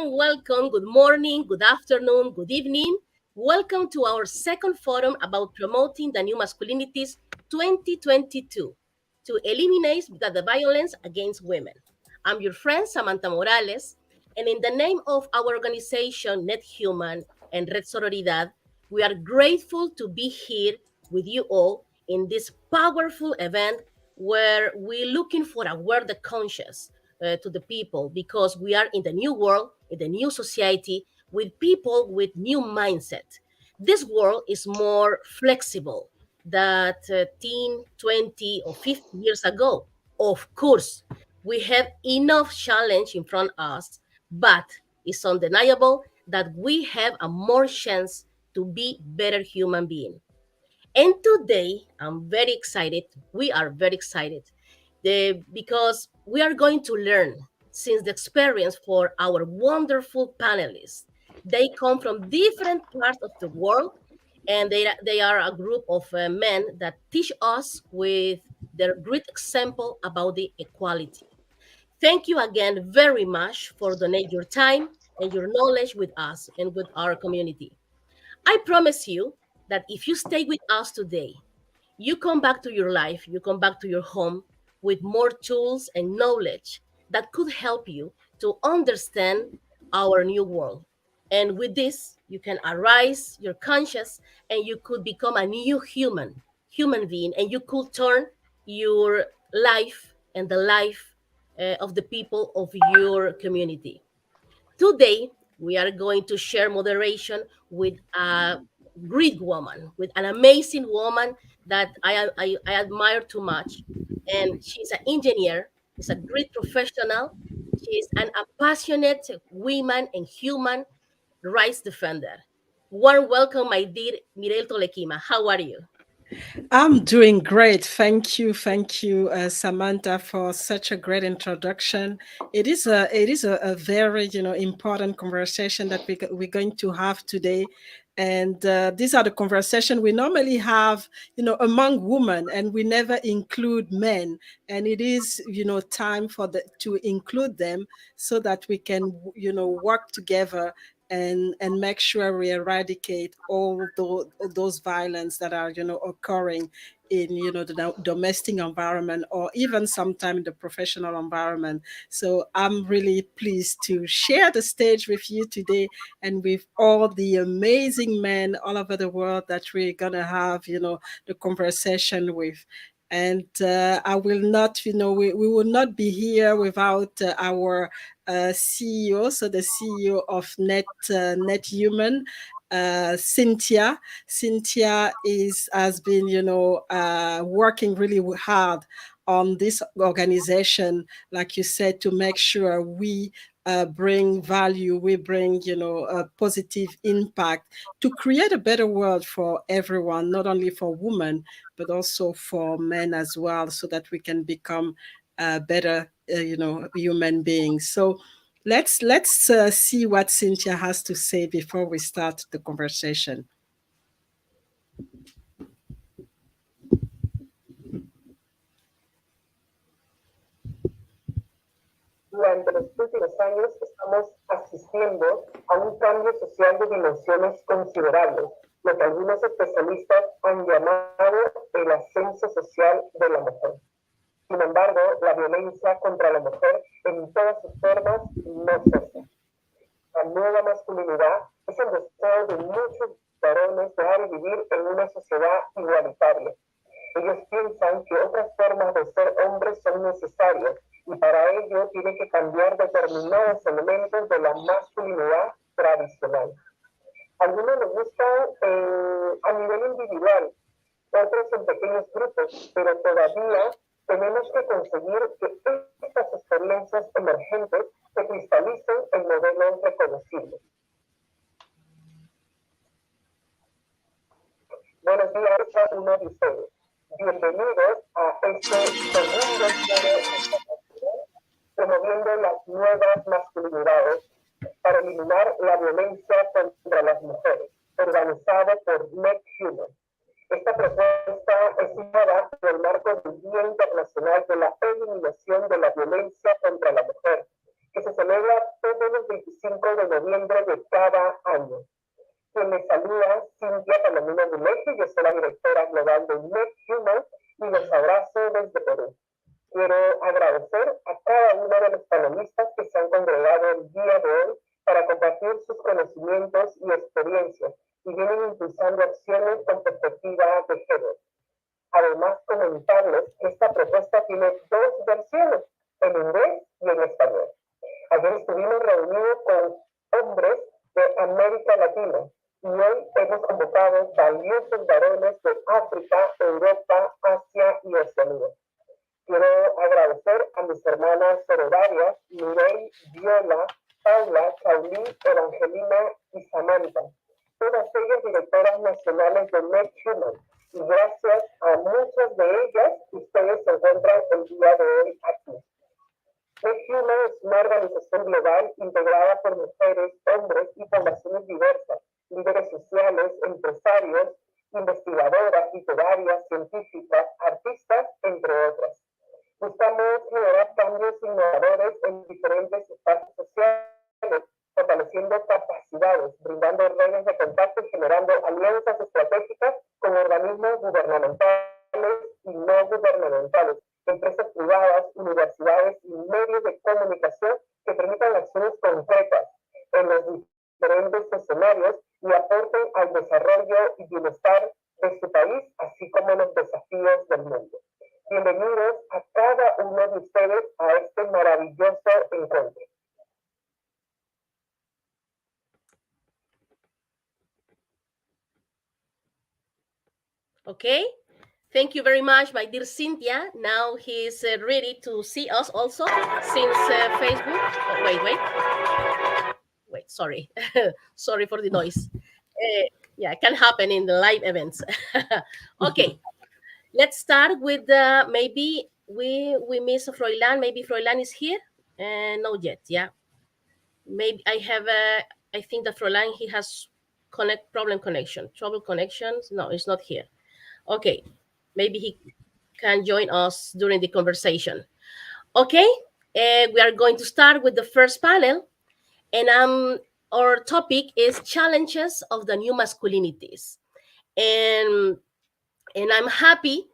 welcome. Good morning, good afternoon, good evening. Welcome to our second forum about promoting the new masculinities 2022 to eliminate the violence against women. I'm your friend Samantha Morales, and in the name of our organization Net Human and Red Sororidad, we are grateful to be here with you all in this powerful event where we're looking for aware the conscious to the people because we are in the new world, in the new society with people with new mindset. This world is more flexible than 10, 20, or 50 years ago. Of course, we have enough challenge in front of us, but it's undeniable that we have a more chance to be better human being. And today, I'm very excited. We are very excited because we are going to learn since the experience for our wonderful panelists. They come from different parts of the world, and they are a group of men that teach us with their great example about the equality. Thank you again very much for donate your time and your knowledge with us and with our community. I promise you that if you stay with us today, you come back to your life, you come back to your home with more tools and knowledge that could help you to understand our new world. And with this, you can arise your conscious and you could become a new human being, and you could turn your life and the life of the people of your community. Today, we are going to share moderation with a great woman, with an amazing woman that I admire too much. And she's an engineer, she's a great professional, she's a passionate woman and human rights defender. Warm welcome, my dear Mirel Tolekima. How are you? I'm doing great. Thank you, Samantha, for such a great introduction. It is a very important conversation that we're going to have today, and these are the conversation we normally have among women, and we never include men. And it is time for to include them so that we can work together and make sure we eradicate all those violence that are occurring in the domestic environment, or even sometime in the professional environment. So I'm really pleased to share the stage with you today, and with all the amazing men all over the world that we're gonna have the conversation with. And I will not, we will not be here without our CEO, so the CEO of Net Human, Cynthia. Cynthia has been, working really hard on this organization, like you said, to make sure we bring value, we bring, a positive impact to create a better world for everyone, not only for women, but also for men as well, so that we can become better, human beings. So let's see what Cynthia has to say before we start the conversation. Durante los últimos años estamos asistiendo a un cambio social de dimensiones considerables, lo que algunos especialistas han llamado el ascenso social de la mujer. Sin embargo, la violencia contra la mujer en todas sus formas no cesa. La nueva masculinidad es el deseo de muchos varones de dejar y vivir en una sociedad igualitaria. Ellos piensan que otras formas de ser hombres son necesarias y para ello tienen que cambiar determinados elementos de la masculinidad tradicional. Algunos les gustan a nivel individual, otros en pequeños grupos, pero todavía tenemos que conseguir que estas experiencias emergentes se cristalicen en modelos reconocibles. Buenos días, uno dice. Bienvenidos a este segundo episodio promoviendo las nuevas masculinidades para eliminar la violencia contra las mujeres, organizado por Net Human. Esta propuesta es ideada en el marco del Día Internacional de la Eliminación de la Violencia contra la Mujer, que se celebra todos los el 25 de noviembre de cada año. Quien me saluda, Cintia Palomino Bulejo, yo soy la directora global de Net Human y los abrazo desde Perú. Quiero agradecer a cada uno de los panelistas que se han congregado el día de hoy para compartir sus conocimientos y experiencias y vienen impulsando acciones con perspectiva de género. Además, comentarles que esta propuesta tiene dos versiones, en inglés y en español. Ayer estuvimos reunidos con hombres de América Latina y hoy hemos convocado valiosos varones de África, Europa, Asia y Oceanía. Quiero agradecer a mis hermanas sororarias, Mireille, Viola, Paula, Caulín, Evangelina y Samantha, todas ellas directoras nacionales de Net Human. Y gracias a muchas de ellas, ustedes se encuentran el día de hoy aquí. Net Human es una organización global integrada por mujeres, hombres y poblaciones diversas, líderes sociales, empresarios, investigadoras, literarias, científicas, artistas, entre otras. Buscamos generar cambios innovadores en diferentes espacios sociales, fortaleciendo capacidades, brindando redes de contacto y generando alianzas estratégicas con organismos gubernamentales y no gubernamentales, empresas privadas, universidades y medios de comunicación que permitan acciones concretas en los diferentes escenarios y aporten al desarrollo y bienestar de su país, así como los desafíos del mundo. Bienvenidos a cada uno de ustedes a este maravilloso encuentro. Okay, thank you very much, my dear Cynthia. Now he's ready to see us also since Facebook. Oh, wait, sorry. Sorry for the noise. Yeah, it can happen in the live events. Okay, let's start with maybe we miss Froilan. Maybe Froilan is here. Not yet. Yeah, maybe I think that Froilan he has trouble connections. No, it's not here. Okay, maybe he can join us during the conversation. Okay, we are going to start with the first panel, and our topic is challenges of the new masculinities, and I'm happy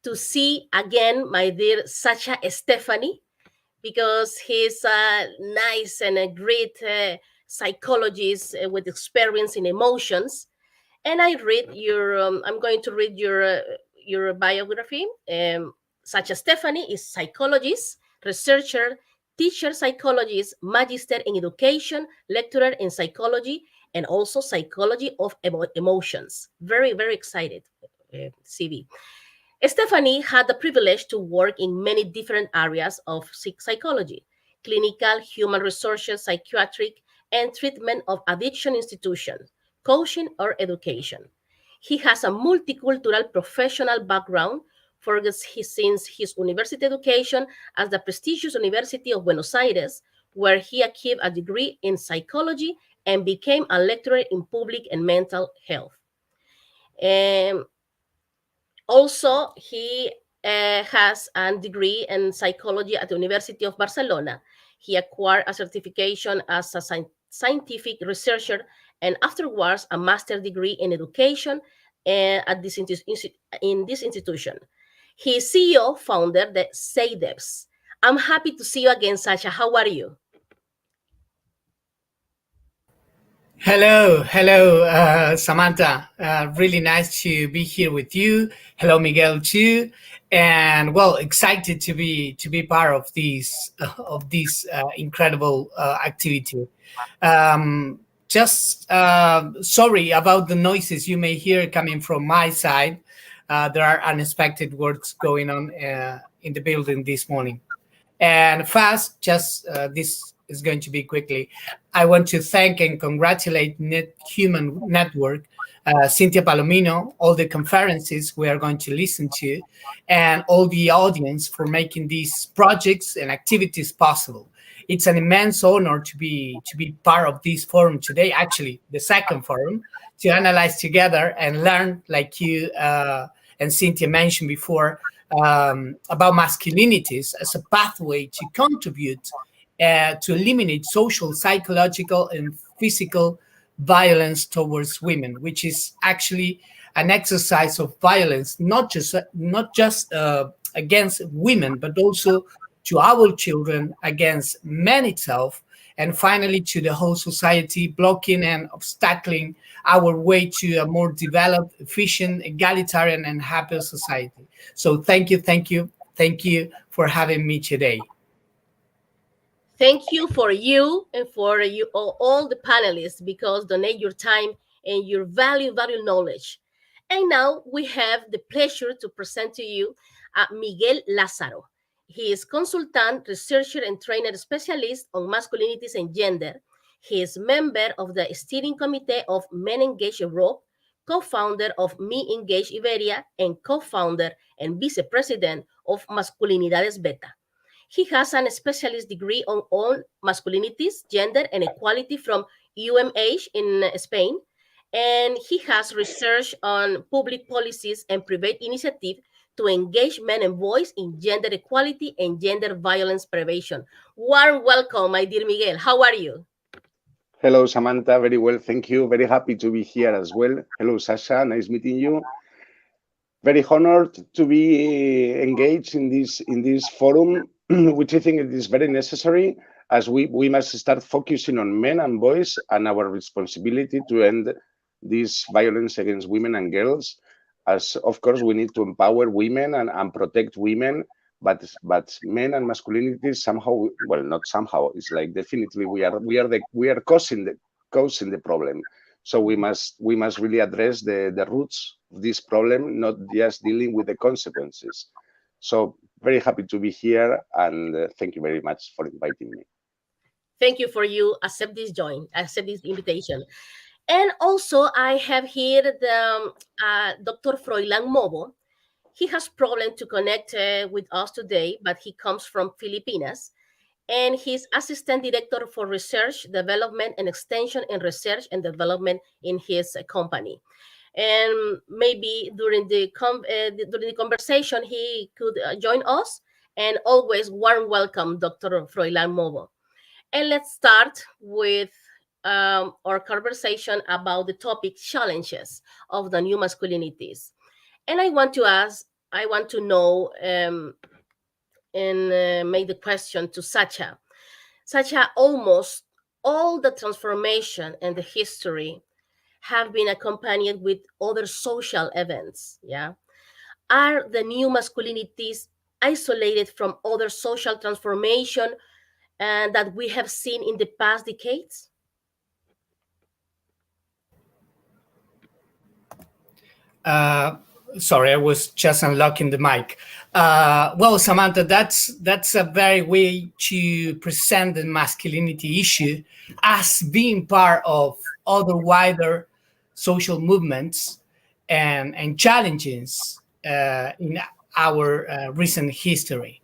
to see again my dear Sacha Stephanie, because he's a nice and a great psychologist with experience in emotions. And I read your. I'm going to read your biography. Sacha Stephanie is psychologist, researcher, teacher psychologist, magister in education, lecturer in psychology, and also psychology of emotions. Very, very excited CV. Stephanie had the privilege to work in many different areas of psychology: clinical, human resources, psychiatric, and treatment of addiction institutions, coaching, or education. He has a multicultural professional background since his university education at the prestigious University of Buenos Aires, where he achieved a degree in psychology and became a lecturer in public and mental health. Also, he has a degree in psychology at the University of Barcelona. He acquired a certification as a scientific researcher and afterwards a master's degree in education in this institution. He is CEO, founder the SADEVS. I'm happy to see you again, Sacha. How are you? Hello, Samantha. Really nice to be here with you. Hello, Miguel too, and well, excited to be part of this incredible activity. Just sorry about the noises you may hear coming from my side. There are unexpected works going on in the building this morning. And fast, just this is going to be quickly. I want to thank and congratulate Net Human Network, Cynthia Palomino, all the conferences we are going to listen to, and all the audience for making these projects and activities possible. It's an immense honor to be part of this forum today, actually the second forum, to analyze together and learn, like you and Cynthia mentioned before, about masculinities as a pathway to contribute to eliminate social, psychological, and physical violence towards women, which is actually an exercise of violence, not just against women, but also to our children, against man itself, and finally to the whole society, blocking and obstacling our way to a more developed, efficient, egalitarian, and happier society. So thank you for having me today. Thank you for you and for you all the panelists because donate your time and your value knowledge. And now we have the pleasure to present to you Miguel Lázaro. He is consultant, researcher, and trainer specialist on masculinities and gender. He is member of the steering committee of Men Engage Europe, co-founder of Me Engage Iberia, and co-founder and vice-president of Masculinidades Beta. He has a specialist degree on all masculinities, gender, and equality from UMH in Spain. And he has research on public policies and private initiative to engage men and boys in gender equality and gender violence prevention. Warm welcome, my dear Miguel. How are you? Hello, Samantha. Very well, thank you. Very happy to be here as well. Hello, Sasha. Nice meeting you. Very honored to be engaged in this forum, which I think it is very necessary, as we must start focusing on men and boys and our responsibility to end this violence against women and girls. As of course we need to empower women and protect women, but men and masculinity somehow, well, not somehow, it's like definitely we are causing the problem. So we must really address the roots of this problem, not just dealing with the consequences. So very happy to be here, and thank you very much for inviting me. Thank you for you accept this invitation. And also I have here the Dr. Froilan Mobo. He has problem to connect with us today, but he comes from Filipinas. And he's assistant director for research, development, and extension in research and development in his company. And maybe during the conversation, he could join us. And always warm welcome, Dr. Froilan Mobo. And let's start with our conversation about the topic challenges of the new masculinities. And I want to know and make the question to Sacha. Sacha, almost all the transformation and the history have been accompanied with other social events. Yeah. Are the new masculinities isolated from other social transformation that we have seen in the past decades? Sorry, I was just unlocking the mic. Well, Samantha, that's a very way to present the masculinity issue as being part of other wider social movements and challenges in our recent history.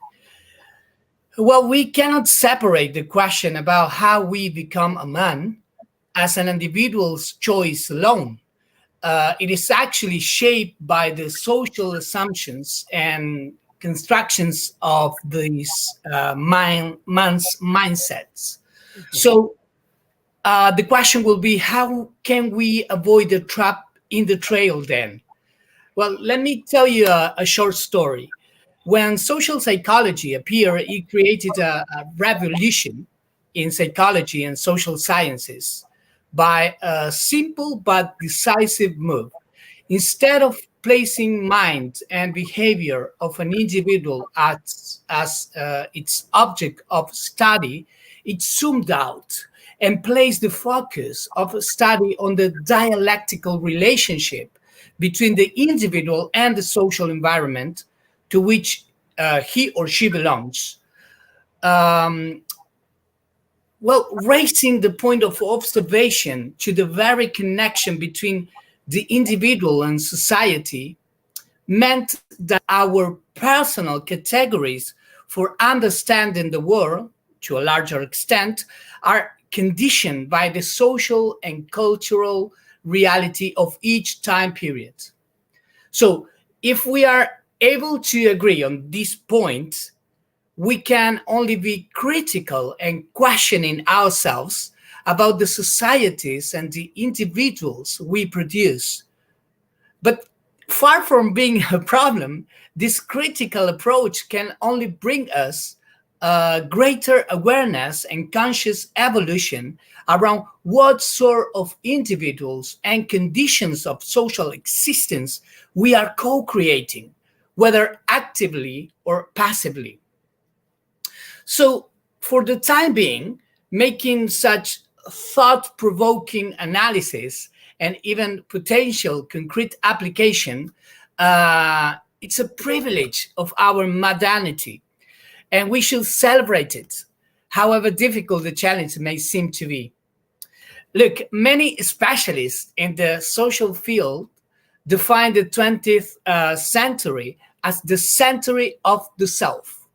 Well, we cannot separate the question about how we become a man as an individual's choice alone. It is actually shaped by the social assumptions and constructions of these man's mindsets. So the question will be, how can we avoid the trap in the trail then? Well, let me tell you a short story. When social psychology appeared, it created a revolution in psychology and social sciences by a simple but decisive move. Instead of placing mind and behavior of an individual as its object of study, it zoomed out and placed the focus of study on the dialectical relationship between the individual and the social environment to which he or she belongs. Well, raising the point of observation to the very connection between the individual and society meant that our personal categories for understanding the world, to a larger extent, are conditioned by the social and cultural reality of each time period. So if we are able to agree on this point, we can only be critical and questioning ourselves about the societies and the individuals we produce. But far from being a problem, this critical approach can only bring us greater awareness and conscious evolution around what sort of individuals and conditions of social existence we are co creating, whether actively or passively. So, for the time being, making such thought provoking analysis and even potential concrete application, it's a privilege of our modernity, and we should celebrate it, however difficult the challenge may seem to be. Look, many specialists in the social field define the 20th century as the century of the self,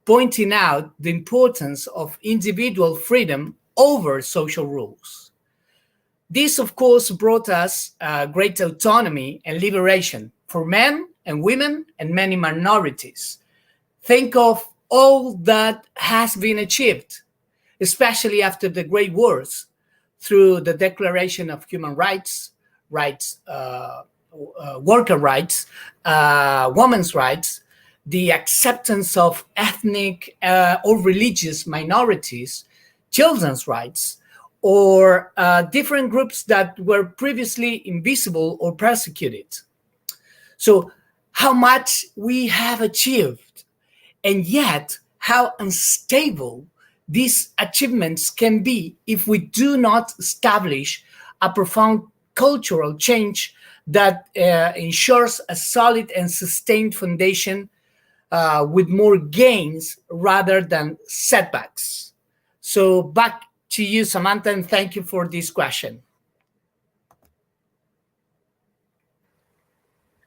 pointing out the importance of individual freedom over social rules. This, of course, brought us great autonomy and liberation for men and women and many minorities. Think of all that has been achieved, especially after the Great Wars, through the Declaration of Human Rights, worker rights, women's rights, the acceptance of ethnic or religious minorities, children's rights, or different groups that were previously invisible or persecuted. So, how much we have achieved, and yet how unstable these achievements can be if we do not establish a profound cultural change that ensures a solid and sustained foundation with more gains rather than setbacks. So back to you, Samantha, and thank you for this question.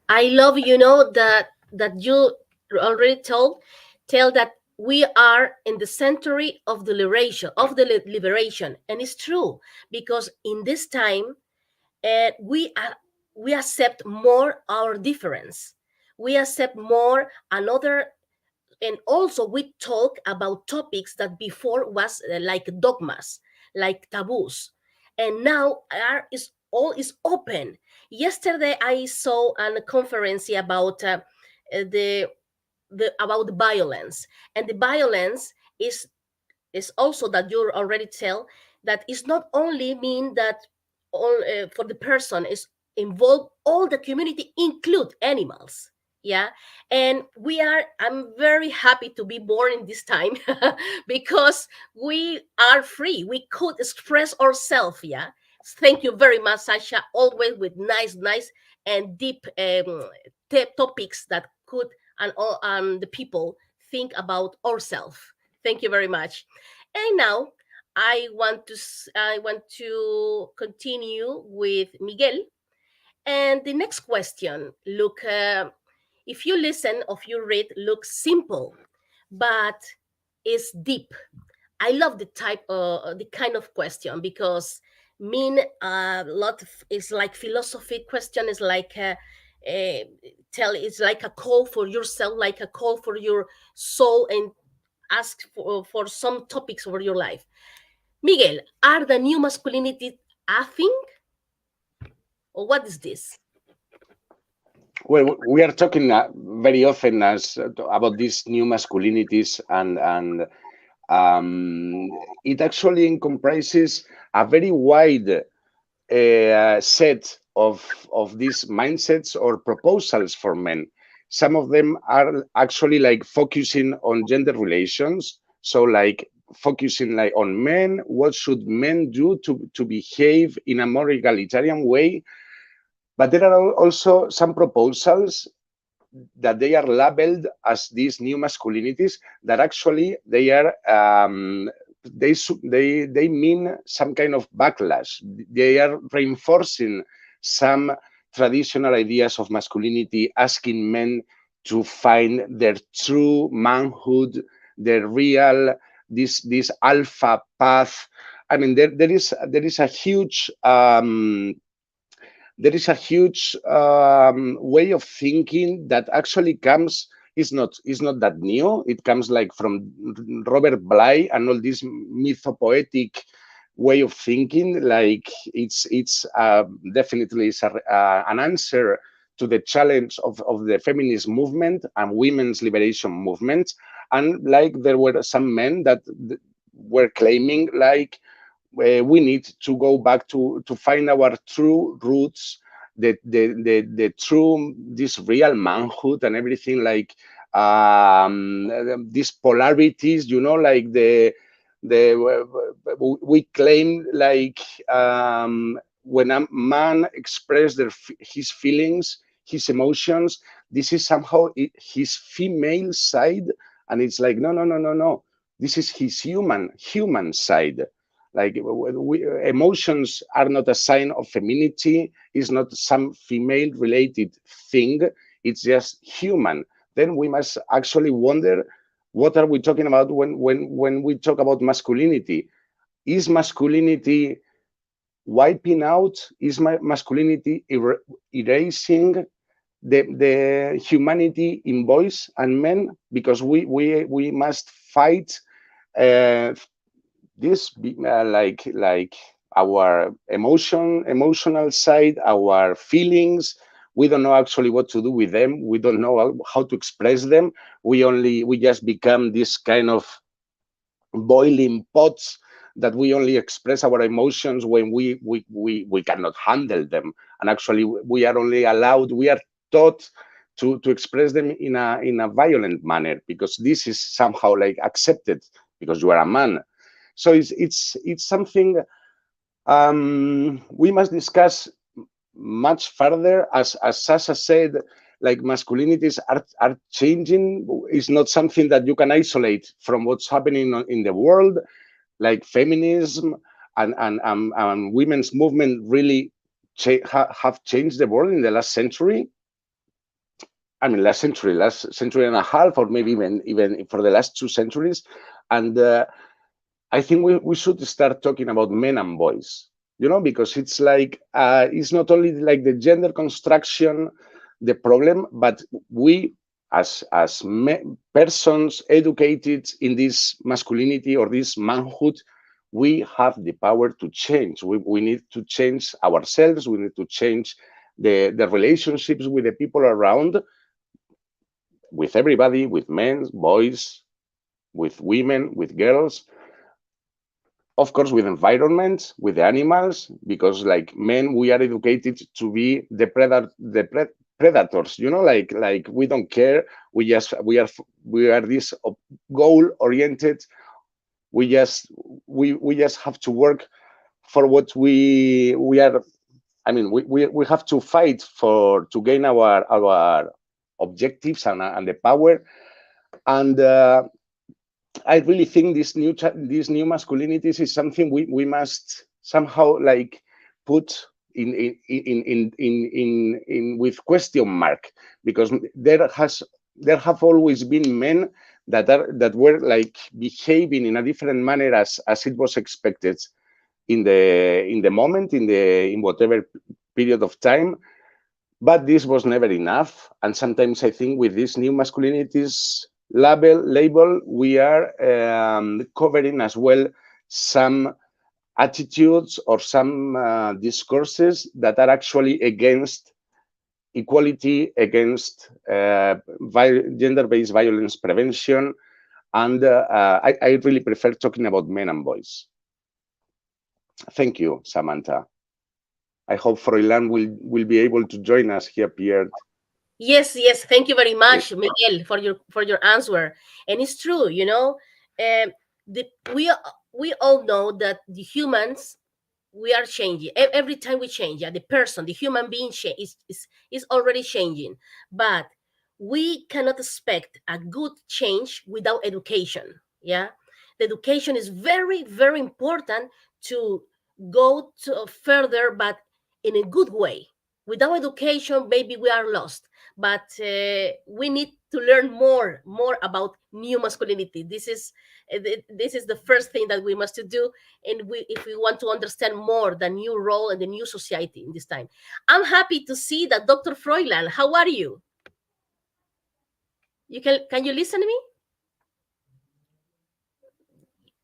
I love, that you already tell that we are in the century of the liberation, and it's true because in this time we accept more our difference, we accept more another, and also we talk about topics that before was like dogmas, like taboos, and now is all is open. Yesterday I saw a conference about the about violence, and the violence is also that you already tell that it's not only mean that all for the person is involved, all the community include animals. Yeah, and I'm very happy to be born in this time because we are free, we could express ourselves. Yeah, thank you very much, Sasha, always with nice and deep topics that could and the people think about ourselves. Thank you very much. And now I want to continue with Miguel. And the next question, look, if you listen or you read, looks simple, but is deep. I love the kind of question because mean a lot of, it's like philosophy question is like uh, it's like a call for yourself, like a call for your soul, and ask for some topics for your life. Miguel, are the new masculinity a thing, or what is this? Well, we are talking very often about these new masculinities, and it actually comprises a very wide set of these mindsets or proposals for men. Some of them are actually like focusing on gender relations, so like focusing like on men, what should men do to behave in a more egalitarian way. But there are also some proposals that they are labeled as these new masculinities that actually they are they mean some kind of backlash. They are reinforcing some traditional ideas of masculinity, asking men to find their true manhood, their real this alpha path. I mean, there is a huge way of thinking that actually comes is not that new. It comes like from Robert Bly and all this mythopoetic way of thinking. Like it's definitely an answer to the challenge of the feminist movement and women's liberation movement. And like there were some men that were claiming like we need to go back to find our true roots, the true, this real manhood and everything, like these polarities, you know, like we claim like when a man expresses his feelings, his emotions, this is somehow his female side, and it's like no, this is his human side. Like emotions are not a sign of femininity, it's not some female related thing, it's just human. Then we must actually wonder, what are we talking about when we talk about masculinity? Is masculinity wiping out? Is masculinity erasing the humanity in boys and men? Because we must fight this like our emotional side, our feelings. We don't know actually what to do with them. We don't know how to express them. We just become this kind of boiling pots that we only express our emotions when we cannot handle them. And actually we are only allowed, we are taught to express them in a violent manner, because this is somehow like accepted because you are a man. So it's something we must discuss much further. As Sasha said, like masculinities are changing. It's not something that you can isolate from what's happening in the world. Like feminism and women's movement really have changed the world in the last century. I mean, last century and a half, or maybe even for the last 2 centuries. And I think we should start talking about men and boys, you know, because it's like it's not only like the gender construction the problem, but we as persons educated in this masculinity or this manhood, we have the power to change. We need to change ourselves. We need to change the relationships with the people around, with everybody, with men, boys, with women, with girls. Of course, with environment, with the animals, because like men, we are educated to be the predators. You know, like we don't care. We are this goal oriented. We just have to work for what we are. I mean, we have to fight to gain our objectives and the power. And I really think these new masculinities is something we must somehow like put in with question mark, because there have always been men that were like behaving in a different manner as it was expected in the moment, in whatever period of time. But this was never enough. And sometimes I think with these new masculinities label, we are covering as well some attitudes or some discourses that are actually against equality, against gender-based violence prevention. And I really prefer talking about men and boys. Thank you, Samantha. I hope Froilán will be able to join us. He appeared. Yes. Thank you very much, Miguel, for your answer. And it's true, you know, um, we all know that the humans, we are changing every time we change. Yeah, the human being is already changing, but we cannot expect a good change without education. Yeah, the education is very important to go to further, but in a good way. Without education, maybe we are lost. But we need to learn more about new masculinity. This is the first thing that we must do, and if we want to understand more the new role and the new society in this time. I'm happy to see that Dr. Froilán. How are you? Can you listen to me?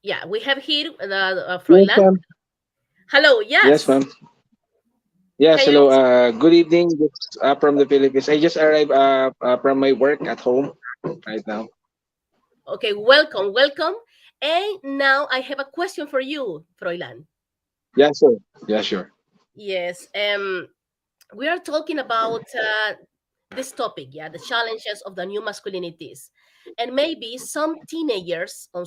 Yeah, we have here the Yes, Froilan. ma'am. Hello, Yes, yes. ma'am. Yes, Can you hello. listen? Good evening. This, from the Philippines. I just arrived from my work at home right now. Okay, welcome, welcome. And now I have a question for you, Froilan. Yes, sir. Yeah, sure. Yes, we are talking about this topic, yeah, the challenges of the new masculinities. And maybe some teenagers, or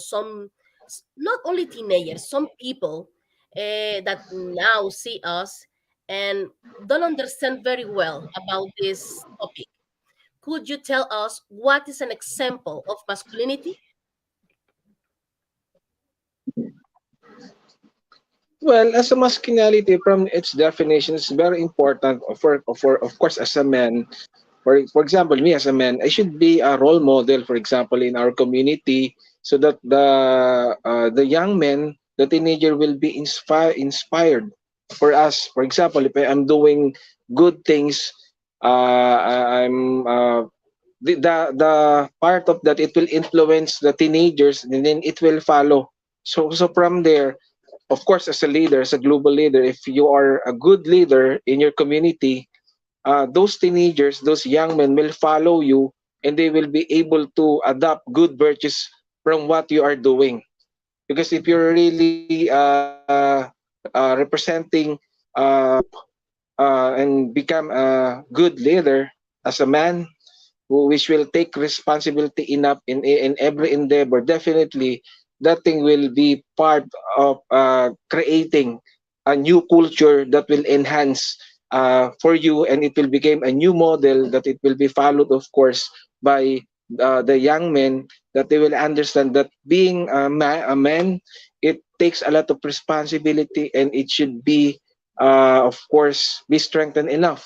not only teenagers, some people that now see us and don't understand very well about this topic. Could you tell us what is an example of masculinity? Well, as a masculinity, from its definition, it's very important for of course as a man. For example, me as a man, I should be a role model. For example, in our community, so that the young men, the teenager, will be inspired for us. For example, if I'm doing good things, I'm the part of that, it will influence the teenagers, and then it will follow. So from there, of course, as a leader, as a global leader, if you are a good leader in your community, those teenagers, those young men will follow you, and they will be able to adopt good virtues from what you are doing. Because if you're really representing and become a good leader as a man, which will take responsibility enough in every endeavor, definitely that thing will be part of creating a new culture that will enhance for you, and it will become a new model that it will be followed, of course, by the young men, that they will understand that being a man, it takes a lot of responsibility, and it should be, of course, be strengthened enough.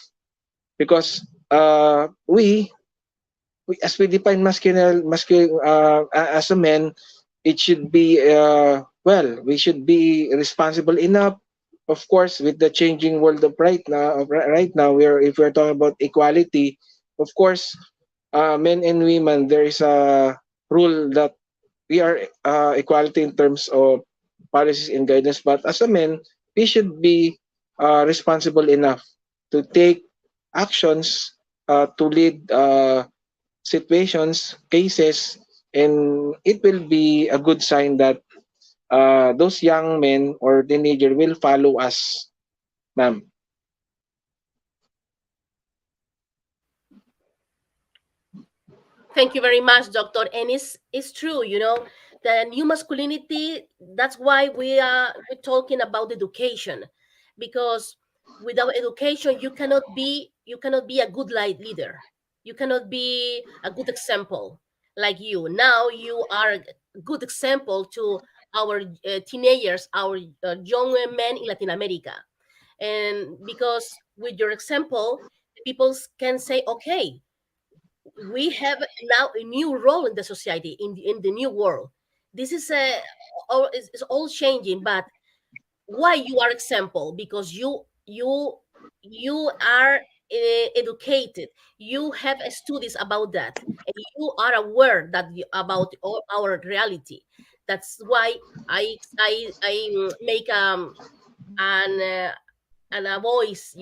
Because as we define masculine as a man, it should be well, we should be responsible enough. Of course, with the changing world of right now, where if we're talking about equality, of course, men and women, there is a rule that we are equality in terms of policies and guidance. But as a man, we should be responsible enough to take actions, to lead situations, cases, and it will be a good sign that those young men or teenager will follow us, ma'am. Thank you very much, Doctor. And it's true, the new masculinity. That's why we're talking about education, because without education, you cannot be a good light leader. You cannot be a good example like you. Now you are a good example to our teenagers, our young men in Latin America, and because with your example, people can say, okay, we have now a new role in the society, in the new world. This is it's all changing, but why you are example? Because you are educated, you have studies about that, and you are aware that about all our reality. That's why I make an and a voice.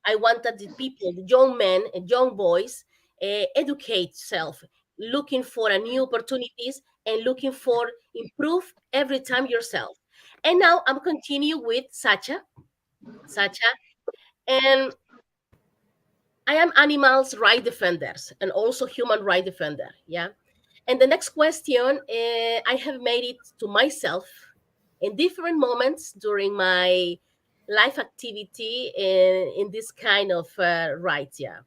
I wanted the people, the young men and young boys, educate self, looking for a new opportunities and looking for improve every time yourself. And now I'm continue with Sacha, and I am animals right defenders and also human right defender. Yeah. And the next question, I have made it to myself in different moments during my life activity in this kind of rights. Yeah.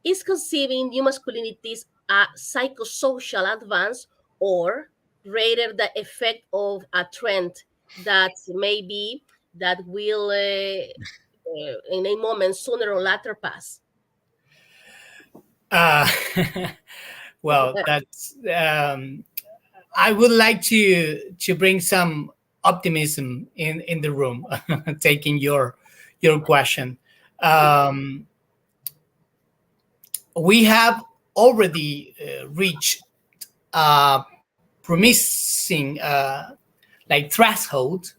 Is conceiving new masculinities a psychosocial advance, or rather the effect of a trend that maybe that will in a moment sooner or later pass? Uh, well, that's. I would like to bring some optimism in the room, taking your question. Um, we have already reached promising like threshold,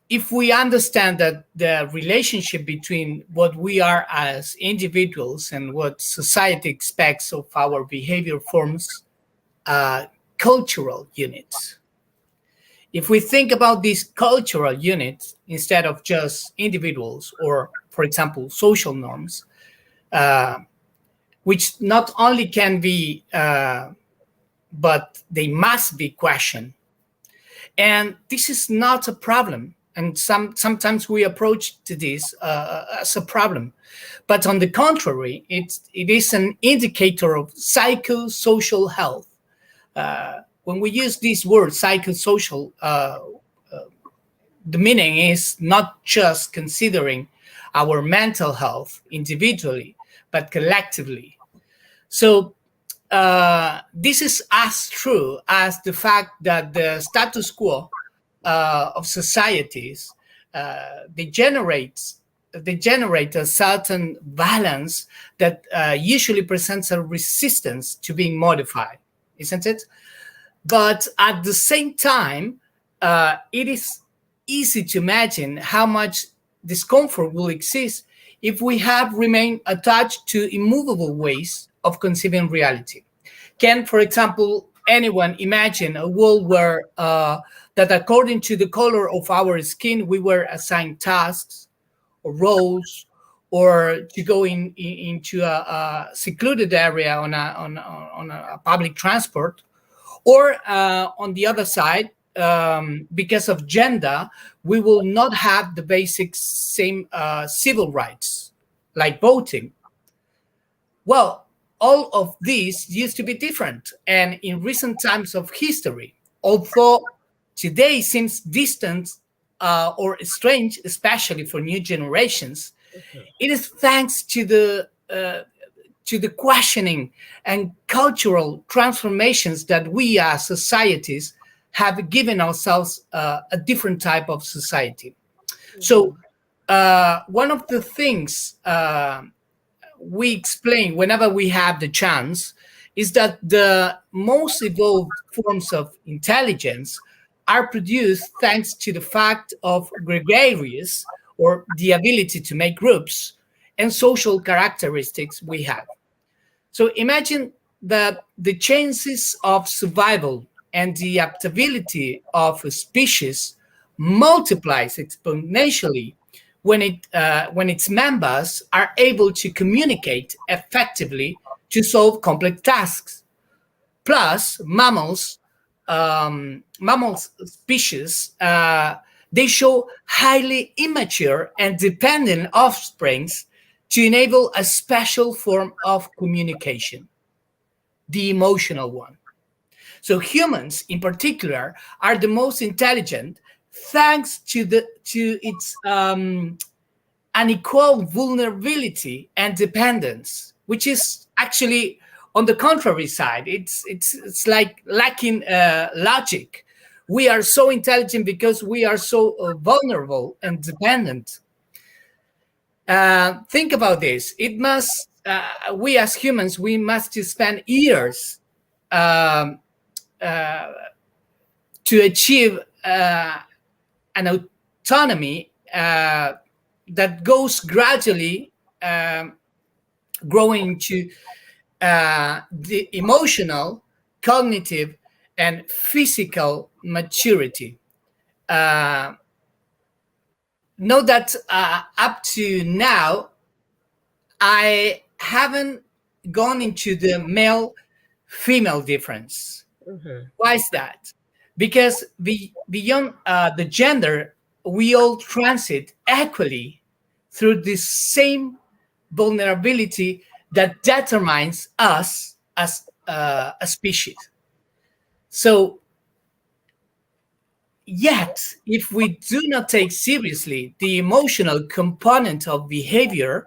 if we understand that the relationship between what we are as individuals and what society expects of our behavior forms cultural units. If we think about these cultural units instead of just individuals or, for example, social norms, which not only can be, but they must be questioned. And this is not a problem. And sometimes we approach to this as a problem. But on the contrary, it is an indicator of psychosocial health. When we use this word psychosocial, the meaning is not just considering our mental health individually, but collectively. So this is as true as the fact that the status quo of societies they generate a certain balance that usually presents a resistance to being modified, isn't it? But at the same time, it is easy to imagine how much discomfort will exist if we have remained attached to immovable ways of conceiving reality. Can, for example, anyone imagine a world where that according to the color of our skin, we were assigned tasks or roles, or to go into a secluded area on a public transport, or on the other side, because of gender, we will not have the basic same civil rights, like voting. Well, all of these used to be different, and in recent times of history, although today seems distant or strange, especially for new generations, it is thanks to the questioning and cultural transformations that we as societies have given ourselves a different type of society. So one of the things we explain whenever we have the chance is that the most evolved forms of intelligence are produced thanks to the fact of gregarious, or the ability to make groups, and social characteristics we have. So imagine that the chances of survival and the adaptability of a species multiplies exponentially when its members are able to communicate effectively to solve complex tasks. Plus, mammals species, they show highly immature and dependent offsprings to enable a special form of communication, the emotional one. So humans, in particular, are the most intelligent thanks to its unequal vulnerability and dependence, which is actually on the contrary side. It's like lacking logic. We are so intelligent because we are so vulnerable and dependent. Think about this. It must we as humans, we must spend years to achieve an autonomy that goes gradually growing to the emotional, cognitive, and physical maturity. Note that up to now, I haven't gone into the male-female difference. Why is that? Because beyond the gender, we all transit equally through the same vulnerability that determines us as a species. So, yet, if we do not take seriously the emotional component of behavior,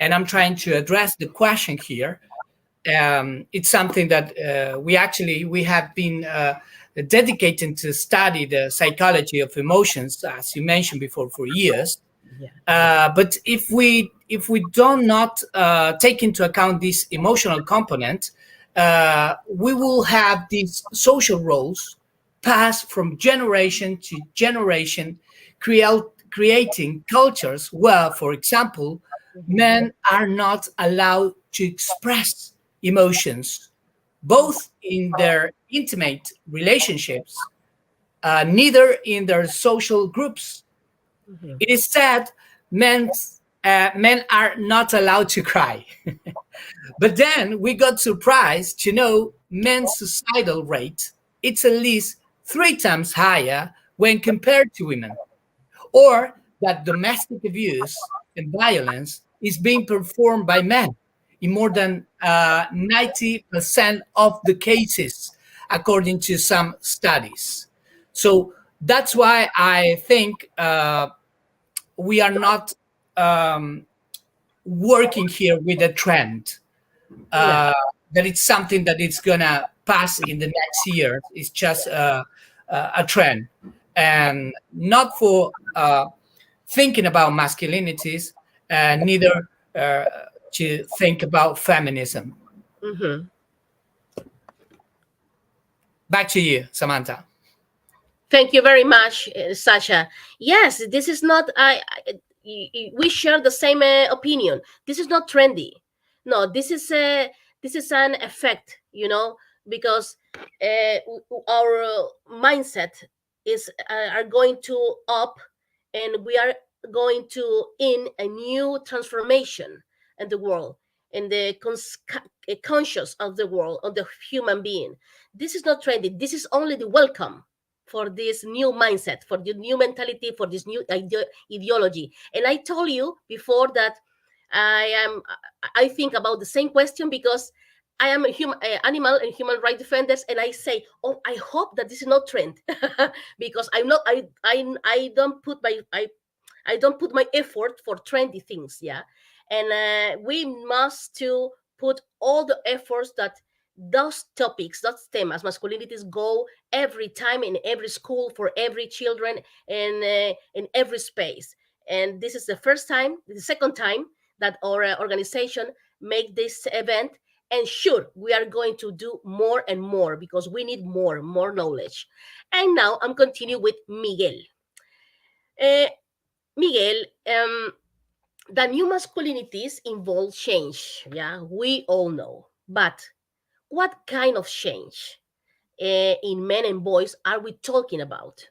and I'm trying to address the question here, it's something that we have been dedicated to study the psychology of emotions, as you mentioned before, for years. But if we if we do not take into account this emotional component, we will have these social roles pass from generation to generation, creating cultures where, for example, men are not allowed to express emotions, both in their intimate relationships, neither in their social groups. Mhm. It is said men are not allowed to cry. But then we got surprised to know men's suicidal rate, it's at least 3 times higher when compared to women, or that domestic abuse and violence is being performed by men in more than 90% of the cases, according to some studies. So that's why I think we are not um, working here with a trend. Yeah. That it's something that it's gonna pass in the next year. It's just a trend, and not for thinking about masculinities, neither to think about feminism. Mhm. Back to you, Samantha. Thank you very much, Sasha. Yes, this is not. We share the same opinion. This is not trendy. No, this is an effect. Because our mindset is are going to up, and we are going to in a new transformation in the world, in the conscious of the world, of the human being. This is not trendy. This is only the welcome for this new mindset, for the new mentality, for this new ideology. And I told you before that I am. I think about the same question because I am a human, animal and human rights defenders, and I say, oh, I hope that this is not trend, because I'm not. I don't put I don't put my effort for trendy things, yeah. And we must to put all the efforts that those topics, those themas, masculinities go every time in every school for every children and in every space. And this is the first time, the second time that our organization make this event. And sure, we are going to do more and more because we need more knowledge. And now I'm continue with Miguel. Uh, Miguel, the new masculinities involve change. Yeah, we all know. But what kind of change in men and boys are we talking about?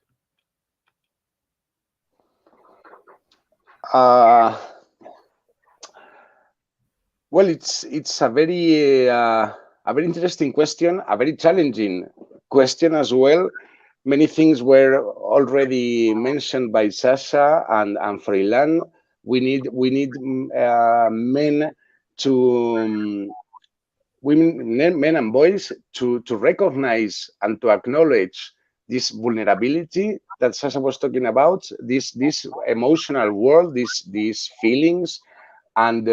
Uh, well, it's a very interesting question, a very challenging question as well. Many things were already mentioned by Sasha and Freilan. We need men to women, men and boys to recognize and to acknowledge this vulnerability that Sasha was talking about, this emotional world, these feelings, and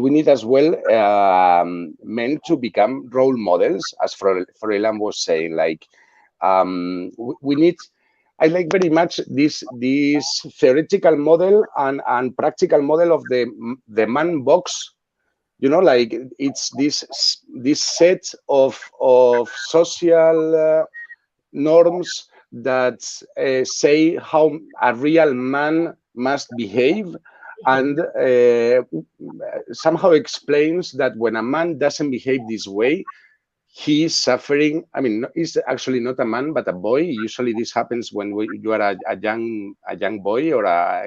we need as well men to become role models, as Froilan was saying. Like we need. I like very much this theoretical model and practical model of the man box. Like it's this set of social norms that say how a real man must behave, and somehow explains that when a man doesn't behave this way, he is suffering. I mean, he's actually not a man but a boy. Usually this happens when you are a young boy or a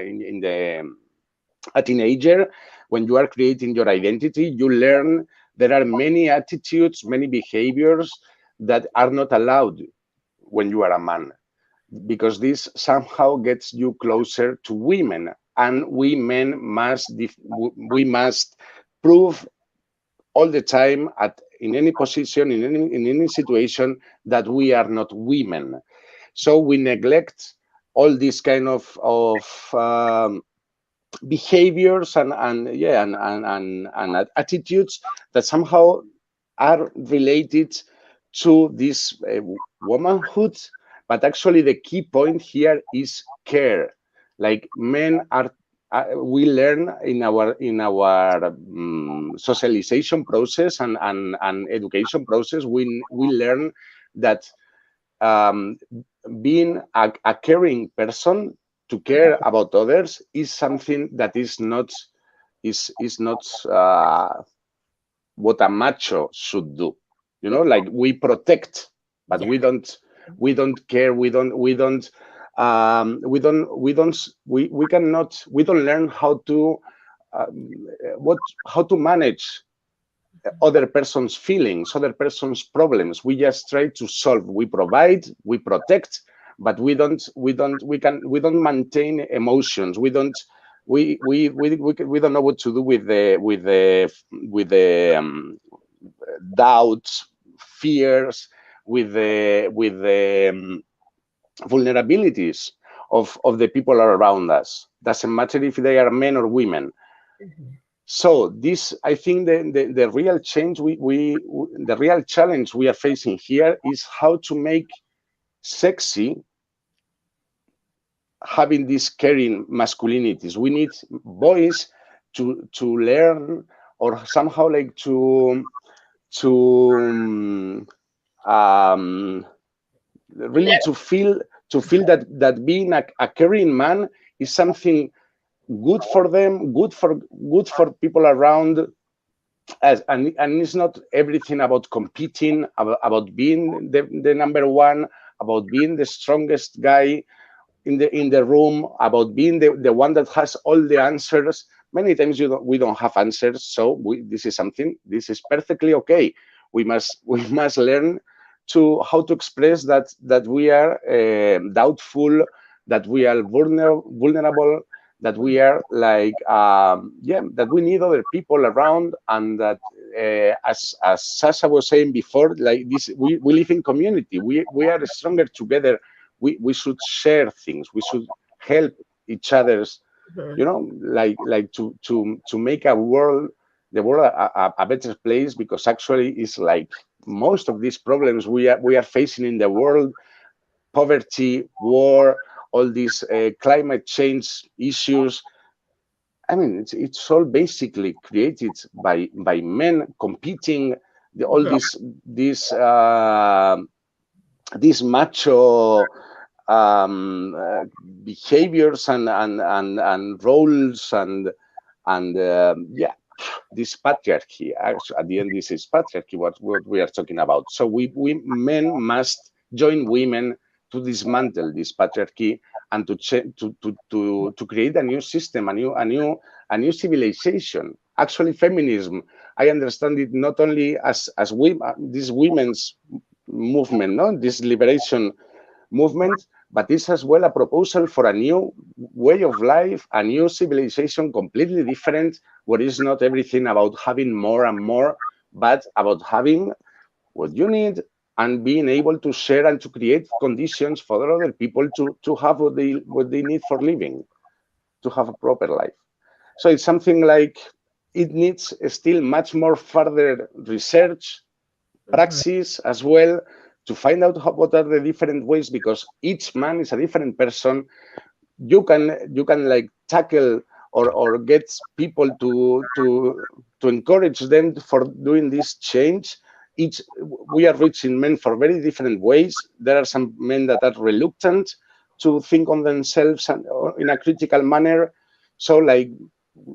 teenager. When you are creating your identity, you learn there are many attitudes, many behaviors that are not allowed when you are a man, because this somehow gets you closer to women, and we men we must prove all the time in any position, in any situation, that we are not women. So we neglect all these kind of behaviors and attitudes that somehow are related to this womanhood. But actually the key point here is care. Like men are we learn in our socialization process and education process. We learn that um, being a caring person, to care about others, is something that is not what a macho should do. Like we protect, but Yeah. we don't care. We don't learn how to manage other person's feelings, other person's problems. We just try to solve. We provide, we protect, but we don't maintain emotions. We don't know what to do with the doubts, fears, with the vulnerabilities of the people around us. Doesn't matter if they are men or women. So this, I think, the real change the real challenge we are facing here is how to make sexy having these caring masculinities. We need boys to learn, or somehow like to really to feel that being a caring man is something good for them, good for people around, and it's not everything about competing, about being the number one, about being the strongest guy in the room, about being the one that has all the answers. Many times we don't have answers, so this is perfectly okay. We must learn to how to express that we are doubtful, that we are vulnerable, that we are like that we need other people around, and that as Sasha was saying before, like this, we live in community. We are stronger together. We should share things. We should help each other's, like to make the world a better place, because actually it's like most of these problems we are facing in the world: poverty, war, all these climate change issues. I mean, it's all basically created by men competing. All these macho behaviors and roles and yeah, this patriarchy. Actually, at the end, this is patriarchy. What we are talking about. So we men must join women to dismantle this patriarchy and to create a new system, a new civilization. Actually, feminism, I understand it not only as this women's movement, no, this liberation movement, but it's as well a proposal for a new way of life, a new civilization, completely different, where it's not everything about having more and more, but about having what you need and being able to share and to create conditions for other people to have what they need for living, to have a proper life. So it's something like it needs still much more further research, praxis as well, to find out what are the different ways, because each man is a different person. You can like tackle or get people to encourage them for doing this change. We are reaching men for very different ways. There are some men that are reluctant to think on themselves and in a critical manner. So like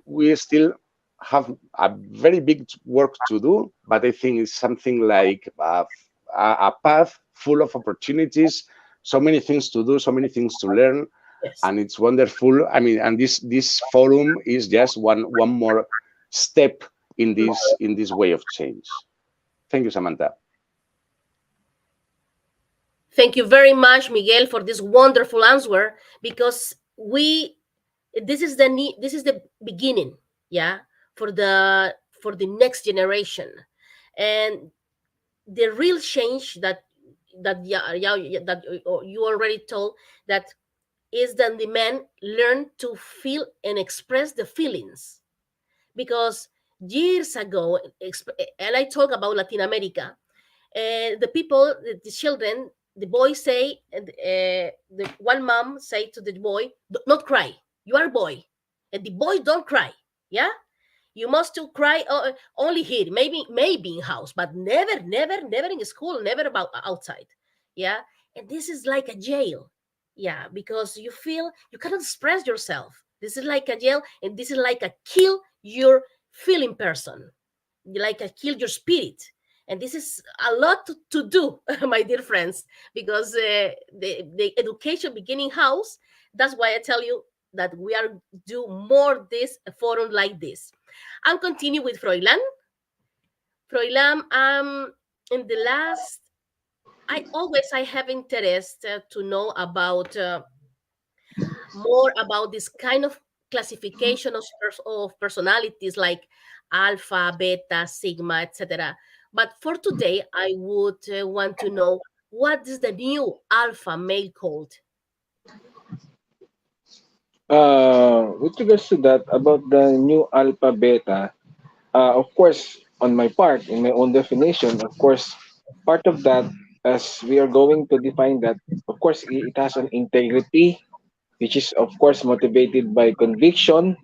we still have a very big work to do, but I think it's something like a path full of opportunities, so many things to do, so many things to learn, Yes. and it's wonderful. I mean, and this forum is just one more step in this way of change. Thank you, Samantha. Thank you very much, Miguel, for this wonderful answer. Because this is the beginning, yeah, for the next generation, and the real change that you already told, that is that the men learn to feel and express the feelings. Because years ago, and I talk about Latin America, the people, the children, the boys say, the one mom say to the boy, "Not cry, you are a boy," and the boys don't cry. Yeah, you must to cry only here, maybe in house, but never in school, never about outside. Yeah, and this is like a jail. Yeah, because you feel you cannot express yourself. This is like a jail, and this is like a kill your feeling person, like a kill your spirit. And this is a lot to do, my dear friends, because the education beginning house. That's why I tell you that we are do more this forum like this. And continue with Froilan. Froilan, in the last, I have interest to know about more about this kind of classification of personalities like alpha, beta, sigma, etc. But for today, I would want to know what is the new alpha male called? With regards to that, about the new alpha beta, of course, on my part, in my own definition, of course, part of that, as we are going to define that, of course, it has an integrity, which is, of course, motivated by conviction,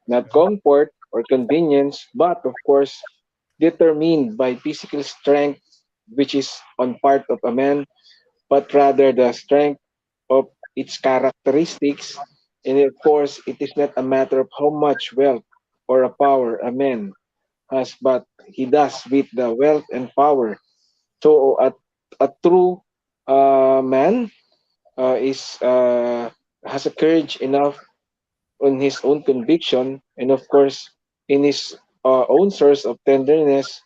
not comfort or convenience, but, of course, determined by physical strength, which is on part of a man, but rather the strength of its characteristics. And of course, it is not a matter of how much wealth or a power a man has, but he does with the wealth and power. So a true man is has a courage enough on his own conviction, and of course in his own source of tenderness,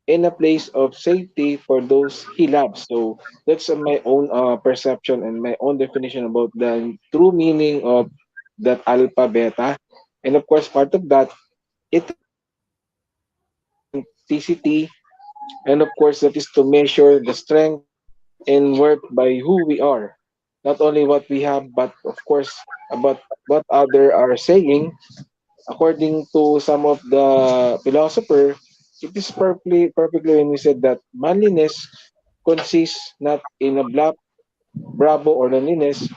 in a place of safety for those he loves. So that's my own perception and my own definition about the true meaning of that alpha beta. And of course, part of that, it has authenticity, and of course, that is to measure the strength and worth by who we are, not only what we have, but of course about what other are saying. According to some of the philosopher, it is perfectly when we said that manliness consists not in a black bravo or loneliness,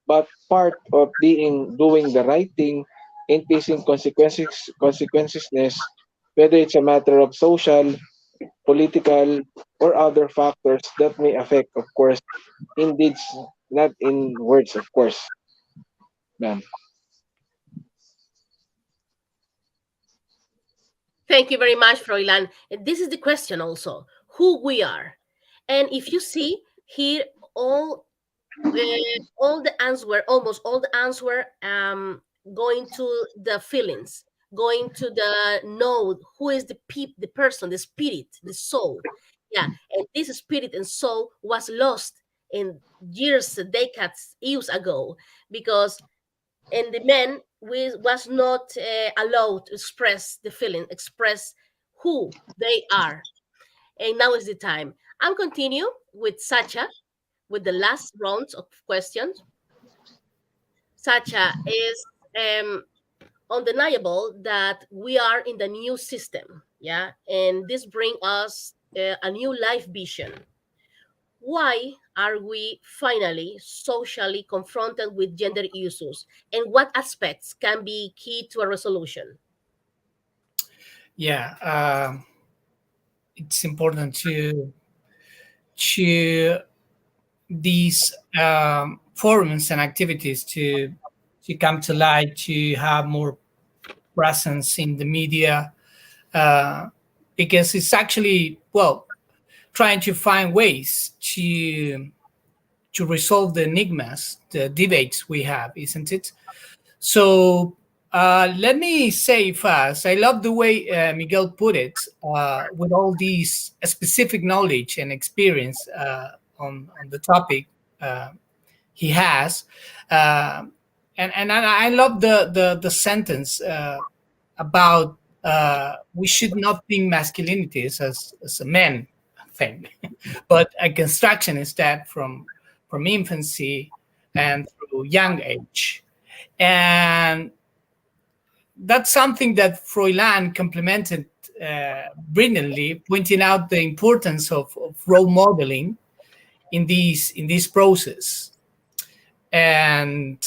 but part of being doing the right thing and facing consequencesness, whether it's a matter of social, political, or other factors that may affect, of course, in deeds, not in words, of course, ma'am. Thank you very much, Froilan. And this is the question also, who we are. And if you see here, all the answer, almost all the answer, going to the feelings, going to the know who is the person, the spirit, the soul. Yeah, and this spirit and soul was lost in years, decades, years ago, because and the men was not allowed to express the feeling, express who they are. And now is the time. I'll continue with Sacha with the last rounds of questions. Sacha is undeniable that we are in the new system, yeah, and this brings us a new life vision. Why are we finally socially confronted with gender issues, and what aspects can be key to a resolution? Yeah, it's important to these forums and activities to come to light, to have more presence in the media, uh, because it's actually, well, trying to find ways to resolve the enigmas, the debates we have, isn't it? So let me say first, I love the way Miguel put it, with all these specific knowledge and experience on the topic uh, he has. Uh, and I love the sentence about we should not think masculinities as a man thing, but a construction instead from infancy and through young age. And that's something that Froilan complemented brilliantly, pointing out the importance of role modeling in this process. And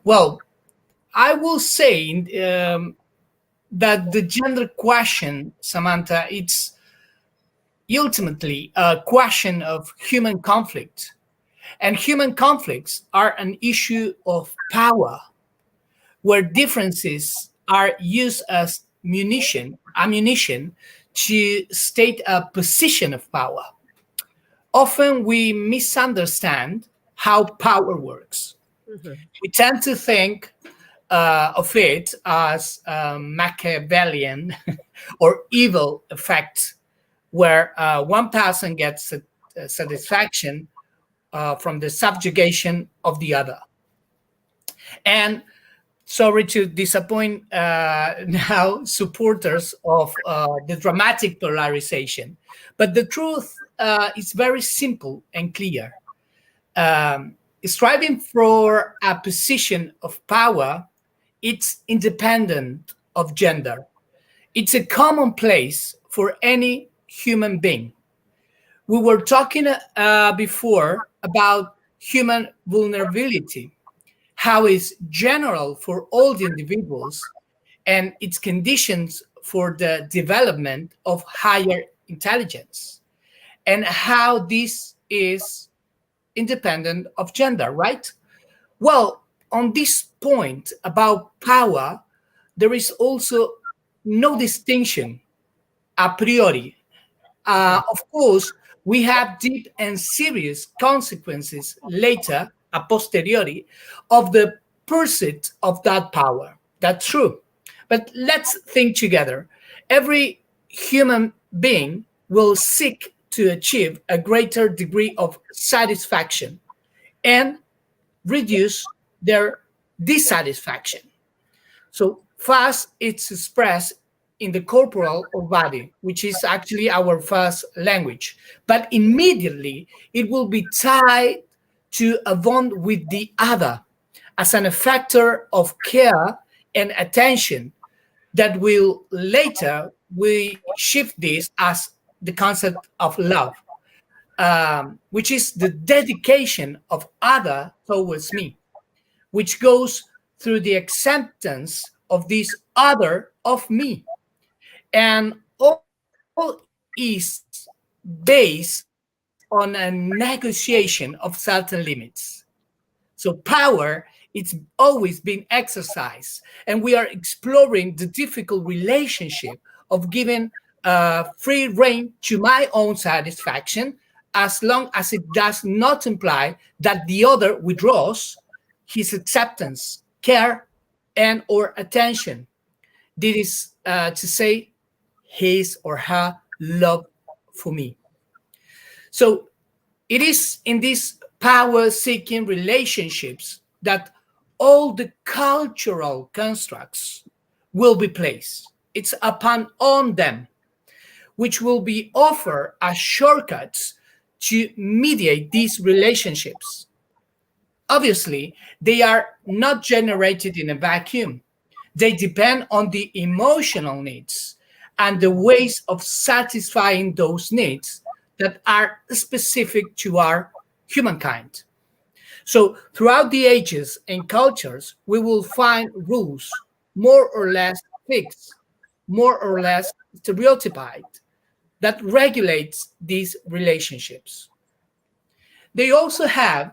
well, I will say that the gender question, Samantha, it's ultimately a question of human conflict. And human conflicts are an issue of power, where differences are used as ammunition to state a position of power. Often we misunderstand how power works. Mhm. We tend to think of it as a Machiavellian or evil effect, where one person gets a satisfaction from the subjugation of the other. And sorry to disappoint now supporters of the dramatic polarization, but the truth is very simple and clear. Um, Striving for a position of power, it's independent of gender. It's a commonplace for any human being. We were talking before about human vulnerability, how it's general for all the individuals and its conditions for the development of higher intelligence, and how this is independent of gender, right? Well, on this point about power, there is also no distinction a priori. Of course, we have deep and serious consequences later, a posteriori, of the pursuit of that power. That's true. But let's think together. Every human being will seek to achieve a greater degree of satisfaction and reduce their dissatisfaction. So fast it's expressed in the corporal or body, which is actually our first language. But immediately it will be tied to a bond with the other as an factor of care and attention that will later we shift this as the concept of love, which is the dedication of other towards me, which goes through the acceptance of this other of me. And all is based on a negotiation of certain limits. So power, it's always been exercised, and we are exploring the difficult relationship of giving free rein to my own satisfaction, as long as it does not imply that the other withdraws his acceptance, care, and or attention. This is to say his or her love for me. So it is in these power seeking relationships that all the cultural constructs will be placed. It's upon on them, which will be offered as shortcuts to mediate these relationships. Obviously, they are not generated in a vacuum. They depend on the emotional needs and the ways of satisfying those needs that are specific to our humankind. So, throughout the ages and cultures, we will find rules more or less fixed, more or less stereotyped, that regulates these relationships. They also have,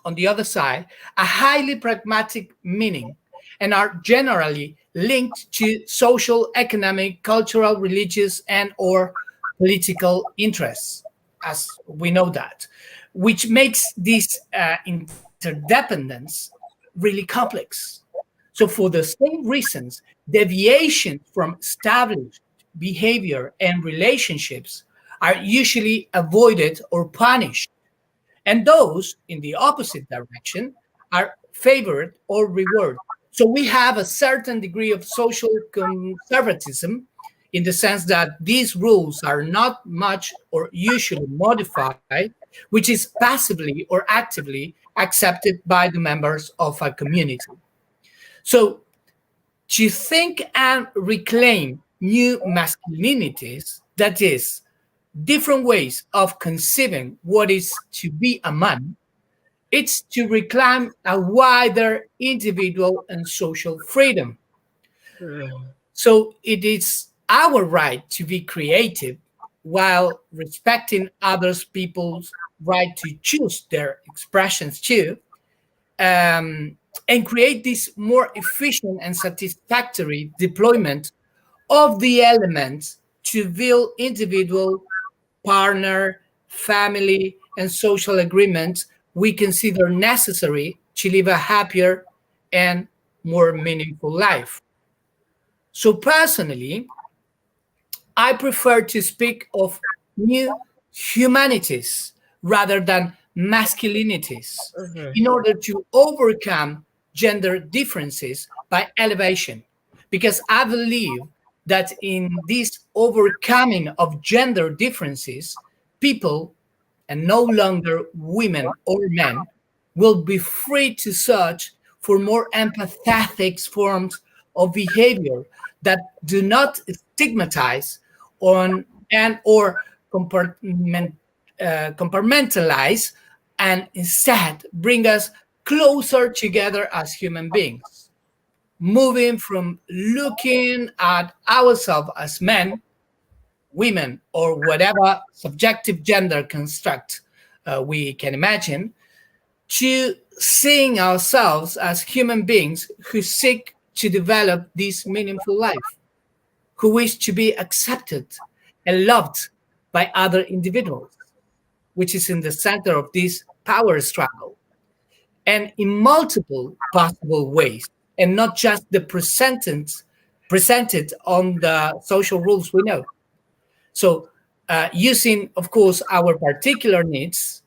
on the other side, a highly pragmatic meaning and are generally linked to social, economic, cultural, religious, and or political interests, as we know that, which makes this interdependence really complex. So for the same reasons, deviations from established behavior and relationships are usually avoided or punished, and those in the opposite direction are favored or rewarded. So we have a certain degree of social conservatism in the sense that these rules are not much or usually modified, which is passively or actively accepted by the members of a community. So to think and reclaim new masculinities, that is, different ways of conceiving what is to be a man, It's to reclaim a wider individual and social freedom. Mm. So it is our right to be creative while respecting others people's right to choose their expressions too, and create this more efficient and satisfactory deployment of the elements to build individual, partner, family, and social agreements we consider necessary to live a happier and more meaningful life. So, personally, I prefer to speak of new humanities rather than masculinities Mhm. in order to overcome gender differences by elevation. Because I believe that in this overcoming of gender differences, people, and no longer women or men, will be free to search for more empathetic forms of behavior that do not stigmatize on and or compartmentalize, and instead bring us closer together as human beings, moving from looking at ourselves as men, women, or whatever subjective gender construct we can imagine, to seeing ourselves as human beings who seek to develop this meaningful life, who wish to be accepted and loved by other individuals, which is in the center of this power struggle, and in multiple possible ways, and not just the presented on the social rules we know. So, using, of course, our particular needs,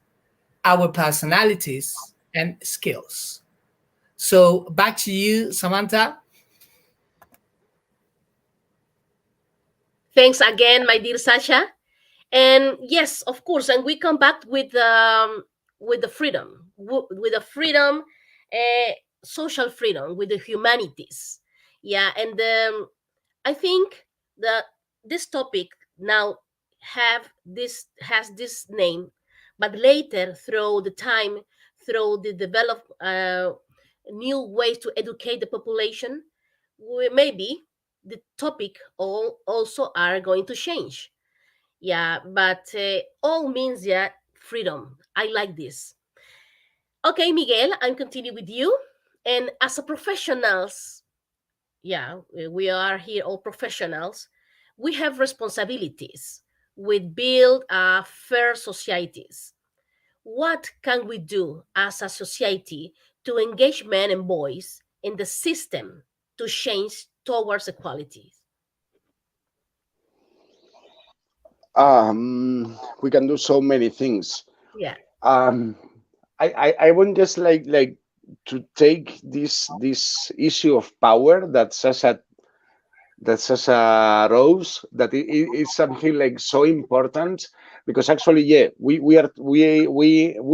our personalities, and skills. So, back to you, Samantha. Thanks again, my dear Sasha. And yes, of course, and we come back with the freedom, with the freedom, uh, social freedom, with the humanities. Yeah, and I think that this topic now have this has this name, but later through the time, through the develop new ways to educate the population, maybe the topic all also are going to change. Yeah, but all means, yeah, freedom. I like this. Okay, Miguel, I'm continue with you. And as a professionals, yeah, we are here all professionals. We have responsibilities. We build fair societies. What can we do as a society to engage men and boys in the system to change towards equality? We can do so many things. Yeah. Um, I want just like to take this issue of power that Sasha rose, that is something like so important, because actually, yeah, we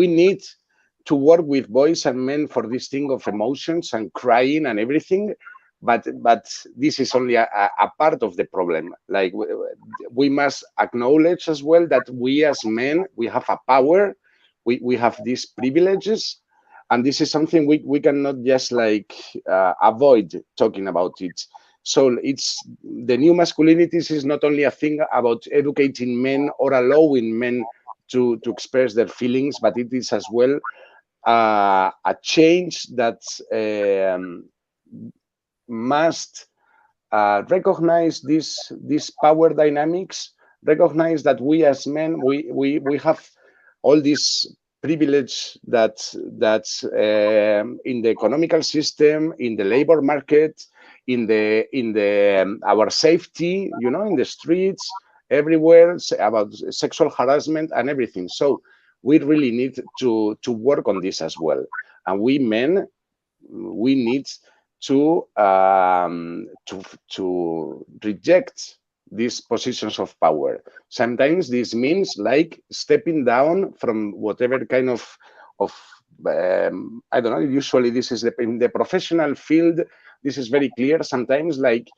need to work with boys and men for this thing of emotions and crying and everything, but this is only a part of the problem. Like we must acknowledge as well that we as men, we have a power, we have these privileges, and this is something we cannot just like avoid talking about it. So it's the new masculinities is not only a thing about educating men or allowing men to express their feelings, but it is as well a change that must recognize these power dynamics, recognize that we as men we have all this privilege that's in the economical system, in the labor market, in the our safety, in the streets, everywhere, about sexual harassment and everything. So we really need to work on this as well. And we men, we need to reject these positions of power. Sometimes this means like stepping down from whatever kind of I don't know. Usually, this is in the professional field. This is very clear. Sometimes, like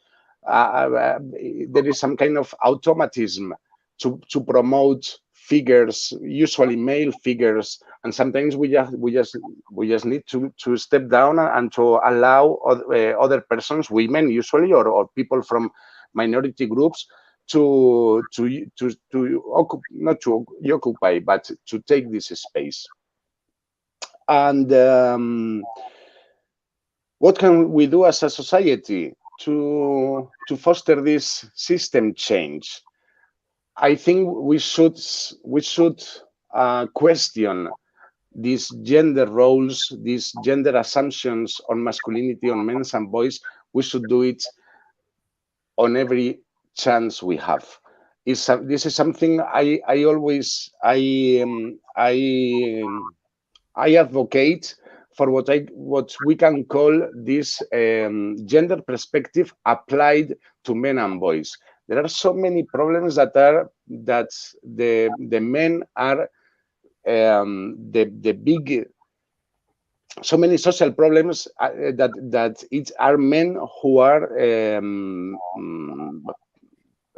there is some kind of automatism to promote figures, usually male figures, and sometimes we just need to step down and to allow other persons, women usually, or people from minority groups, not to occupy, but to take this space. And what can we do as a society to foster this system change? I think we should question these gender roles, these gender assumptions on masculinity, on men and boys. We should do it on every chance we have. This is something I always I advocate for what we can call this gender perspective applied to men and boys. There are so many problems that the men are the big, so many social problems that it are men who are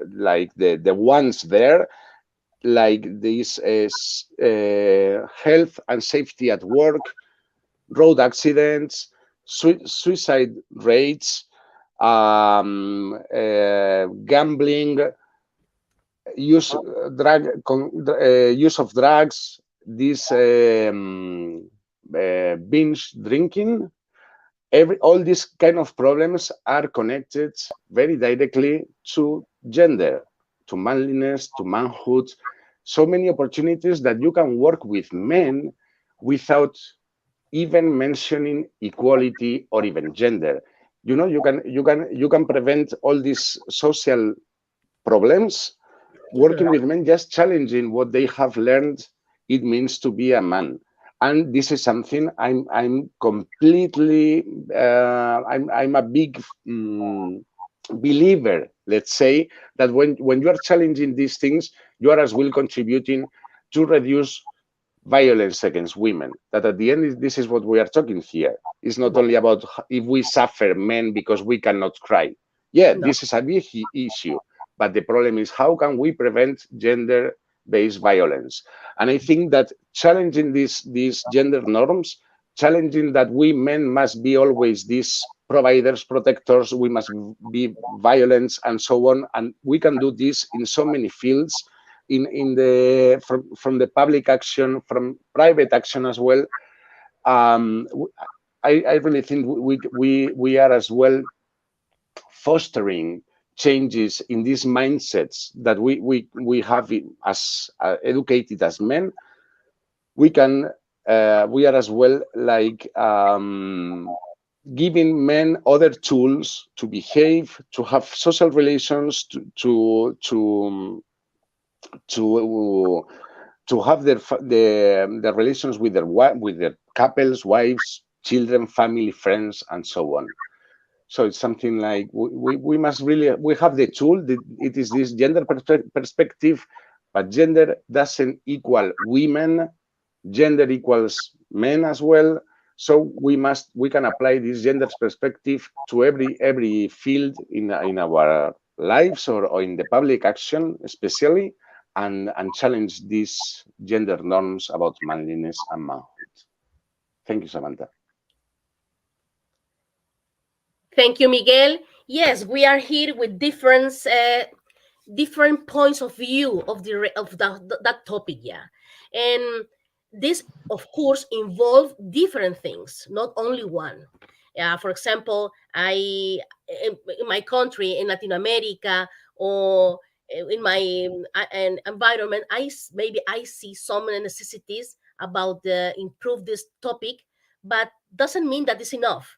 like the ones there, like this health and safety at work, road accidents, suicide rates, gambling, use of drugs, this binge drinking. All these kind of problems are connected very directly to gender, to manliness, to manhood. So many opportunities that you can work with men without even mentioning equality or even gender. You know, you can prevent all these social problems working with men, just challenging what they have learned it means to be a man. And this is something I'm completely I'm a big believer, let's say, that when you are challenging these things, you are as well contributing to reduce violence against women. That at the end, this is what we are talking here. It's not only about if we suffer men because we cannot cry. Yeah, this is a big issue. But the problem is, how can we prevent gender-based violence? And I think that challenging these gender norms, challenging that we men must be always these providers, protectors, we must be violence and so on. And we can do this in so many fields, from the public action, from private action as well. I really think we are as well fostering changes in these mindsets that we have as educated as men. We are as well like giving men other tools to behave, to have social relations, to have their relations with their couples, wives, children, family, friends, and so on. So it's something like we must really, we have the tool. It is this gender perspective, but gender doesn't equal women. Gender equals men as well. So we can apply this gender perspective to every field in our lives or in the public action, especially, and challenge these gender norms about manliness and manhood. Thank you, Samantha. Thank you, Miguel. Yes, we are here with different points of view of that topic. Yeah, and this, of course, involve different things, not only one. For example, in my country, in Latin America, or in my environment, maybe I see some necessities about improve this topic, but doesn't mean that is enough.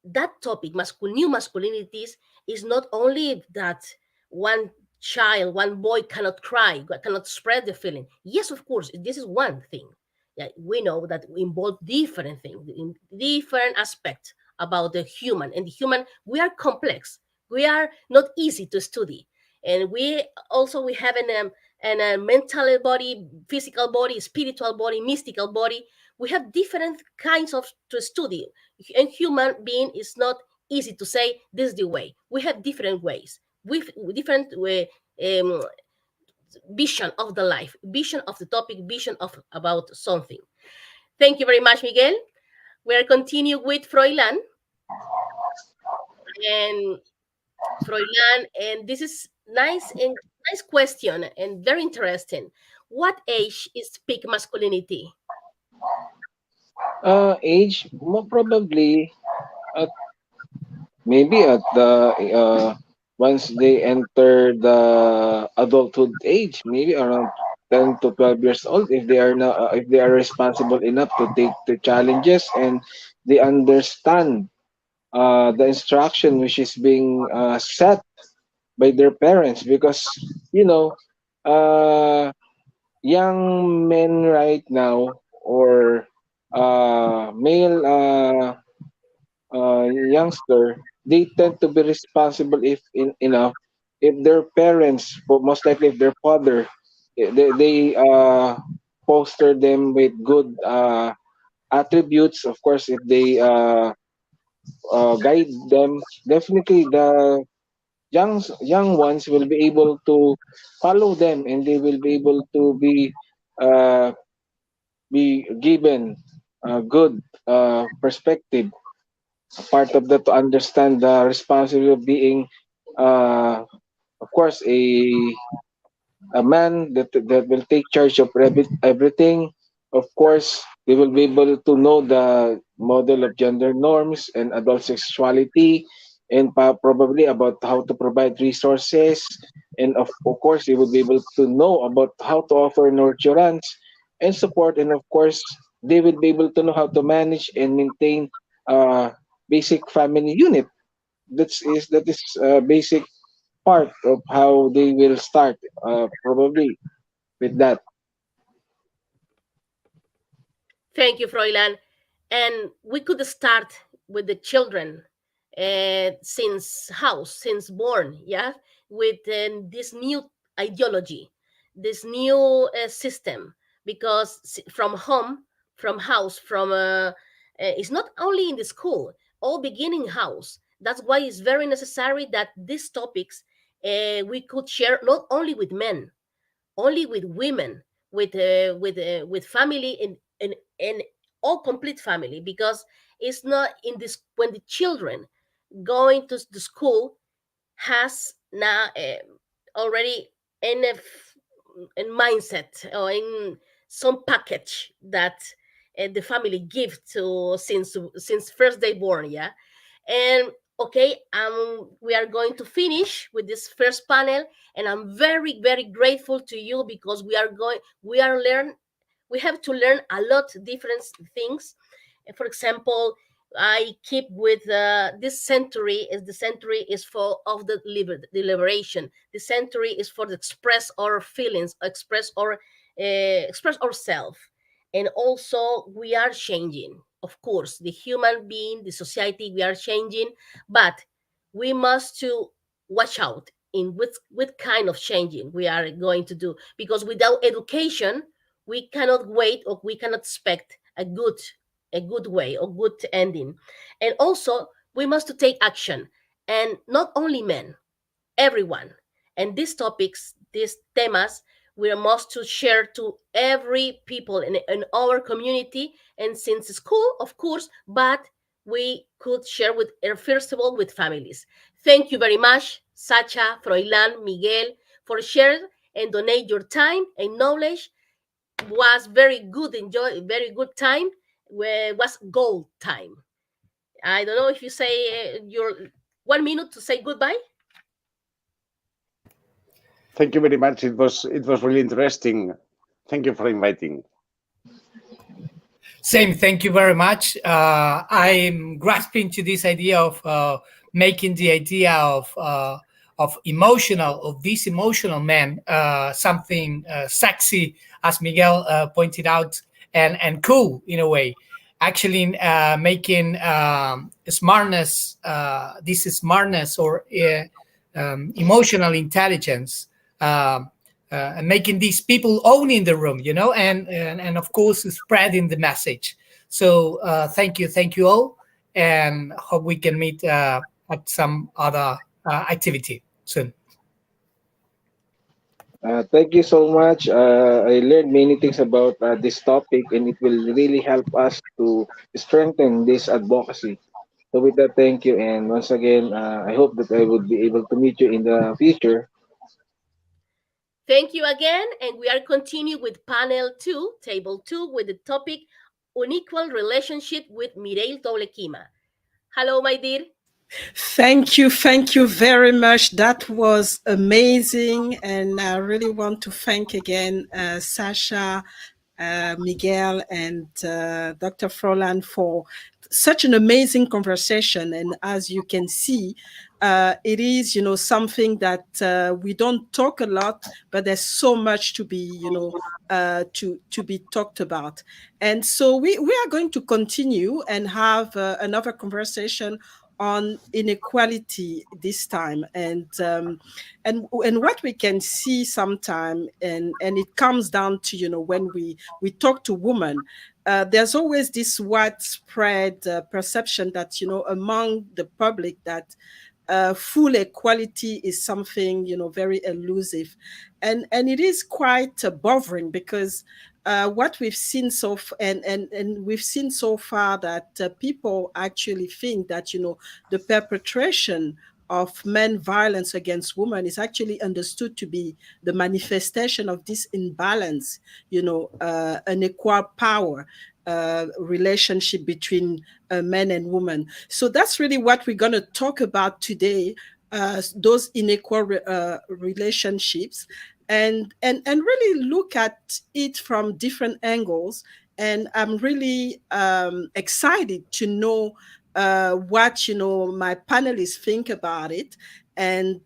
That topic, new masculinities, is not only that one child, one boy cannot cry, cannot spread the feeling. Yes, of course, this is one thing. Yeah, we know that we involve different things, in different aspects about the human. And the human, we are complex. We are not easy to study. And we have a mental body, physical body, spiritual body, mystical body. We have different kinds of to study, and human being is not easy to say this is the way. We have different ways with different vision of the life, vision of the topic, vision of about something. Thank you very much, Miguel. We are continue with Froilan, and Froilan, and this is nice question and very interesting. What age is peak masculinity? Age, probably at maybe at the once they enter the adulthood age, maybe around 10 to 12 years old, if they are now if they are responsible enough to take the challenges and they understand the instruction which is being set by their parents, because you know uh, young men right now, or male youngster, they tend to be responsible if enough if their parents, most likely if their father, they foster them with good attributes. Of course, if they guide them, definitely the young ones will be able to follow them, and they will be able to uh, be given a good perspective. Part of that, to understand the responsibility of being, uh, of course, a man that will take charge of everything. Of course, they will be able to know the model of gender norms and adult sexuality, and probably about how to provide resources. And of course, they will be able to know about how to offer nurturance and support. And of course, they will be able to know how to manage and maintain basic family unit. That is basic part of how they will start, probably with that. Thank you, Froilan. And we could start with the children since house, since born, yeah, with this new ideology, this new system, because from home, from house, it's not only in the school, all beginning house. That's why it's very necessary that these topics we could share not only with men, only with women, with family and all complete family, because it's not in this when the children going to the school has now already in in mindset or in some package that the family give to since first day born, yeah. And okay, we are going to finish with this first panel, and I'm very grateful to you because we have to learn a lot different things. For example, I keep with this century is the century is for of the liberation. The century is for the express our feelings, express ourselves, and also we are changing. Of course, the human being, the society, we are changing, but we must to watch out in what kind of changing we are going to do, because without education we cannot wait or we cannot expect a good way or good ending. And also we must to take action, and not only men, everyone. And these topics, these temas, we must to share to every people in our community and since school, of course, but we could share with first of all with families. Thank you very much, Sacha, Froilan, Miguel, for sharing and donate your time and knowledge. Was very good, enjoy very good time, where was gold time. I don't know if you say your 1 minute to say goodbye. Thank you very much. It was really interesting. Thank you for inviting. Same, thank you very much. I'm grasping to this idea of making the idea of these emotional men something sexy, as Miguel pointed out, and cool in a way. Actually, making smartness, this smartness or emotional intelligence. And making these people owning the room, and of course spreading the message. So thank you all, and hope we can meet at some other activity soon. Thank you so much. I learned many things about this topic, and it will really help us to strengthen this advocacy. So, with that, thank you. And once again, I hope that I would be able to meet you in the future. Thank you again, and we are continuing with panel 2, table 2, with the topic unequal relationship with Mireille Toblekima. Hello, my dear. Thank you very much. That was amazing. And I really want to thank again Sasha, Miguel, and Dr. Froland for such an amazing conversation. And as you can see, it is, something that we don't talk a lot, but there's so much to be, to be talked about. And so we are going to continue and have another conversation on inequality this time, and what we can see sometime, and it comes down to, when we talk to women, there's always this widespread perception that, among the public, that full equality is something, very elusive, and it is quite bothering, because what we've seen and we've seen so far, that people actually think that, the perpetration of men violence against women is actually understood to be the manifestation of this imbalance, unequal power relationship between men and women. So that's really what we're going to talk about today, those unequal relationships, and really look at it from different angles. And I'm really excited to know what, my panelists think about it, and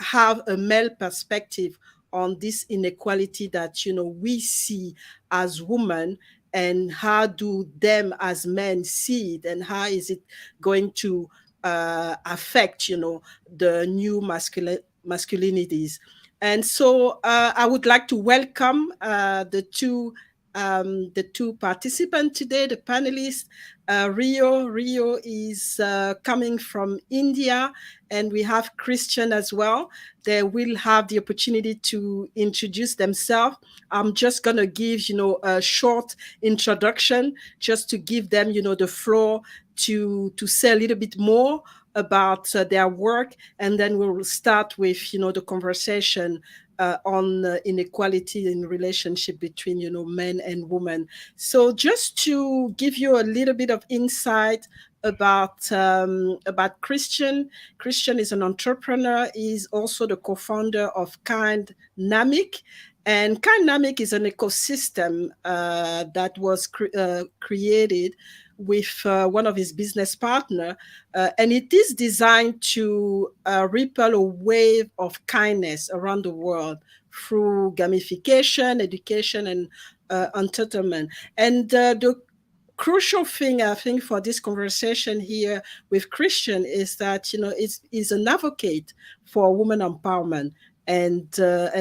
have a male perspective on this inequality that, we see as women, and how do them as men see it, and how is it going to affect, the new masculinities. And so I would like to welcome the two participants today, the panelists. Rio is coming from India, and we have Christian as well. They will have the opportunity to introduce themselves. I'm just going to give, a short introduction, just to give them, the floor to say a little bit more about their work, and then we'll start with, the conversation on inequality in relationship between, men and women. So just to give you a little bit of insight about Christian. Christian is an entrepreneur. He's also the co-founder of Kindnamic. And Kindnamic is an ecosystem that was created with one of his business partner, and it is designed to ripple a wave of kindness around the world through gamification, education, and entertainment. And the crucial thing, I think, for this conversation here with Christian is that, is an advocate for women empowerment, and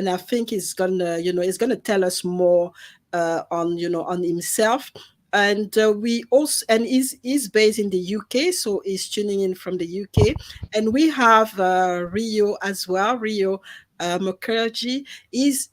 I think he's gonna tell us more on himself. And we also, and he's based in the UK, so he's tuning in from the UK. And we have Rio as well. Rio Mukherjee is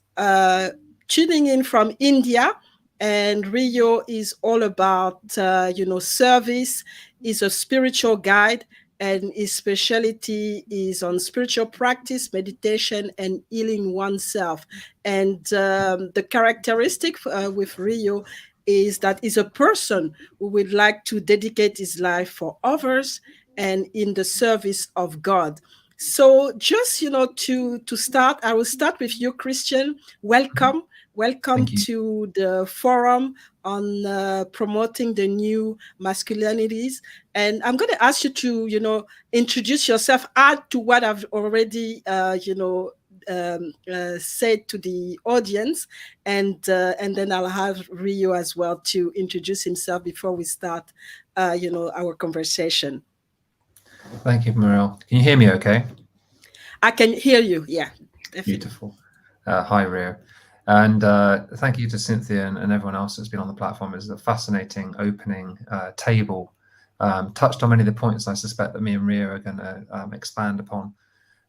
tuning in from India, and Rio is all about service. He's a spiritual guide, and his specialty is on spiritual practice, meditation, and healing oneself. And the characteristic with Rio is that he's a person who would like to dedicate his life for others and in the service of God. So just, to start, I will start with you, Christian. Welcome to the forum on promoting the new masculinities. And I'm going to ask you to, introduce yourself, add to what I've already, said to the audience, and then I'll have Rio as well to introduce himself before we start, our conversation. Thank you, Muriel. Can you hear me okay? I can hear you, yeah. Definitely. Beautiful. Hi, Rio. And thank you to Cynthia and everyone else that's been on the platform. It's a fascinating opening table. Touched on many of the points I suspect that me and Rio are going to expand upon.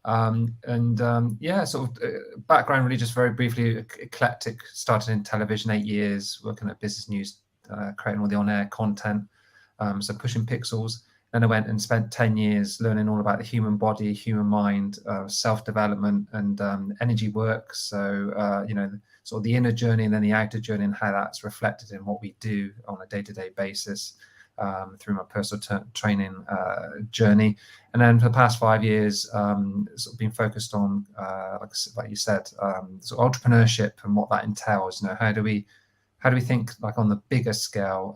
Yeah, sort of background really just very briefly, eclectic, started in television, 8 years, working at business news, creating all the on-air content, so pushing pixels. Then I went and spent 10 years learning all about the human body, human mind, self-development and energy work. So, sort of the inner journey and then the outer journey and how that's reflected in what we do on a day-to-day basis through my personal training journey. And then for the past 5 years, sort of been focused on, like you said, sort of entrepreneurship and what that entails. How do we think like on the bigger scale,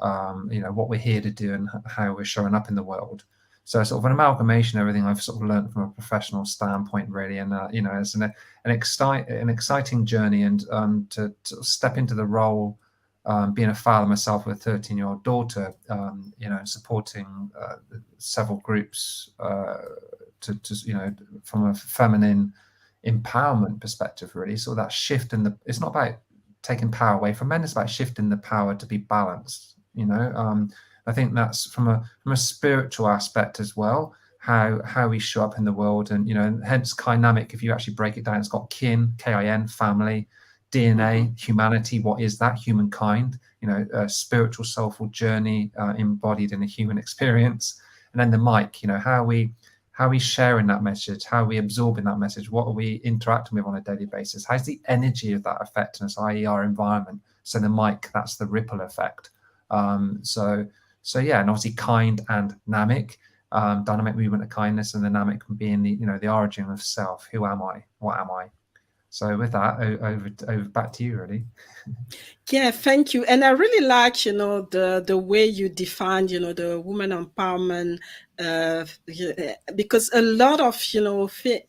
what we're here to do and how we're showing up in the world. So sort of an amalgamation of everything I've sort of learned from a professional standpoint, really. And, it's an exciting journey, and to step into the role, being a father myself with a 13-year-old daughter, supporting several groups from a feminine empowerment perspective, really. So that shift it's not about taking power away from men, it's about shifting the power to be balanced. I think that's from a spiritual aspect as well, how we show up in the world, and hence dynamic. If you actually break it down, it's got kin, K-I-N, family, DNA, humanity. What is that? Humankind. A spiritual, soulful journey embodied in a human experience. And then the mic. How are we sharing that message? How are we absorbing that message? What are we interacting with on a daily basis? How's the energy of that affecting us, i.e. our environment? So the mic, that's the ripple effect. So yeah, and obviously kind and dynamic, dynamic movement of kindness, and dynamic being the origin of self. Who am I? What am I? So with that, over back to you, really. Yeah, thank you. And I really like, the way you defined, the woman empowerment, because a lot of,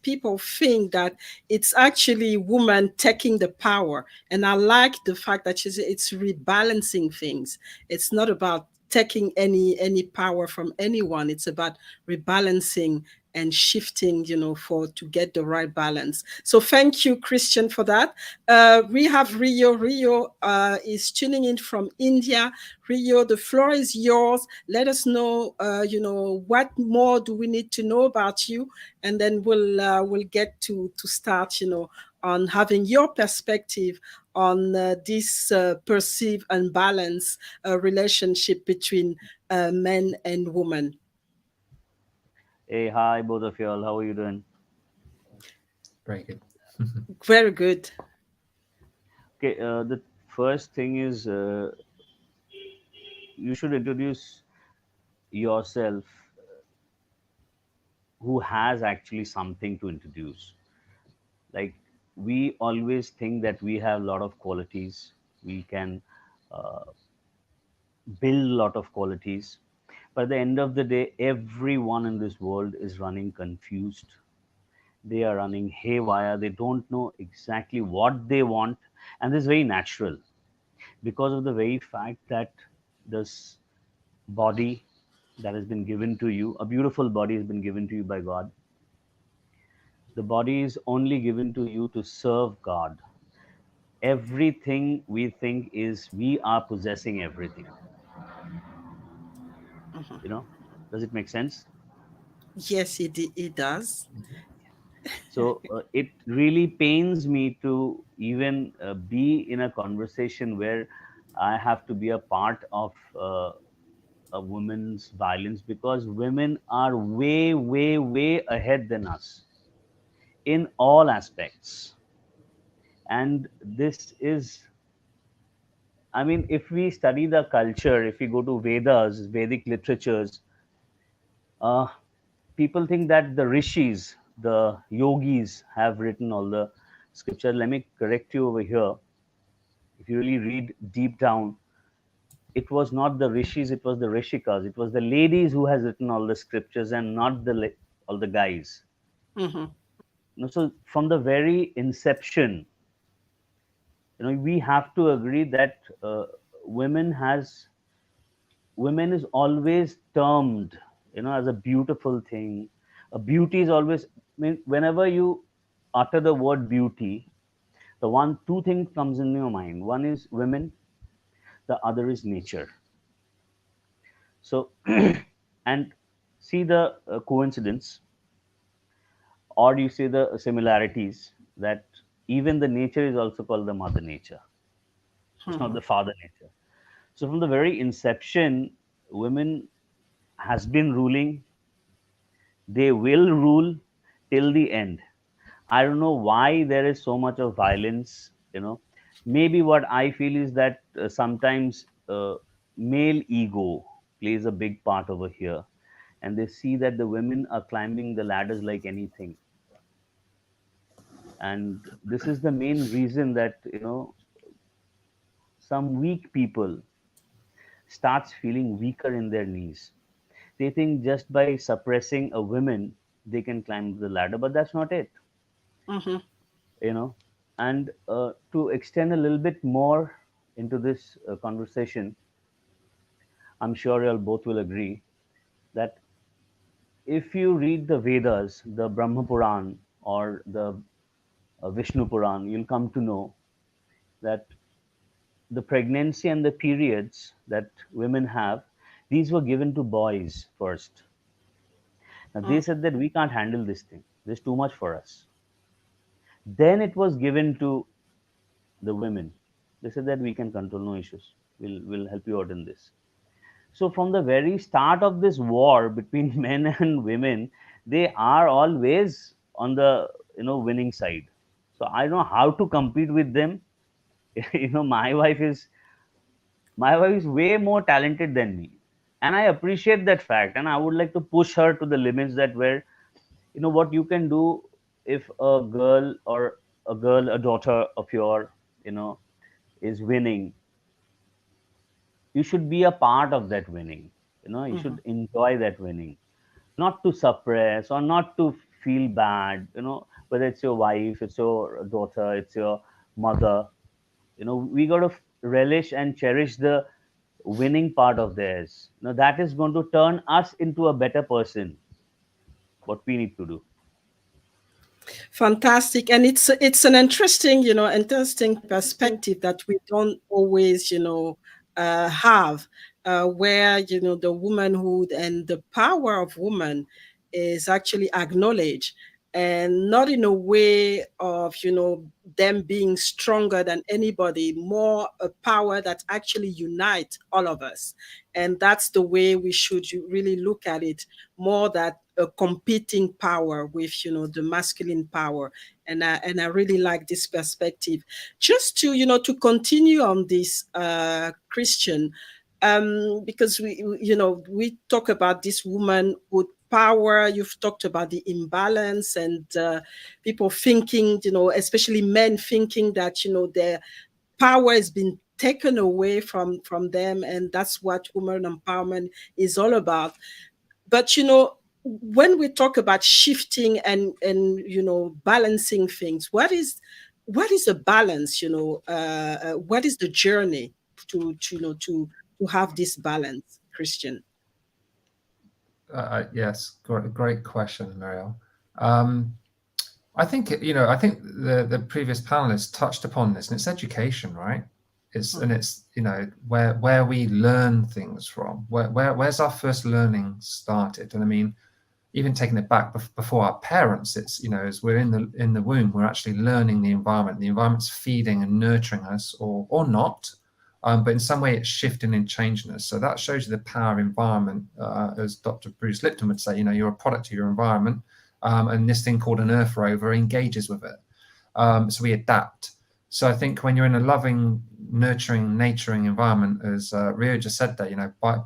people think that it's actually woman taking the power. And I like the fact that it's rebalancing things. It's not about taking any power from anyone. It's about rebalancing and shifting, to get the right balance. So thank you, Christian, for that. We have Rio. Rio is tuning in from India. Rio, the floor is yours. Let us know, what more do we need to know about you, and then we'll get to start, on having your perspective on this perceived unbalanced relationship between men and women. Hey, hi, both of y'all. How are you doing? Very good. Very good. Okay, the first thing is you should introduce yourself who has actually something to introduce. Like, we always think that we have a lot of qualities, we can uh, build a lot of qualities, but at the end of the day, everyone in this world is running confused. They are running haywire. They don't know exactly what they want. And this is very natural because of the very fact that this body that has been given to you, a beautiful body has been given to you by God. The body is only given to you to serve God. Everything we think is we are possessing everything. You know, does it make sense? Yes, it does. So it really pains me to even be in a conversation where I have to be a part of a woman's violence, because women are way, way, way ahead than us in all aspects. And this is, I mean, if we study the culture, if we go to Vedas, Vedic literatures, uh, people think that the rishis, the yogis, have written all the scripture. Let me correct you over here. If you really read deep down, it was not the rishis, it was the rishikas. It was the ladies who has written all the scriptures and not all the guys. Mm-hmm. So from the very inception, we have to agree that women has women is always termed, as a beautiful thing. A beauty is always, whenever you utter the word beauty, two things comes in your mind. One is women, the other is nature. So and see the coincidence. or you see the similarities, that even the nature is also called the mother nature. It's not the father nature. So from the very inception, women has been ruling. They will rule till the end. I don't know why there is so much of violence. Maybe what I feel is that sometimes male ego plays a big part over here, and they see that the women are climbing the ladders like anything. And this is the main reason that some weak people starts feeling weaker in their knees. They think just by suppressing a woman they can climb the ladder, but that's not it. Mm-hmm. you know and to extend a little bit more into this conversation, I'm sure you all both will agree that if you read the Vedas, the Brahma Puran or the Vishnu Puran, you'll come to know that the pregnancy and the periods that women have, these were given to boys first. Now they said that we can't handle this thing, there's too much for us. Then it was given to the women. They said that we can control, no issues, we'll help you out in this. So from the very start of this war between men and women, they are always on the winning side. So I don't know how to compete with them. My wife is way more talented than me, and I appreciate that fact, and I would like to push her to the limits that where what you can do. If a daughter of your you know is winning, you should be a part of that winning. You Mm-hmm. should enjoy that winning, not to suppress or not to feel bad. Whether it's your wife, it's your daughter, it's your mother. We got to relish and cherish the winning part of theirs. That is going to turn us into a better person. What we need to do. Fantastic, and it's an interesting perspective that we don't always have, where the womanhood and the power of woman is actually acknowledged, and not in a way of them being stronger than anybody, more a power that actually unite all of us. And that's the way we should really look at it, more that a competing power with the masculine power. And I really like this perspective. Just to to continue on this, Christian, because we talk about this womanhood power. You've talked about the imbalance, and people thinking, especially men thinking that their power has been taken away from them, and that's what women empowerment is all about. But when we talk about shifting and balancing things, what is the balance? What is the journey to have this balance, Christian? Yes, great question, Marielle. I think the previous panelists touched upon this, and it's education, right? It's where we learn things from. Where's our first learning started? And I mean, even taking it back before our parents, it's as we're in the womb, we're actually learning the environment. The environment's feeding and nurturing us, or not. But in some way, it's shifting and changing us. So that shows you the power of environment, as Dr. Bruce Lipton would say. You're a product of your environment, and this thing called an Earth rover engages with it. So we adapt. So I think when you're in a loving, nurturing, naturing environment, as Rio just said there, by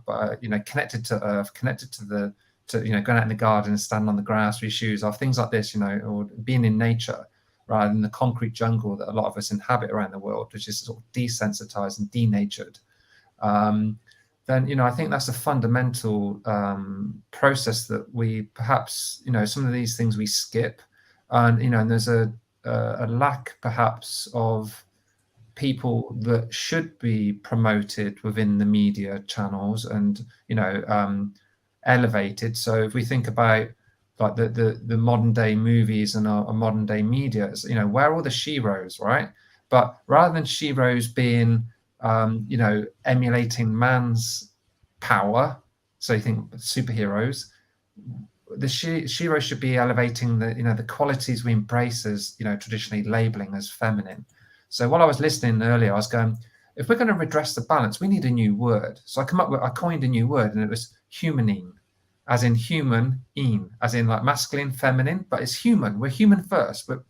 connected to Earth, connected to going out in the garden and standing on the grass with your shoes off, things like this, or being in nature, rather than the concrete jungle that a lot of us inhabit around the world, which is sort of desensitized and denatured, then I think that's a fundamental process that we perhaps some of these things we skip, and there's a lack perhaps of people that should be promoted within the media channels and elevated. So if we think about like the modern day movies and our modern day media, where are all the sheroes, right? But rather than sheroes being emulating man's power, so you think superheroes, the Shiro should be elevating the qualities we embrace as traditionally labeling as feminine. So while I was listening earlier, I was going, if we're going to redress the balance, we need a new word. So I coined a new word, and it was humanine, as in human, as in like masculine, feminine, but it's human. We're human first, but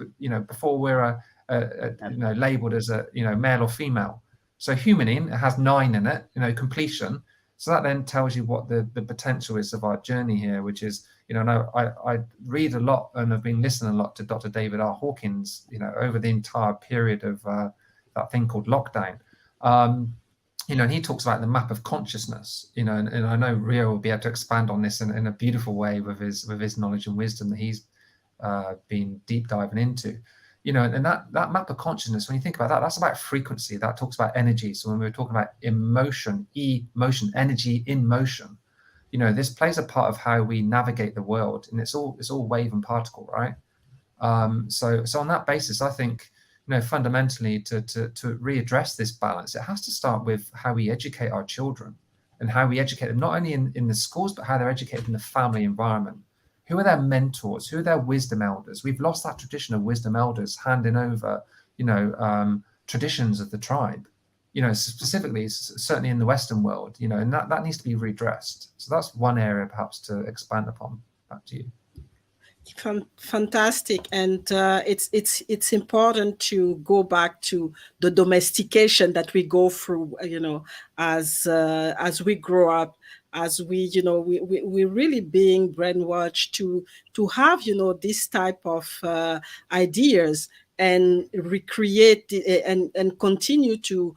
before we're labeled as a male or female. So humanine, it has 9 in it, completion. So that then tells you what the potential is of our journey here, which is, I read a lot and have been listening a lot to Dr. David R. Hawkins, over the entire period of that thing called lockdown. And he talks about the map of consciousness, and I know Rio will be able to expand on this in a beautiful way with his knowledge and wisdom that he's been deep diving into. And that map of consciousness, when you think about that, that's about frequency. That talks about energy. So when we were talking about emotion, motion, energy in motion, this plays a part of how we navigate the world, and it's all wave and particle, right? So on that basis, I think, fundamentally to readdress this balance, it has to start with how we educate our children and how we educate them, not only in the schools, but how they're educated in the family environment. Who are their mentors? Who are their wisdom elders? We've lost that tradition of wisdom elders handing over, traditions of the tribe, specifically, certainly in the Western world, and that needs to be redressed. So that's one area perhaps to expand upon. Back to you. Fantastic, and it's important to go back to the domestication that we go through, as we grow up, as we're really being brainwashed to have this type of ideas, and recreate and continue to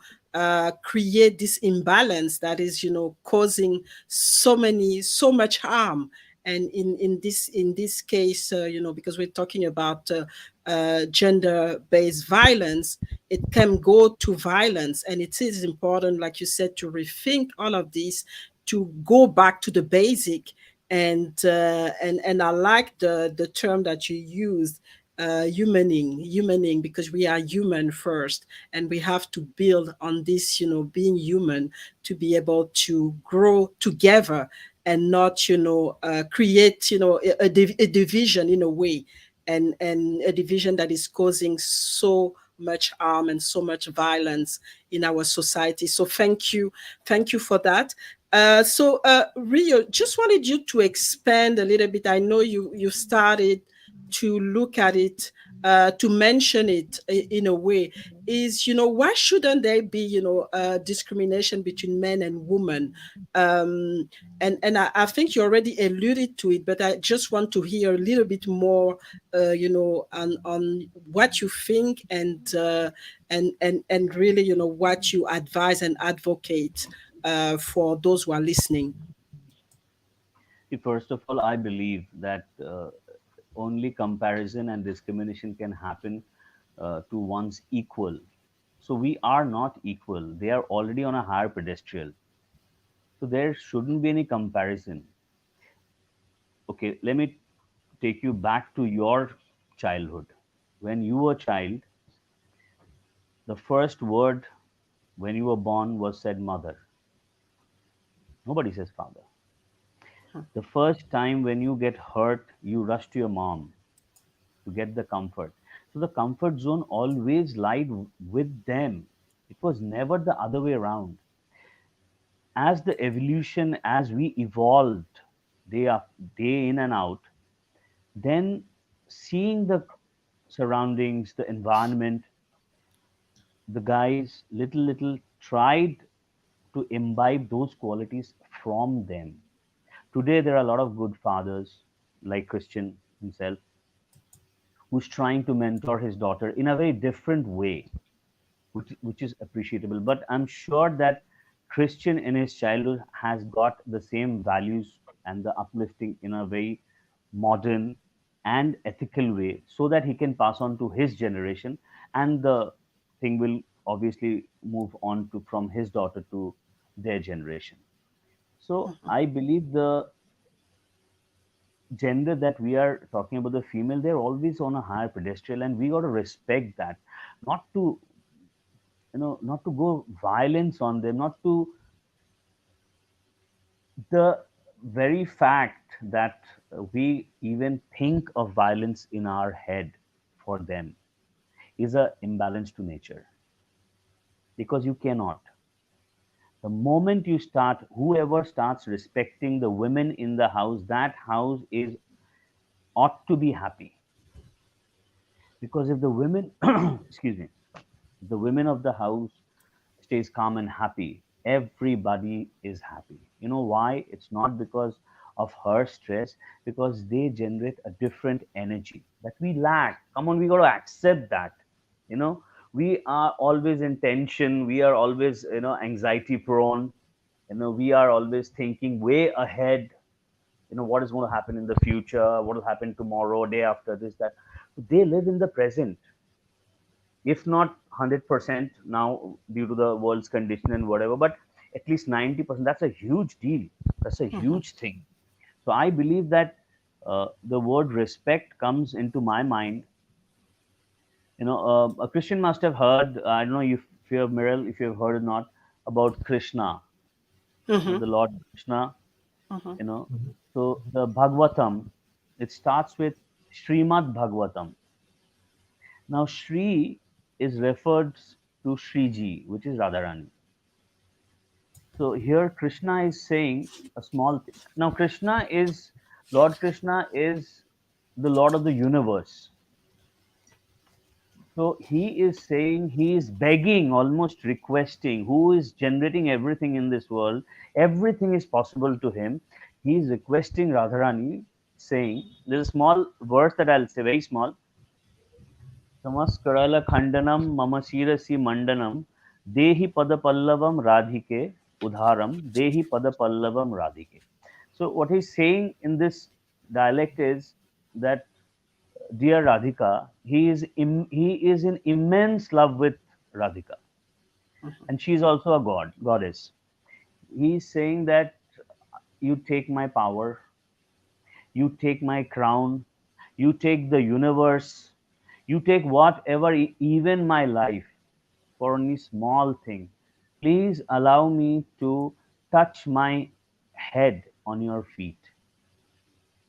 create this imbalance that is causing so much harm. And in this case, because we're talking about gender-based violence, it can go to violence, and it is important, like you said, to rethink all of this, to go back to the basic. And I like the term that you used, humaning, because we are human first, and we have to build on this, being human, to be able to grow together, and not create a division in a way, and a division that is causing so much harm and so much violence in our society. So thank you for that. So Rio, just wanted you to expand a little bit. I know you started to look at it, to mention it in a way, is why shouldn't there be discrimination between men and women? And I think you already alluded to it, but I just want to hear a little bit more, on what you think, and really, what you advise and advocate for those who are listening. First of all, I believe that only comparison and discrimination can happen to one's equal. So we are not equal. They are already on a higher pedestal. So there shouldn't be any comparison. Okay, let me take you back to your childhood. When you were a child, the first word when you were born was said mother. Nobody says father. The first time when you get hurt, you rush to your mom to get the comfort. So the comfort zone always lied with them. It was never the other way around. As the evolution, as we evolved day in and out, then seeing the surroundings, the environment, the guys little tried to imbibe those qualities from them. Today there are a lot of good fathers like Christian himself, who's trying to mentor his daughter in a very different way, which is appreciable. But I'm sure that Christian in his childhood has got the same values and the uplifting in a very modern and ethical way, so that he can pass on to his generation, and the thing will obviously move on to from his daughter to their generation. So I believe the gender that we are talking about, the female, they're always on a higher pedestal, and we got to respect that, not to not to go violence on them, not to the very fact that we even think of violence in our head for them is a imbalance to nature, because you cannot. The moment you start, whoever starts respecting the women in the house, that house is ought to be happy. Because if the women excuse me, the women of the house stays calm and happy, everybody is happy. You know why? It's not because of her stress, because they generate a different energy that we lack. Come on, we got to accept that. You know, we are always in tension, we are always, anxiety prone. We are always thinking way ahead. What is going to happen in the future, what will happen tomorrow, day after, this, that. They live in the present, if not 100% now due to the world's condition and whatever, but at least 90%. That's a huge deal, that's a huge thing. So I believe that the word respect comes into my mind. A Christian must have heard, I don't know if you have, Mirel, if you have heard or not, about Krishna, the Lord Krishna. So the Bhagavatam, it starts with Srimad Bhagavatam. Now Shri is referred to Shriji, which is Radharani. So here Krishna is saying a small thing. Now Lord Krishna is the Lord of the universe. So he is saying, he is begging, almost requesting, who is generating everything in this world. Everything is possible to him. He is requesting Radharani, saying, there's a small verse that I'll say, very small. Samaskarala Khandanam Mama Sirasi Mandanam Dehi Padapallavam Radhike Udharam Dehi Padapallavam Radhike. So what he's saying in this dialect is that, dear Radhika, he is in immense love with Radhika, and she is also a goddess. He is saying that you take my power, you take my crown, you take the universe, you take whatever, even my life, for only small thing. Please allow me to touch my head on your feet,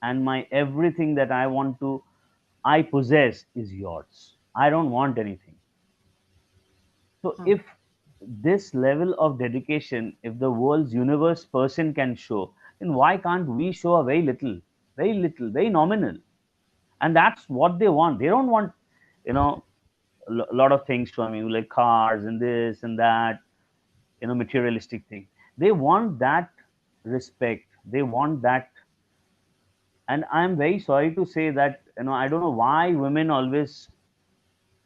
and my everything that I possess is yours. I don't want anything. So if this level of dedication, if the world's universe person can show, then why can't we show a very little, very nominal? And that's what they want. They don't want, a lot of things from you, like cars and this and that, materialistic thing. They want that respect. They want that. And I'm very sorry to say that, I don't know why women always,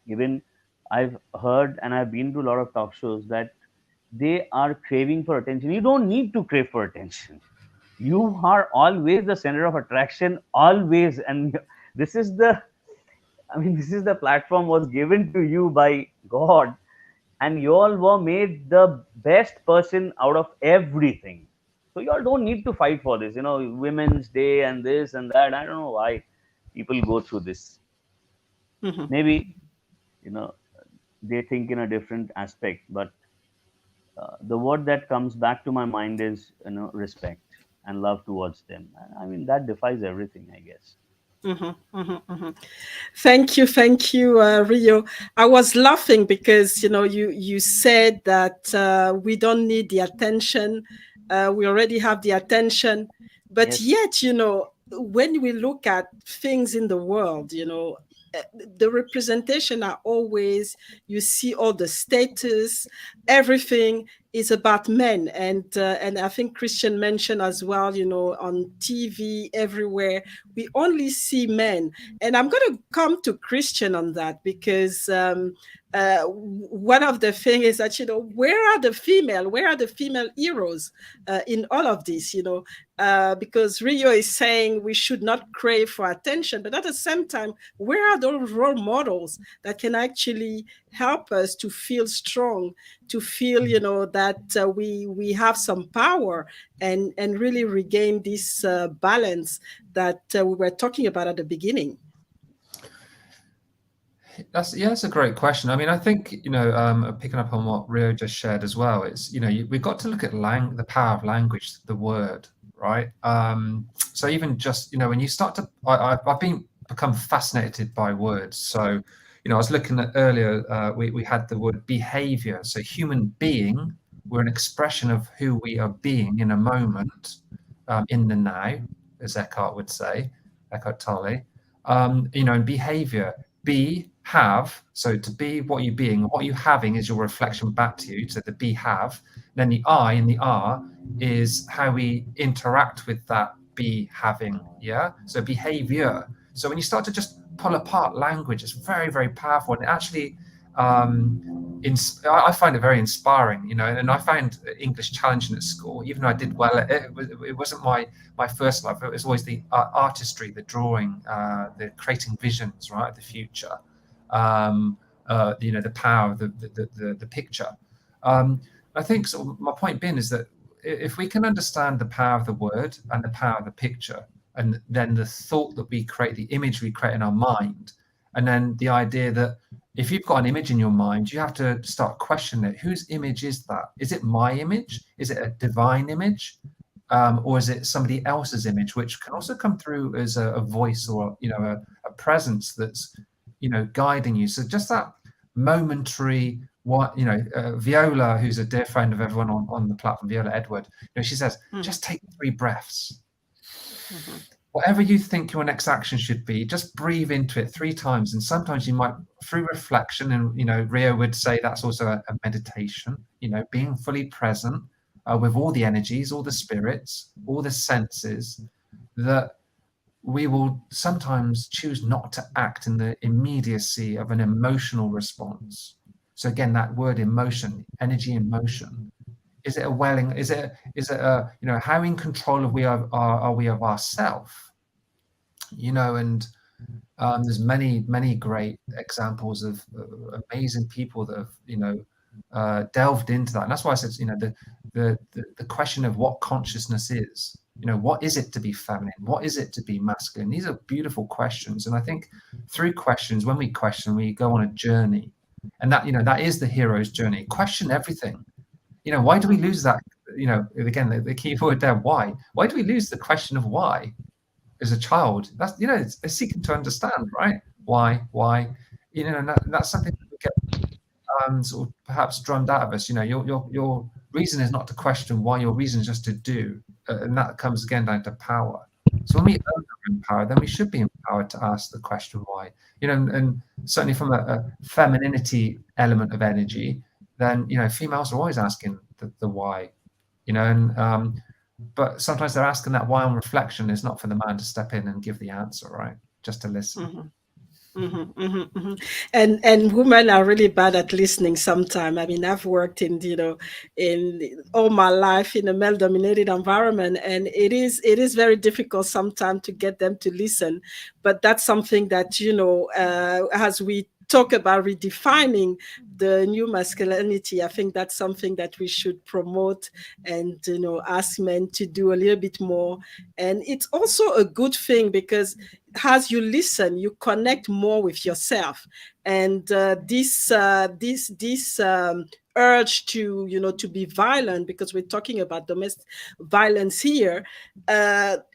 even I've heard and I've been to a lot of talk shows, that they are craving for attention. You don't need to crave for attention. You are always the center of attraction, always. And this is the platform was given to you by God, and you all were made the best person out of everything. So you all don't need to fight for this, Women's Day and this and that. I don't know why people go through this. Maybe, they think in a different aspect, but the word that comes back to my mind is, respect and love towards them. I mean, that defies everything, I guess. Thank you, Rio. I was laughing because you said that we don't need the attention. We already have the attention, but Yes. yet, when we look at things in the world, the representation are always, you see all the status, everything is about men, and I think Christian mentioned as well, on TV everywhere we only see men. And I'm going to come to Christian on that because one of the things is that, where are the female heroes in all of this, because Rio is saying we should not crave for attention, but at the same time, where are those role models that can actually help us to feel strong, to feel, that we have some power and really regain this balance that we were talking about at the beginning? That's a great question. I mean, I think, picking up on what Rio just shared as well, it's, we've got to look at the power of language, the word. right? So even just, when you start to, I've become fascinated by words. So, I was looking at earlier, we had the word behavior. So human being, we're an expression of who we are being in a moment, in the now, as Eckhart would say, Eckhart Tolle. And behavior, be, have. So to be what you're being, what you're having is your reflection back to you. So the be, have. Then the I and the are is how we interact with that be, having. Yeah. So behavior. So when you start to just pull apart language, it's very, very powerful. And actually, I find it very inspiring, and I found English challenging at school, even though I did well at it. It wasn't my first love. It was always the artistry, the drawing, the creating visions, right, the future, the power of the picture. I think so. My point being is that if we can understand the power of the word and the power of the picture, and then the thought that we create, the image we create in our mind, and then the idea that if you've got an image in your mind, you have to start questioning it. Whose image is that? Is it my image? Is it a divine image? Or is it somebody else's image, which can also come through as a voice or, a presence that's, guiding you. So just that momentary, Viola, who's a dear friend of everyone on the platform, Viola Edward, she says, just take 3 breaths. Whatever you think your next action should be, just breathe into it 3 times. And sometimes you might, through reflection, and, Rio would say that's also a meditation, being fully present with all the energies, all the spirits, all the senses, that we will sometimes choose not to act in the immediacy of an emotional response. So again, that word emotion, energy in motion. Is it a welling? Is it a, how in control are we of ourselves? And there's many great examples of amazing people that have, delved into that. And that's why I said, the question of what consciousness is, what is it to be feminine? What is it to be masculine? These are beautiful questions. And I think through questions, when we question, we go on a journey. And that, that is the hero's journey. Question everything. Why do we lose that? Again, the key word there, why? Why do we lose the question of why as a child? That's, it's seeking to understand, right? Why? And that's something that we get sort of perhaps drummed out of us. Your reason is not to question why, your reason is just to do. And that comes again down to power. So when we own our own power, then we should be empowered to ask the question why. And certainly from a femininity element of energy, then females are always asking the why, but sometimes they're asking that why on reflection. Is not for the man to step in and give the answer, right? Just to listen. And women are really bad at listening sometimes. I mean, I've worked in all my life in a male dominated environment, and it is very difficult sometimes to get them to listen. But that's something that, as we talk about redefining the new masculinity, I think that's something that we should promote and, ask men to do a little bit more. And it's also a good thing because as you listen, you connect more with yourself. And this urge to be violent, because we're talking about domestic violence here,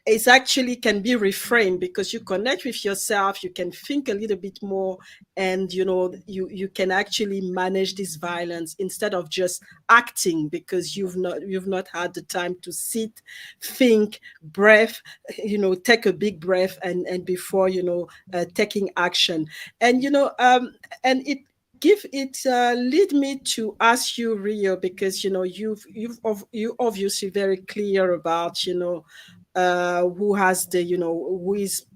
is actually can be reframed because you connect with yourself, you can think a little bit more, and you can actually manage this violence instead of just acting because you've not had the time to sit, think, breath, take a big breath and before taking action. And and it lead me to ask you, Rio, because you obviously very clear about who has who is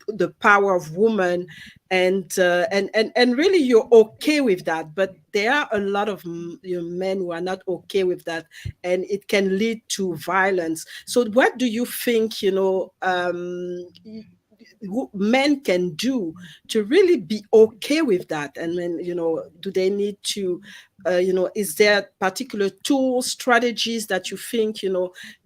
the power of woman, and really you're okay with that, but there are a lot of men who are not okay with that, and it can lead to violence. So what do you think men can do to really be okay with that? And then do they need to is there particular tools, strategies that you think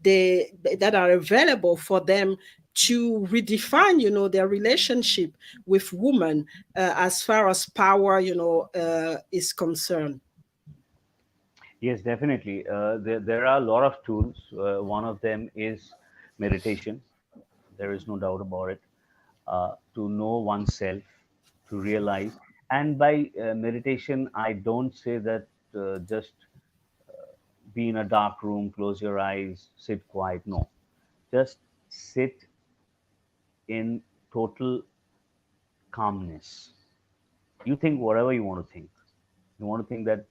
that are available for them to redefine their relationship with women as far as power is concerned? Yes, definitely. There are a lot of tools. One of them is meditation. There is no doubt about it. To know oneself, to realize. And by meditation, I don't say that just be in a dark room, close your eyes, sit quiet. No, just sit in total calmness. You think whatever you want to think. You want to think that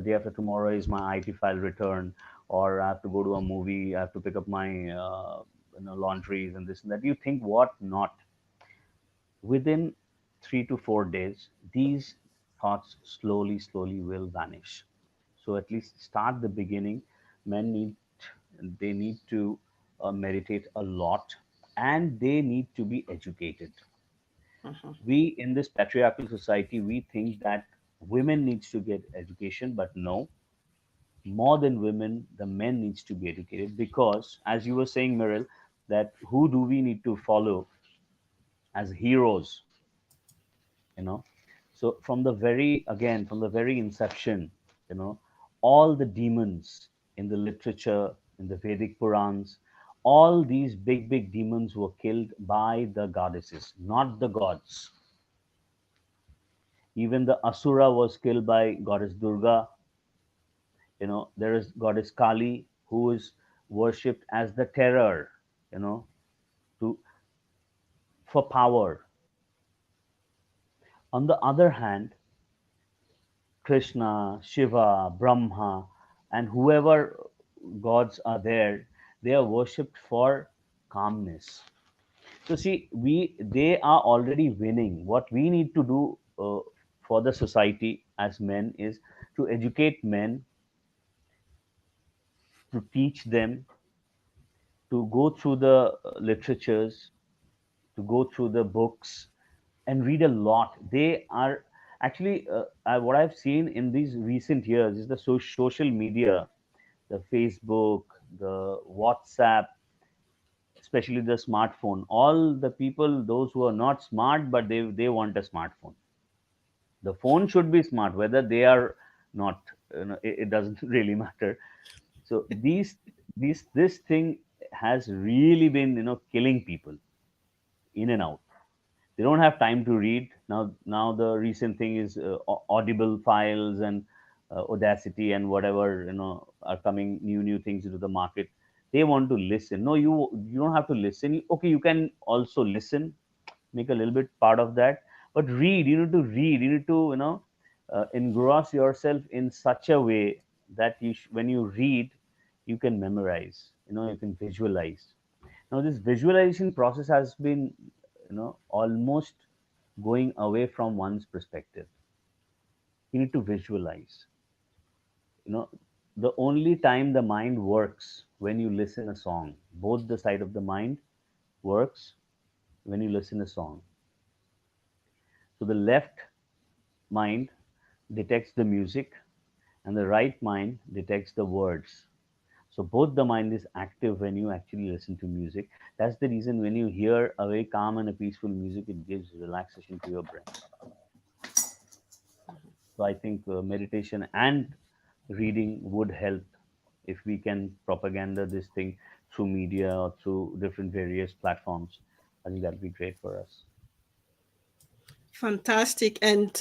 day after tomorrow is my IT file return, or I have to go to a movie, I have to pick up my laundries and this and that. You think what not. Within 3 to 4 days, these thoughts slowly will vanish. So at least start the beginning. Men need to meditate a lot, and they need to be educated. Mhm. We in this patriarchal society, we think that women needs to get education, but no, more than women, the men needs to be educated, because as you were saying, Mirel, that who do we need to follow as heroes, you know. So from the very, again, from the very inception, you know, all the demons in the literature, in the Vedic Purans, all these big demons were killed by the goddesses, not the gods. Even the Asura was killed by goddess Durga. You know, there is goddess Kali, who is worshipped as the terror, you know, to for power. On the other hand, Krishna, Shiva, Brahma, and whoever gods are there, they are worshipped for calmness. So see, we they are already winning. What we need to do for the society as men is to educate men, to teach them, to go through the literatures, to go through the books, and read a lot. They are actually what I've seen in these recent years is the social media, the Facebook, the WhatsApp, especially the smartphone. All the people, those who are not smart, but they want a smartphone. The phone should be smart, whether they are not. It doesn't really matter. So this thing has really been killing people in and out. They don't have time to read now. The recent thing is audible files and Audacity and whatever are coming new things into the market. They want to listen. No, you don't have to listen. Okay, you can also listen, make a little bit part of that, but read. You need to read. You need to engross yourself in such a way that when you read, you can memorize. You can visualize. Now this visualization process has been almost going away from one's perspective. You need to visualize. The only time the mind works when you listen a song. Both the side of the mind works when you listen a song. So the left mind detects the music, and the right mind detects the words. So both the mind is active when you actually listen to music. That's the reason when you hear a very calm and a peaceful music, it gives relaxation to your brain. So I think meditation and reading would help if we can propaganda this thing through media or through different various platforms. I think that would be great for us. Fantastic. And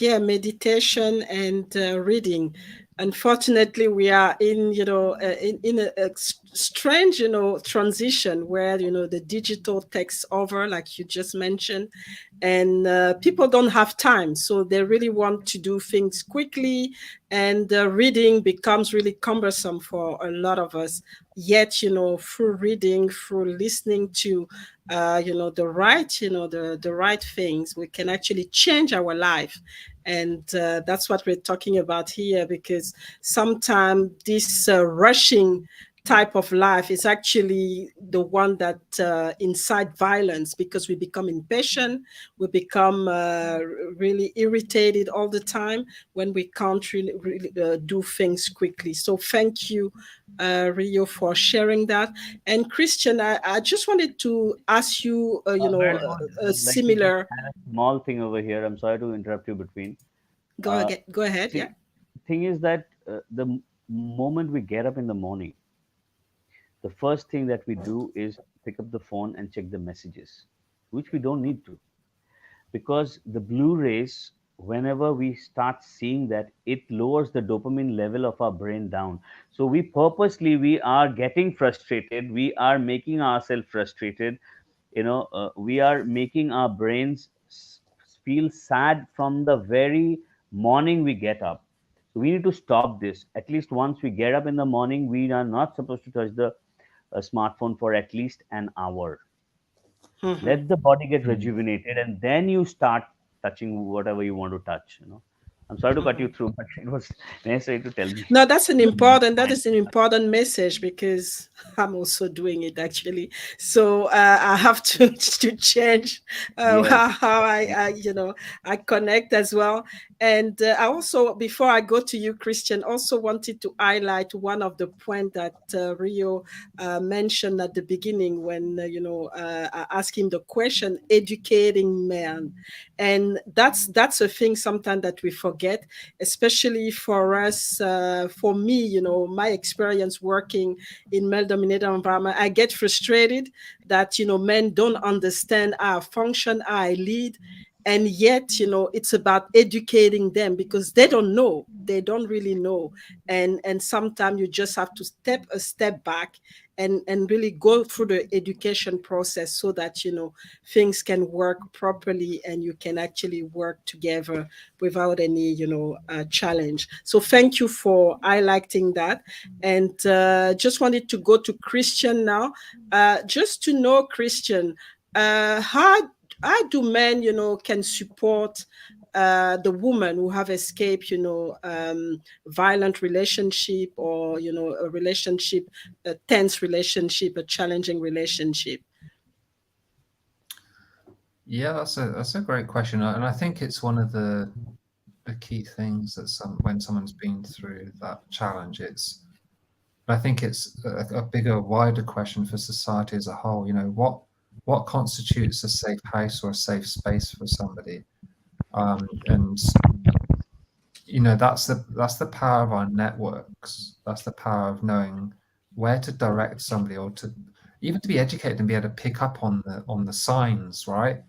yeah, meditation and reading. Unfortunately, we are in, in a strange, transition where, the digital takes over, like you just mentioned, and people don't have time. So they really want to do things quickly, and reading becomes really cumbersome for a lot of us. Yet, through reading, through listening to the right the right things, we can actually change our life. And that's what we're talking about here, because sometimes this rushing type of life is actually the one that incite violence, because we become impatient, we become really irritated all the time when we can't really do things quickly. So thank you, Rio, for sharing that. And Christian, I just wanted to ask you, Well, a let me just similar. add a small thing over here. I'm sorry to interrupt you between. Uh, Go ahead. Yeah. See, thing is that the moment we get up in the morning, the first thing that we do is pick up the phone and check the messages, which we don't need to, because the blue rays, whenever we start seeing that, it lowers the dopamine level of our brain down. So we are getting frustrated, we are making ourselves frustrated, we are making our brains feel sad from the very morning we get up. So we need to stop this. At least once we get up in the morning, we are not supposed to touch the smartphone for at least an hour. Let the body get rejuvenated, and then you start touching whatever you want to touch. I'm sorry to cut you through, but it was necessary to tell me. No, that is an important message, because I'm also doing it actually. So I have to to change Yes. how I connect as well. And I also, before I go to you, Christian, also wanted to highlight one of the points that Rio mentioned at the beginning, when I asked him the question, educating men. And that's a thing sometimes that we forget, especially for us. For me, my experience working in male-dominated environment, I get frustrated that men don't understand how I function, how I lead. And yet, it's about educating them, because they don't know, they don't really know. And sometimes you just have to step a step back and really go through the education process, so that things can work properly and you can actually work together without any challenge. So thank you for highlighting that. And just wanted to go to Christian now, just to know, Christian, how do men can support the woman who have escaped violent relationship, or a relationship, a tense relationship, a challenging relationship? Yeah, that's a great question, and I think it's one of the key things that when someone's been through that challenge, I think it's a bigger, wider question for society as a whole. What constitutes a safe house or a safe space for somebody, and that's the power of our networks. That's the power of knowing where to direct somebody, or to even to be educated and be able to pick up on the signs, right?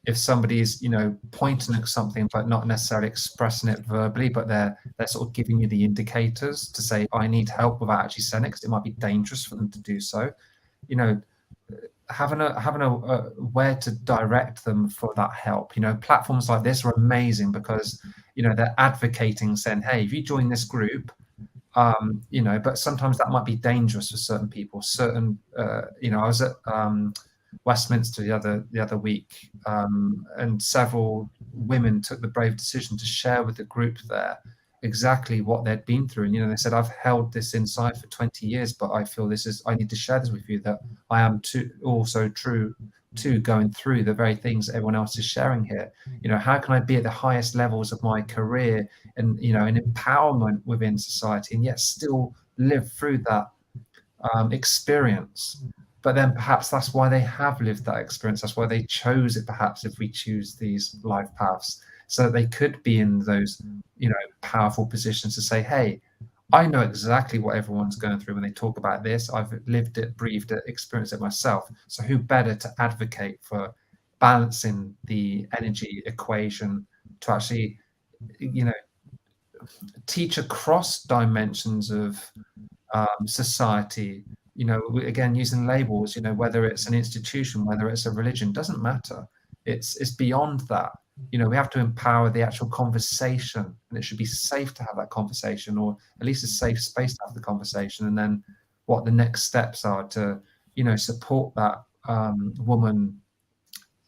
If somebody's pointing at something but not necessarily expressing it verbally, but they're sort of giving you the indicators to say, I need help, without actually saying it, because it might be dangerous for them to do so. Having a where to direct them for that help. Platforms like this are amazing, because they're advocating, saying, hey, if you join this group, but sometimes that might be dangerous for certain people. I was at Westminster the other week, and several women took the brave decision to share with the group there exactly what they'd been through. And they said, I've held this inside for 20 years, but I feel I need to share this with you, that I am also going through the very things that everyone else is sharing here. How can I be at the highest levels of my career and in empowerment within society, and yet still live through that experience? But then perhaps that's why they have lived that experience. That's why they chose it, perhaps, if we choose these life paths, so that they could be in those, powerful positions to say, hey, I know exactly what everyone's going through when they talk about this. I've lived it, breathed it, experienced it myself. So who better to advocate for balancing the energy equation to actually, teach across dimensions of society, again, using labels, whether it's an institution, whether it's a religion, doesn't matter. It's beyond that. We have to empower the actual conversation, and it should be safe to have that conversation, or at least a safe space to have the conversation. And then what the next steps are to, support that woman,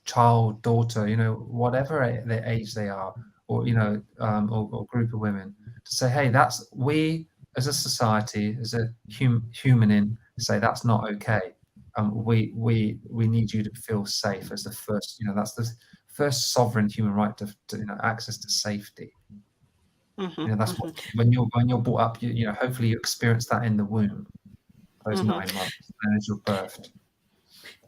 child, daughter, whatever the age they are, or, or group of women, to say, hey, we as a society, as a human, say that's not okay. We need you to feel safe as the first, that's the first sovereign human right to access to safety. That's what, when you're brought up, hopefully you experience that in the womb, those 9 months, and as you're birthed.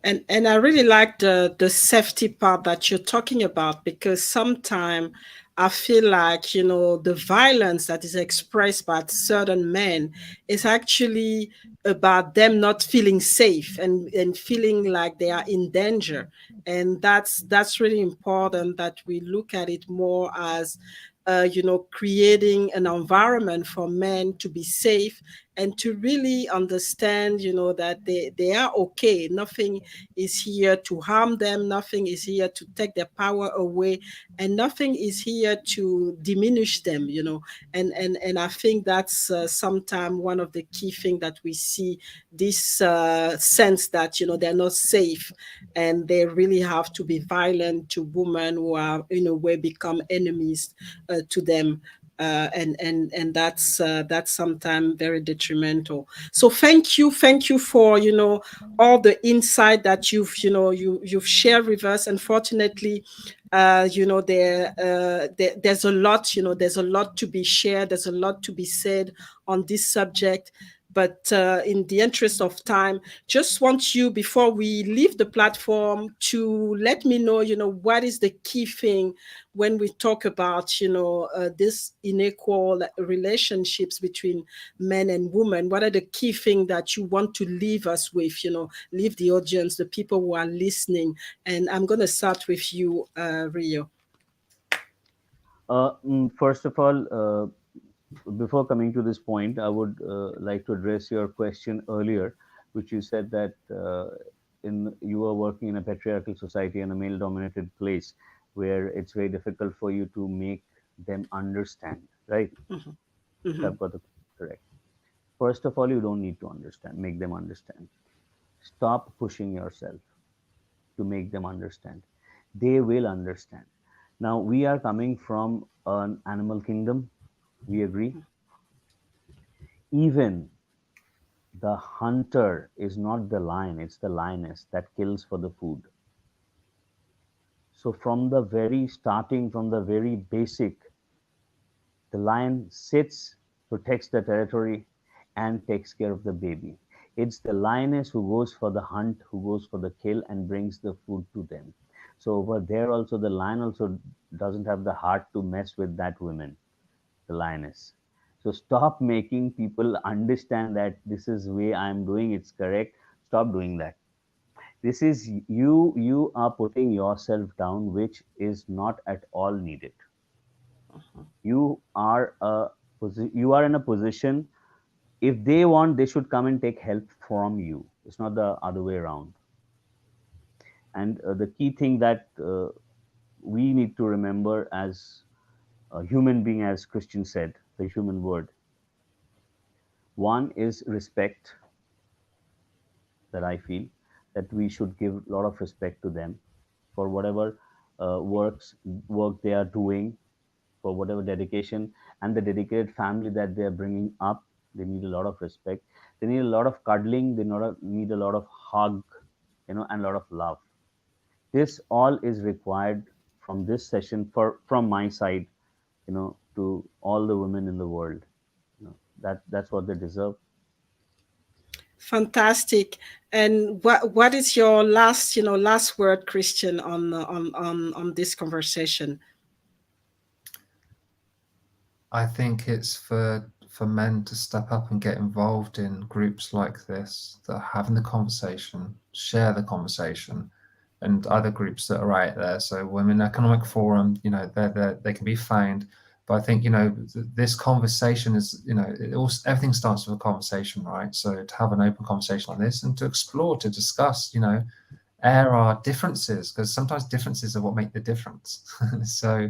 And I really like the safety part that you're talking about, because sometimes I feel like, the violence that is expressed by certain men is actually about them not feeling safe and feeling like they are in danger. And that's really important that we look at it more as creating an environment for men to be safe and to really understand, that they are okay. Nothing is here to harm them. Nothing is here to take their power away, and nothing is here to diminish them. And I think that's sometimes one of the key things that we see, this sense that they're not safe, and they really have to be violent to women who are in a way become enemies to them. And that's sometimes very detrimental. So thank you for all the insight that you've shared with us. Unfortunately, there's a lot, there's a lot to be shared, there's a lot to be said on this subject. But in the interest of time, just want you, before we leave the platform, to let me know, what is the key thing when we talk about, this unequal relationships between men and women. What are the key things that you want to leave us with, leave the audience, the people who are listening? And I'm going to start with you, Rio. First of all, before coming to this point, I would like to address your question earlier, which you said that you are working in a patriarchal society and a male-dominated place where it's very difficult for you to make them understand, right? Mm-hmm. If Mm-hmm. I've got the correct. First of all, you don't need to make them understand. Stop pushing yourself to make them understand. They will understand. Now, we are coming from an animal kingdom. We agree. Even the hunter is not the lion, it's the lioness that kills for the food. So, from the very starting, from the very basic, the lion sits, protects the territory, and takes care of the baby. It's the lioness who goes for the hunt, who goes for the kill, and brings the food to them. So, over there, also, the lion also doesn't have the heart to mess with that woman, the lioness. So stop making people understand that this is the way I'm doing, it's correct. Stop doing that. This is you are putting yourself down, which is not at all needed. You are you are in a position, if they want, they should come and take help from you. It's not the other way around. And the key thing that we need to remember as a human being, as Christian said, the human word, one is respect, that I feel that we should give a lot of respect to them for whatever work they are doing, for whatever dedication, and the dedicated family that they are bringing up. They need a lot of respect. They need a lot of cuddling. They need a lot of hug, and a lot of love. This all is required from this session from my side, to all the women in the world. That's what they deserve. Fantastic. And what is your last word, Christian, on this conversation? I think it's for men to step up and get involved in groups like this that are having the conversation, share the conversation, and other groups that are out there. So Women Economic Forum, they can be found. But I think, this conversation is, everything starts with a conversation, right? So to have an open conversation like this and to explore, to discuss, air our differences, because sometimes differences are what make the difference. So,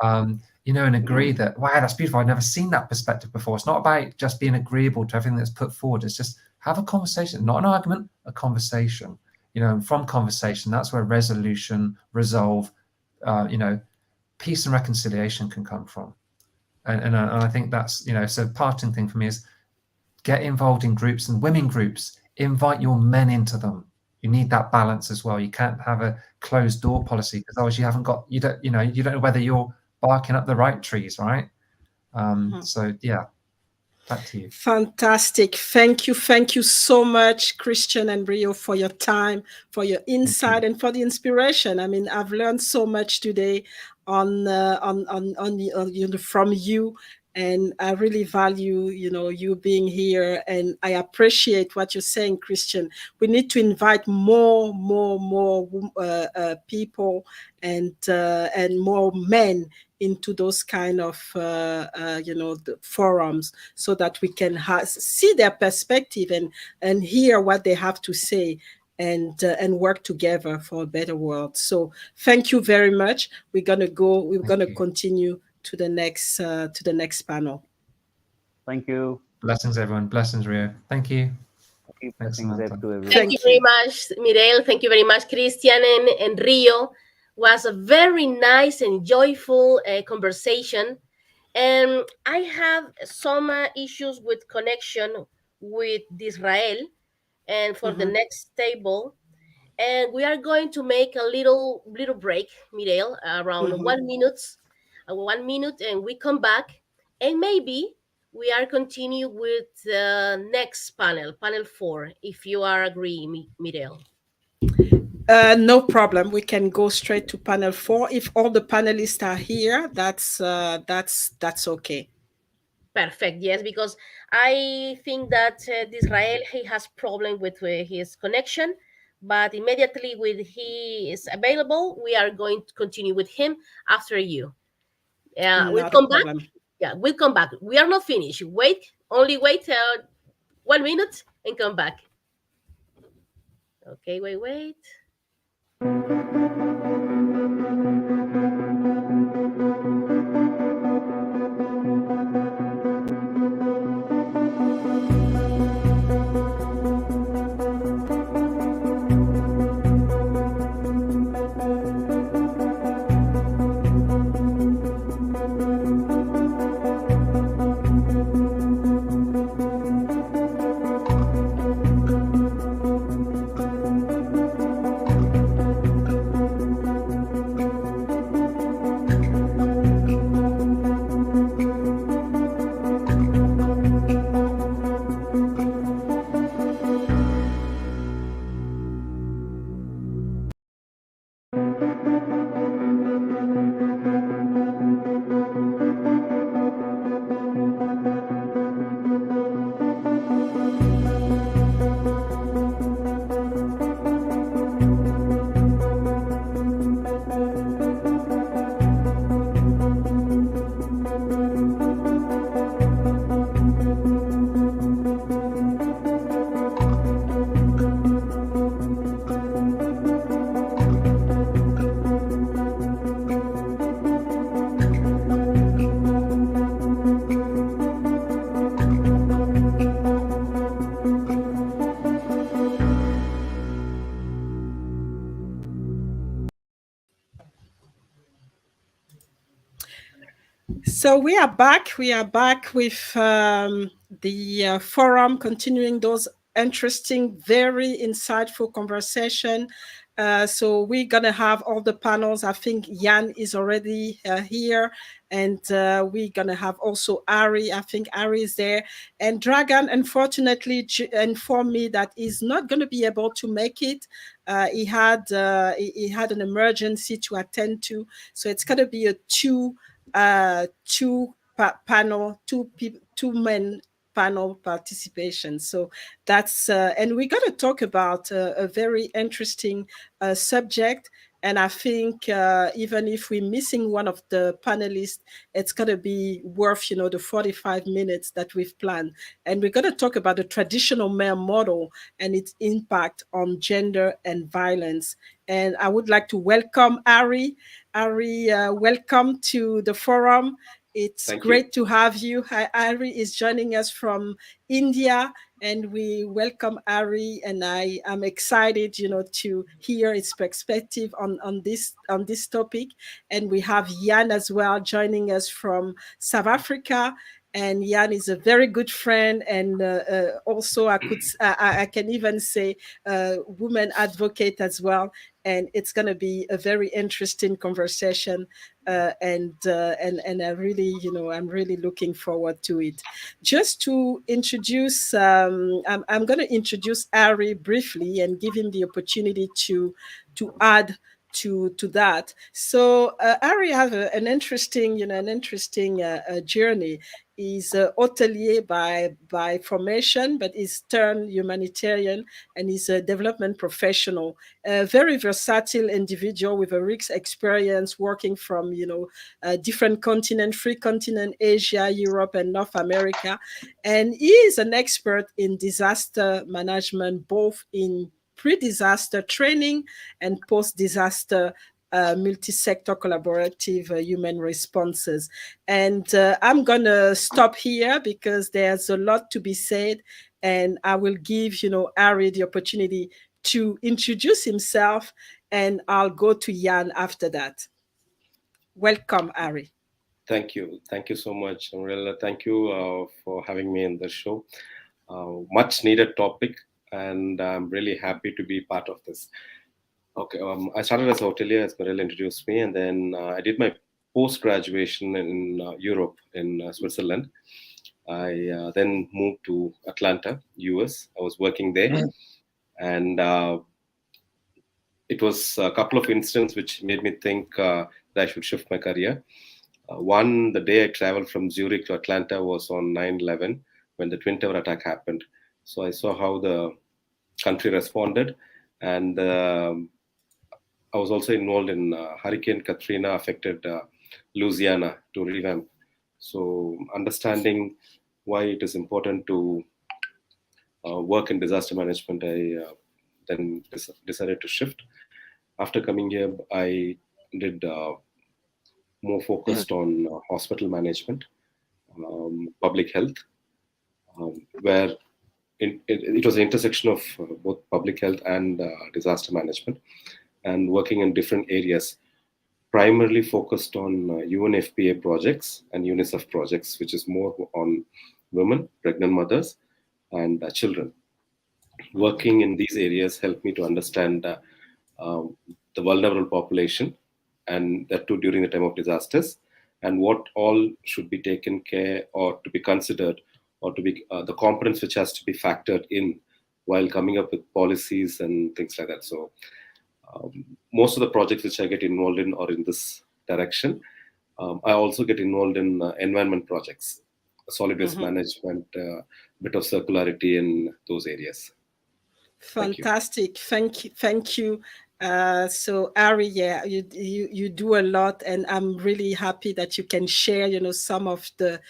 and agree that, wow, that's beautiful. I've never seen that perspective before. It's not about just being agreeable to everything that's put forward. It's just have a conversation, not an argument, a conversation. And from conversation, that's where resolution, resolve, peace and reconciliation can come from. And I think that's, so parting thing for me is get involved in groups and women groups. Invite your men into them. You need that balance as well. You can't have a closed door policy, because otherwise you don't know whether you're barking up the right trees, right? So yeah. Back to you. Fantastic. Thank you. Thank you so much, Christian and Rio, for your time, for your insight, and for the inspiration. I mean, I've learned so much today from you. And I really value, you being here. And I appreciate what you're saying, Christian. We need to invite more people and more men into those kind of the forums, so that we can see their perspective and hear what they have to say, and work together for a better world. So thank you very much. We're gonna continue to the next panel. Thank you. Blessings, everyone. Blessings, Rio. Thank you. Thanks, Blessings Samantha. to everyone. Thank you very much, Mirel. Thank you very much, Christian and Rio. Was a very nice and joyful conversation. And I have some issues with connection with Israel and for the next table. And we are going to make a little break, Mirel, around 1 minute, and we come back, and maybe we are continue with the next panel 4, if you are agree, Mirel. No problem. We can go straight to panel 4. If all the panelists are here, that's okay. Perfect. Yes, because I think that Israel, he has problem with his connection, but immediately when he is available, we are going to continue with him after you. We'll Not a come back. problem. Yeah, we'll come back. We are not finished. Only wait 1 minute and come back. Okay, wait. So we are back. We are back with the forum, continuing those interesting, very insightful conversation. So we're gonna have all the panels. I think Jan is already here, and we're gonna have also Ari. I think Ari is there, and Dragan unfortunately informed me that he's not gonna be able to make it. He had an emergency to attend to, so it's gonna be a two men panel participation. So that's and we're going to talk about a very interesting subject. And I think even if we're missing one of the panelists, it's going to be worth, the 45 minutes that we've planned. And we're going to talk about the traditional male model and its impact on gender and violence. And I would like to welcome Ari. Ari, welcome to the forum. It's great to have you. Ari is joining us from India, and we welcome Ari, and I am excited, to hear his perspective on this topic. And we have Jan as well joining us from South Africa, And Jan is a very good friend, and also I can even say woman advocate as well. And it's going to be a very interesting conversation, and I really, I'm really looking forward to it. Just to introduce, I'm going to introduce Ari briefly and give him the opportunity to add to that. So Ari has an interesting, journey. He's hotelier by formation, but he's turned humanitarian, and he's a development professional, a very versatile individual with a rich experience working from different continents, three continents: Asia, Europe, and North America. And he is an expert in disaster management, both in pre-disaster training and post-disaster multi-sector collaborative human responses. And I'm going to stop here because there's a lot to be said, and I will give, Ari the opportunity to introduce himself, and I'll go to Jan after that. Welcome, Ari. Thank you. Thank you so much, Umbrella. Thank you for having me in the show. Much needed topic, and I'm really happy to be part of this. Okay, I started as a hotelier, as Marilla introduced me, and then I did my post-graduation in Europe, in Switzerland. I then moved to Atlanta, US. I was working there, and it was a couple of incidents which made me think that I should shift my career. One, the day I traveled from Zurich to Atlanta was on 9/11, when the Twin Tower attack happened. So I saw how the country responded, and I was also involved in Hurricane Katrina affected Louisiana to revamp. So understanding why it is important to work in disaster management, I then decided to shift. After coming here, I did more focused on hospital management, public health, where it was an intersection of both public health and disaster management, and working in different areas, primarily focused on UNFPA projects and UNICEF projects, which is more on women, pregnant mothers, and children. Working in these areas helped me to understand the vulnerable population, and that too during the time of disasters, and what all should be taken care or to be considered, or to be the components which has to be factored in while coming up with policies and things like that. So most of the projects which I get involved in are in this direction. I also get involved in environment projects, solid waste management, bit of circularity in those areas. Fantastic. Thank you. So Ari, yeah, you do a lot, and I'm really happy that you can share, some of the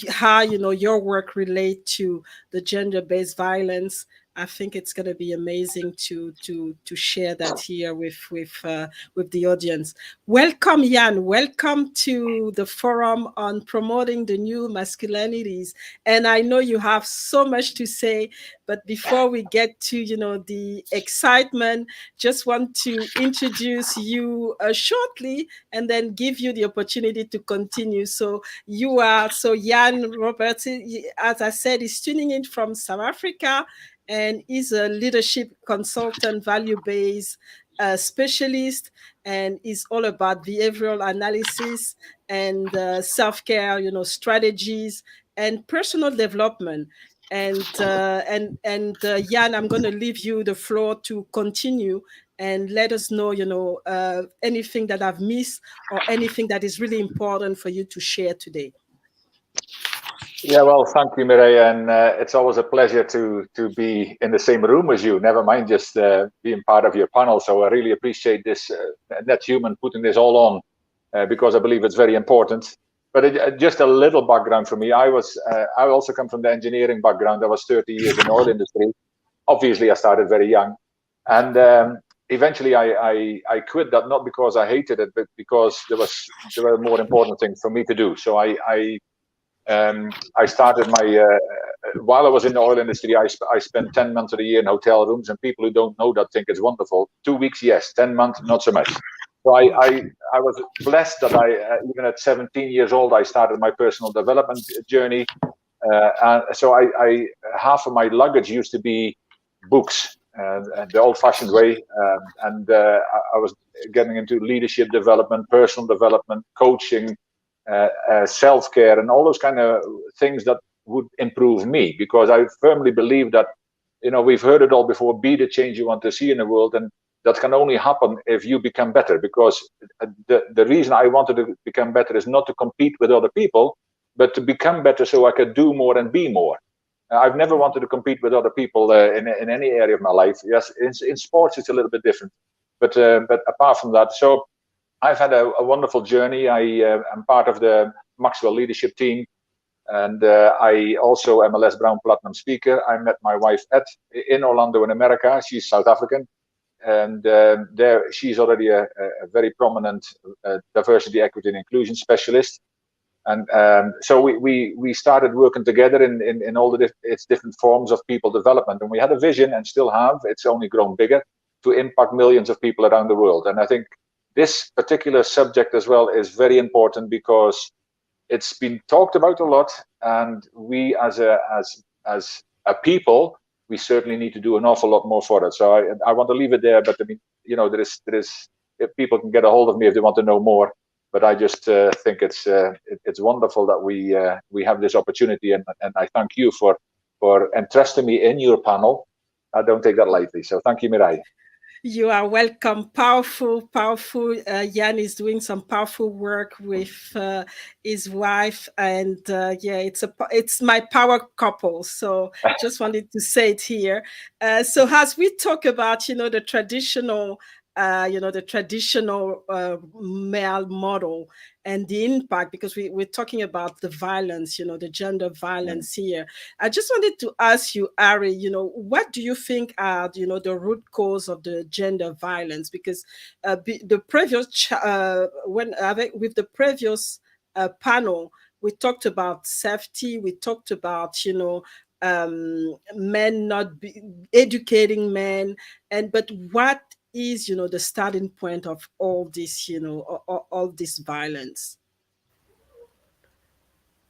how your work relate to the gender-based violence. I think it's going to be amazing to share that here with the audience. Welcome, Jan. Welcome to the forum on promoting the new masculinities. And I know you have so much to say, but before we get to the excitement, just want to introduce you shortly, and then give you the opportunity to continue. So Jan Roberts, as I said, is tuning in from South Africa, and is a leadership consultant, value-based specialist, and is all about behavioral analysis and self-care, strategies and personal development. And Jan, I'm going to leave you the floor to continue and let us know, anything that I've missed or anything that is really important for you to share today. Yeah, well, thank you, Mireille, and it's always a pleasure to be in the same room as you, never mind just being part of your panel. So I really appreciate this, NetHuman putting this all on, because I believe it's very important. But just a little background for me. I also come from the engineering background. I was 30 years in the oil industry. Obviously, I started very young. And eventually I quit that, not because I hated it, but because there were more important things for me to do. So I started while I was in the oil industry, I spent 10 months of the year in hotel rooms, and people who don't know that think it's wonderful. 2 weeks, yes. 10 months, not so much. So I was blessed that even at 17 years old, I started my personal development journey. And so half of my luggage used to be books, the old-fashioned way. I was getting into leadership development, personal development, coaching, self-care, and all those kind of things that would improve me, because I firmly believe that, we've heard it all before, be the change you want to see in the world, and that can only happen if you become better. Because the reason I wanted to become better is not to compete with other people, but to become better so I could do more and be more. I've never wanted to compete with other people in any area of my life. Yes, in sports it's a little bit different, but apart from that, so I've had a wonderful journey. I am part of the Maxwell leadership team, and I also am a Les Brown Platinum speaker. I met my wife in Orlando in America. She's South African, and there she's already a very prominent diversity, equity, and inclusion specialist. And so we started working together in all its different forms of people development, and we had a vision, and still have. It's only grown bigger, to impact millions of people around the world. And I think this particular subject as well is very important, because it's been talked about a lot, and we as a people, we certainly need to do an awful lot more for it. So I want to leave it there, but I mean, there is if people can get a hold of me if they want to know more. But I just think it's wonderful that we have this opportunity, and I thank you for entrusting me in your panel. I don't take that lightly. So thank you, Mirai. You are welcome. Powerful. Jan is doing some powerful work with his wife, and it's my power couple. So just wanted to say it here. So as we talk about, the traditional male model and the impact, because we're talking about the violence, the gender violence here. I just wanted to ask you, Ari, what do you think are, the root cause of the gender violence? Because the previous with the previous panel, we talked about safety, we talked about, men not educating men, but what is the starting point of all this, all this violence?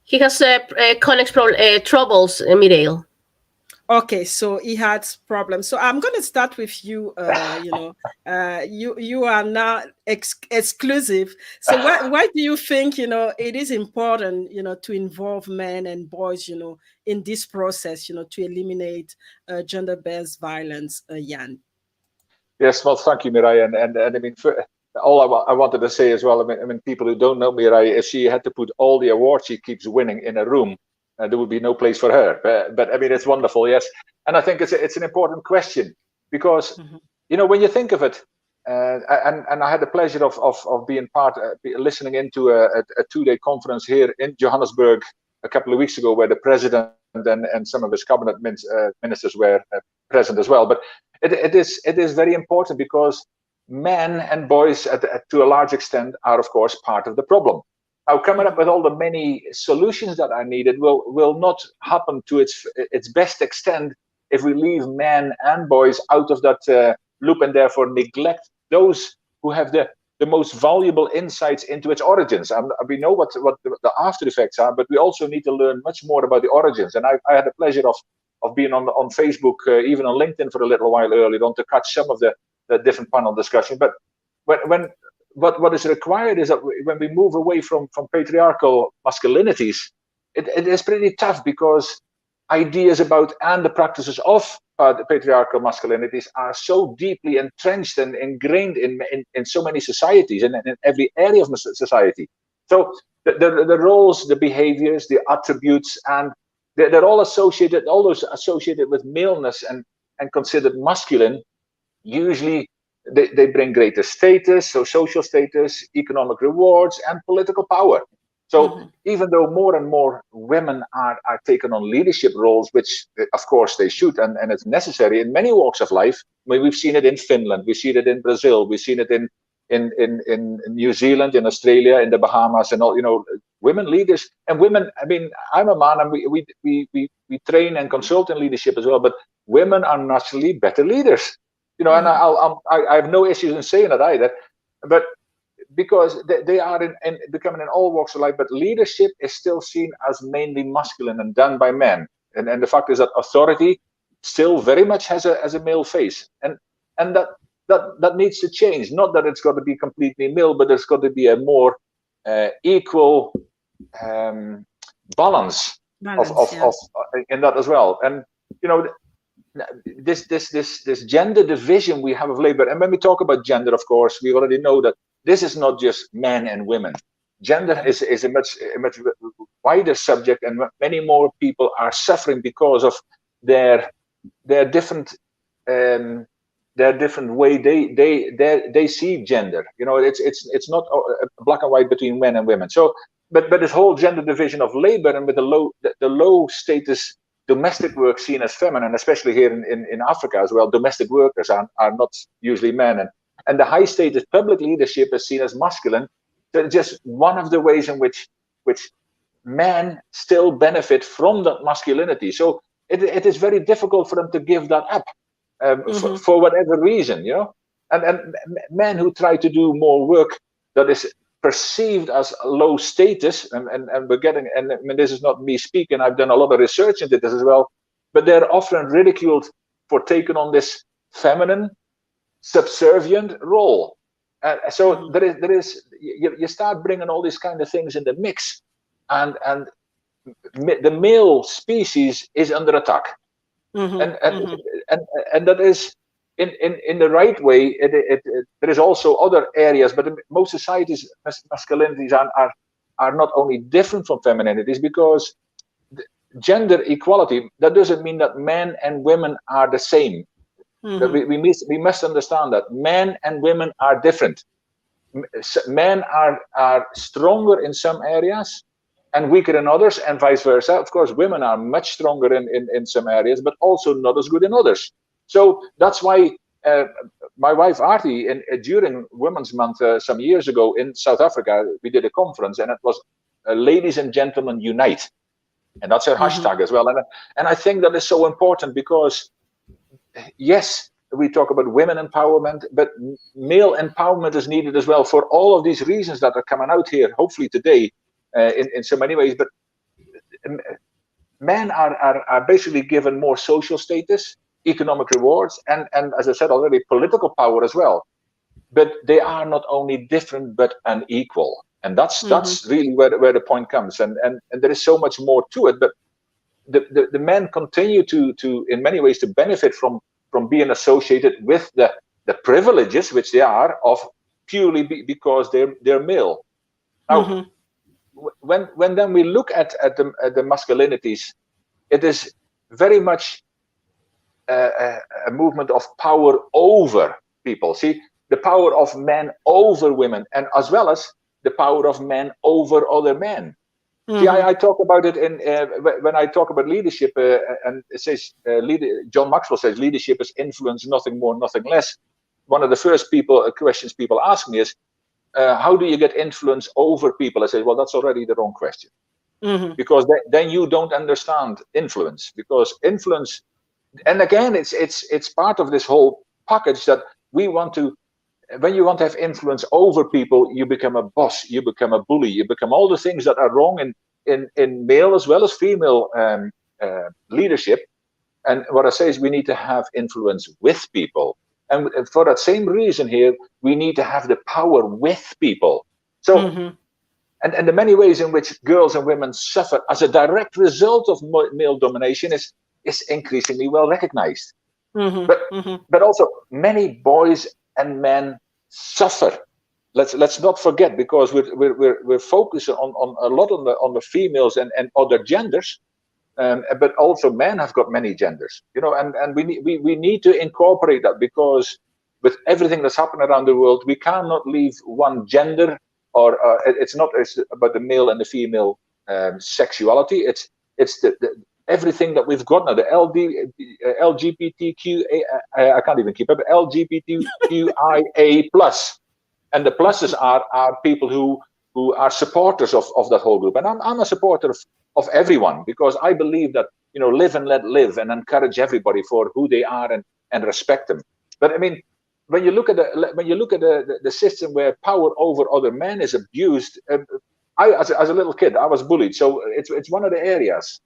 He has troubles, Mireille. Okay, so he had problems. So I'm going to start with you. You are now exclusive. So why do you think it is important to involve men and boys in this process to eliminate gender-based violence, Jan? Yes, well, thank you, Mirai, and I mean, all I wanted to say as well. I mean, people who don't know Mirai, if she had to put all the awards she keeps winning in a room, there would be no place for her. But I mean, it's wonderful, yes. And I think it's an important question, because when you think of it, and I had the pleasure of being listening into a 2-day conference here in Johannesburg a couple of weeks ago, where the president and some of his cabinet ministers were present as well. But it is very important, because men and boys, to a large extent, are of course part of the problem. Now, coming up with all the many solutions that are needed will not happen to its best extent if we leave men and boys out of that loop, and therefore neglect those who have the most valuable insights into its origins. We know what the after effects are, but we also need to learn much more about the origins. And I had the pleasure of being on Facebook, even on LinkedIn for a little while earlier on, to catch some of the different panel discussion. But what is required is that when we move away from patriarchal masculinities, it is pretty tough, because ideas about and the practices of the patriarchal masculinities are so deeply entrenched and ingrained in so many societies, and in every area of society. So the roles, the behaviors, the attributes, and they're all associated, all those associated with maleness and considered masculine, usually they bring greater status, so social status, economic rewards, and political power. So even though more and more women are taken on leadership roles, which of course they should, and it's necessary in many walks of life. I mean, we've seen it in Finland, we've seen it in Brazil, we've seen it in New Zealand, in Australia, in the Bahamas, and all, women leaders. And women, I mean, I'm a man, and we train and consult in leadership as well, but women are naturally better leaders. And I have no issues in saying that either. But because they are in becoming in all walks of life, but leadership is still seen as mainly masculine and done by men. And the fact is that authority still very much has a male face, and that needs to change. Not that it's got to be completely male, but there's got to be a more equal balance of in that as well. And this gender division we have of labor, and when we talk about gender, of course, we already know that this is not just men and women. Gender is a much wider subject, and many more people are suffering because of their different way they see gender. It's not black and white between men and women. So, but this whole gender division of labor, and with the low status domestic work seen as feminine, especially here in Africa as well, domestic workers are not usually men, and the high status public leadership is seen as masculine. That's just one of the ways in which men still benefit from that masculinity. So it is very difficult for them to give that up for whatever reason, and men who try to do more work that is perceived as low status, and we're getting, and I mean, this is not me speaking, I've done a lot of research into this as well, but they're often ridiculed for taking on this feminine subservient role. So there is you start bringing all these kind of things in the mix, and the male species is under attack, and that is in the right way. There is also other areas, but most societies, masculinities are not only different from femininities, because gender equality, that doesn't mean that men and women are the same. We must understand that men and women are different. Men are stronger in some areas and weaker in others, and vice versa. Of course, women are much stronger in some areas, but also not as good in others. So that's why my wife Artie, during Women's Month some years ago in South Africa, we did a conference, and it was Ladies and Gentlemen Unite, and that's her hashtag as well. And I think that is so important, because yes, we talk about women empowerment, but male empowerment is needed as well, for all of these reasons that are coming out here, hopefully today, in so many ways. But men are basically given more social status, economic rewards, and as I said already, political power as well. But they are not only different but unequal, and that's really where the point comes. And there is so much more to it. But the men continue to in many ways to benefit from being associated with the privileges which they are of, purely because they're male. Now, when then we look at the masculinities, it is very much a movement of power over people. See, the power of men over women, and as well as the power of men over other men. See, I talk about it when I talk about leadership, and it says, John Maxwell says, leadership is influence, nothing more, nothing less. One of the first questions people ask me is, how do you get influence over people? I say, well, that's already the wrong question, because then you don't understand influence. Because influence, and again, it's part of this whole package that we want to. When you want to have influence over people, you become a boss, you become a bully, you become all the things that are wrong in male as well as female leadership. And what I say is, we need to have influence with people. And for that same reason here, we need to have the power with people. So, and the many ways in which girls and women suffer as a direct result of male domination is increasingly well recognized. But also many boys and men suffer. Let's not forget, because we're focusing on a lot on the females and other genders, but also men have got many genders, and we need to incorporate that, because with everything that's happening around the world, we cannot leave one gender, or it's about the male and the female sexuality. It's the everything that we've got now, the LGBTQ, I can't even keep up, LGBTQIA+. And the pluses are people who are supporters of that whole group. And I'm a supporter of everyone, because I believe that, live and let live, and encourage everybody for who they are and respect them. But I mean, when you look at the system where power over other men is abused, I as a little kid I was bullied, so it's one of the areas.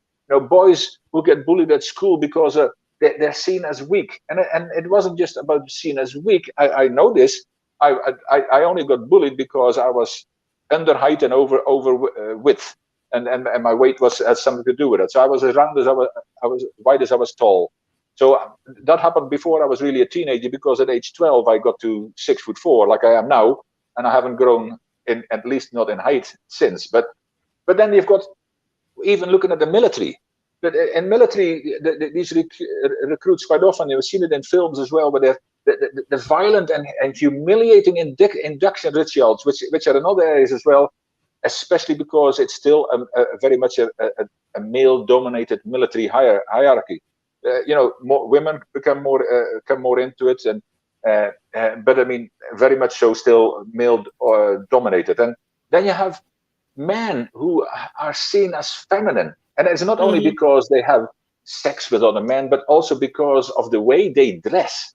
Boys who get bullied at school because they're seen as weak, and it wasn't just about seen as weak. I know this. I only got bullied because I was under height and over width, and my weight had something to do with it. So I was as round as I was wide as I was tall. So that happened before I was really a teenager, because at age 12 I got to 6'4", like I am now, and I haven't grown at least not in height since. But then you've got, even looking at the military. But in military, these recruits quite often, you've seen it in films as well, where the violent and humiliating induction rituals, which are in other areas as well, especially because it's still very much a male-dominated military hierarchy. More women come more into it, but I mean, very much so still male dominated. And then you have men who are seen as feminine, and it's not only because they have sex with other men, but also because of the way they dress.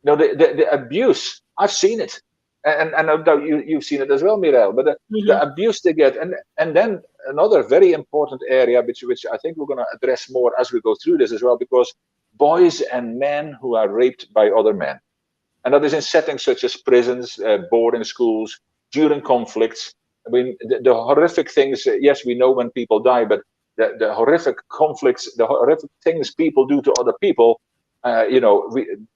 The abuse, I've seen it, and no doubt you've seen it as well, Mireille. But the abuse they get, and then another very important area, which I think we're going to address more as we go through this as well, because boys and men who are raped by other men, and that is in settings such as prisons, boarding schools, during conflicts. I mean, the horrific things. Yes, we know when people die, but the horrific conflicts, the horrific things people do to other people.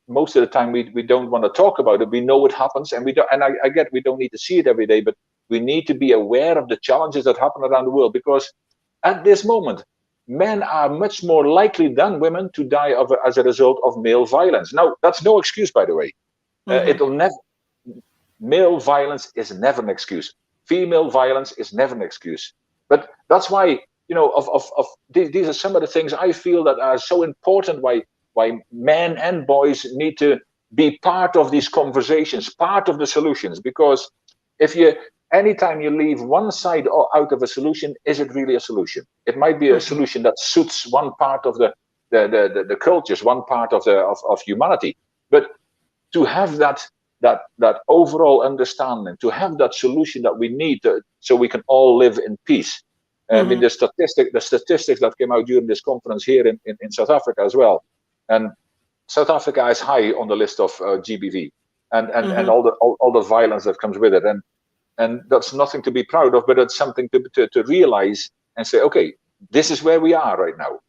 Most of the time we don't want to talk about it. We know it happens, and we don't. And I get we don't need to see it every day, but we need to be aware of the challenges that happen around the world, because at this moment, men are much more likely than women to die as a result of male violence. Now, that's no excuse, by the way. Male violence is never an excuse. Female violence is never an excuse. But that's why, these are some of the things I feel that are so important, why men and boys need to be part of these conversations, part of the solutions. Because anytime you leave one side out of a solution, is it really a solution? It might be a solution that suits one part of the cultures, one part of humanity. But to have that overall understanding, to have that solution that we need so we can all live in peace. I mean, the statistics that came out during this conference here in South Africa as well. And South Africa is high on the list of GBV and all the violence that comes with it. And that's nothing to be proud of, but it's something to realize and say, okay, this is where we are right now.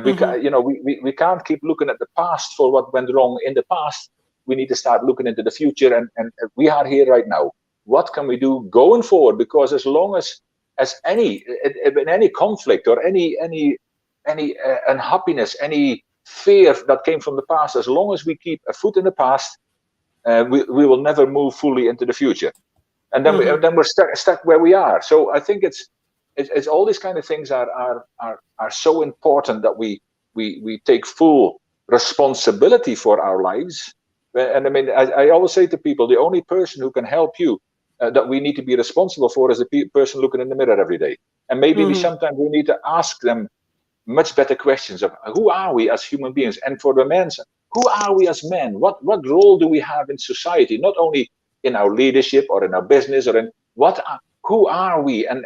We can't keep looking at the past for what went wrong in the past. We need to start looking into the future, and we are here right now. What can we do going forward? Because as long as in any conflict or any unhappiness, any fear that came from the past, as long as we keep a foot in the past, we will never move fully into the future. And then we're stuck where we are. So I think it's all these kind of things are so important that we take full responsibility for our lives. And I mean, I always say to people, the only person who can help you that we need to be responsible for is the person looking in the mirror every day. And maybe sometimes we need to ask them much better questions of who are we as human beings? And for the men, who are we as men? What role do we have in society? Not only in our leadership or in our business, or in who are we, and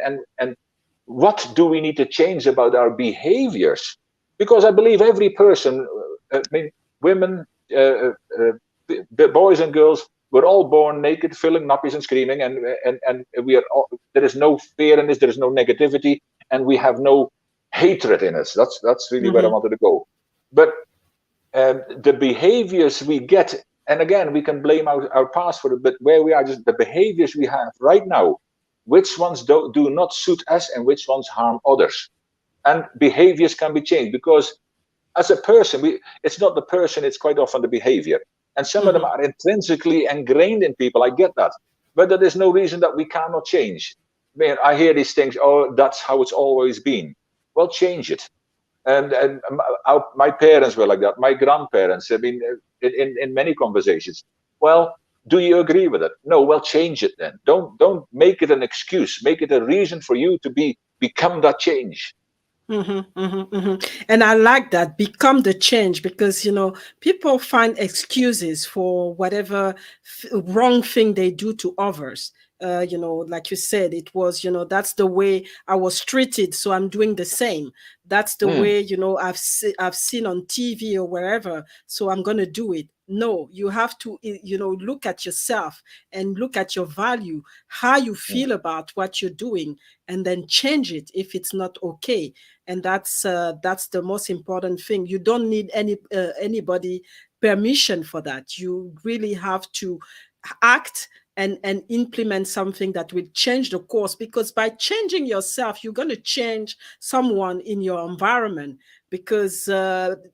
what do we need to change about our behaviors? Because I believe every person, women, boys and girls, we're all born naked, filling nappies and screaming, and we are all, there is no fear in this, there is no negativity, and we have no hatred in us. That's really where I wanted to go. But the behaviors we get, and again, we can blame our past for it, but where we are, just the behaviors we have right now, which ones do not suit us and which ones harm others. And behaviors can be changed, because as a person, it's not the person, it's quite often the behavior. And some of them are intrinsically ingrained in people, I get that. But there is no reason that we cannot change. I mean, I hear these things, oh, that's how it's always been. Well, change it. And my parents were like that, my grandparents, I mean, in many conversations. Well, do you agree with it? No, well, change it then. Don't make it an excuse. Make it a reason for you to become that change. And I like that. Become the change, because, people find excuses for whatever wrong thing they do to others. Like you said, it was, that's the way I was treated, so I'm doing the same. That's the way, I've seen on TV or wherever, so I'm going to do it. No, you have to, look at yourself and look at your value, how you feel about what you're doing, and then change it if it's not okay. And that's the most important thing. You don't need anybody permission for that. You really have to act and implement something that will change the course, because by changing yourself, you're going to change someone in your environment, because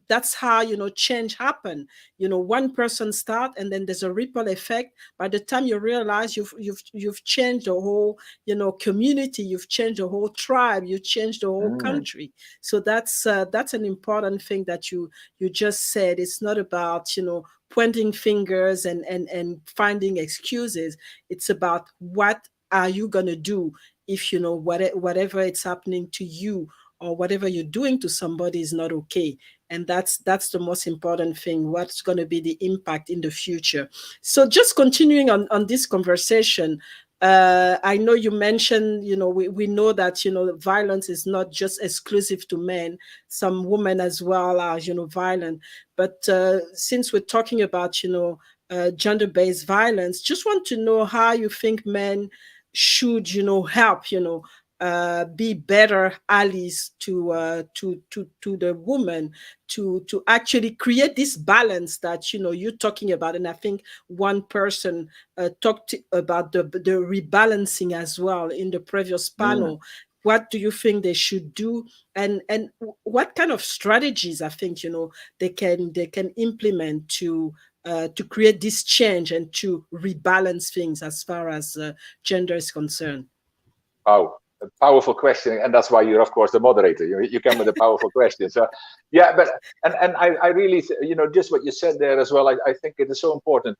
that's how change happen. One person start, and then there's a ripple effect. By the time you realize you've changed the whole community, you've changed the whole tribe, you changed the whole country. So that's an important thing that you just said. It's not about pointing fingers and finding excuses. It's about what are you going to do if whatever it's happening to you, or whatever you're doing to somebody, is not okay. And that's the most important thing. What's going to be the impact in the future? So just continuing on this conversation, I know you mentioned, we know that, violence is not just exclusive to men. Some women as well are, violent. But since we're talking about, gender-based violence, just want to know how you think men should, help, be better allies to the woman, to actually create this balance that you're talking about. And I think one person talked about the rebalancing as well in the previous panel. What do you think they should do, and what kind of strategies I think they can implement to create this change and to rebalance things as far as gender is concerned? Wow, a powerful question, and that's why you're of course the moderator. You come with a powerful question. So yeah, but and I really just what you said there as well. I think it is so important.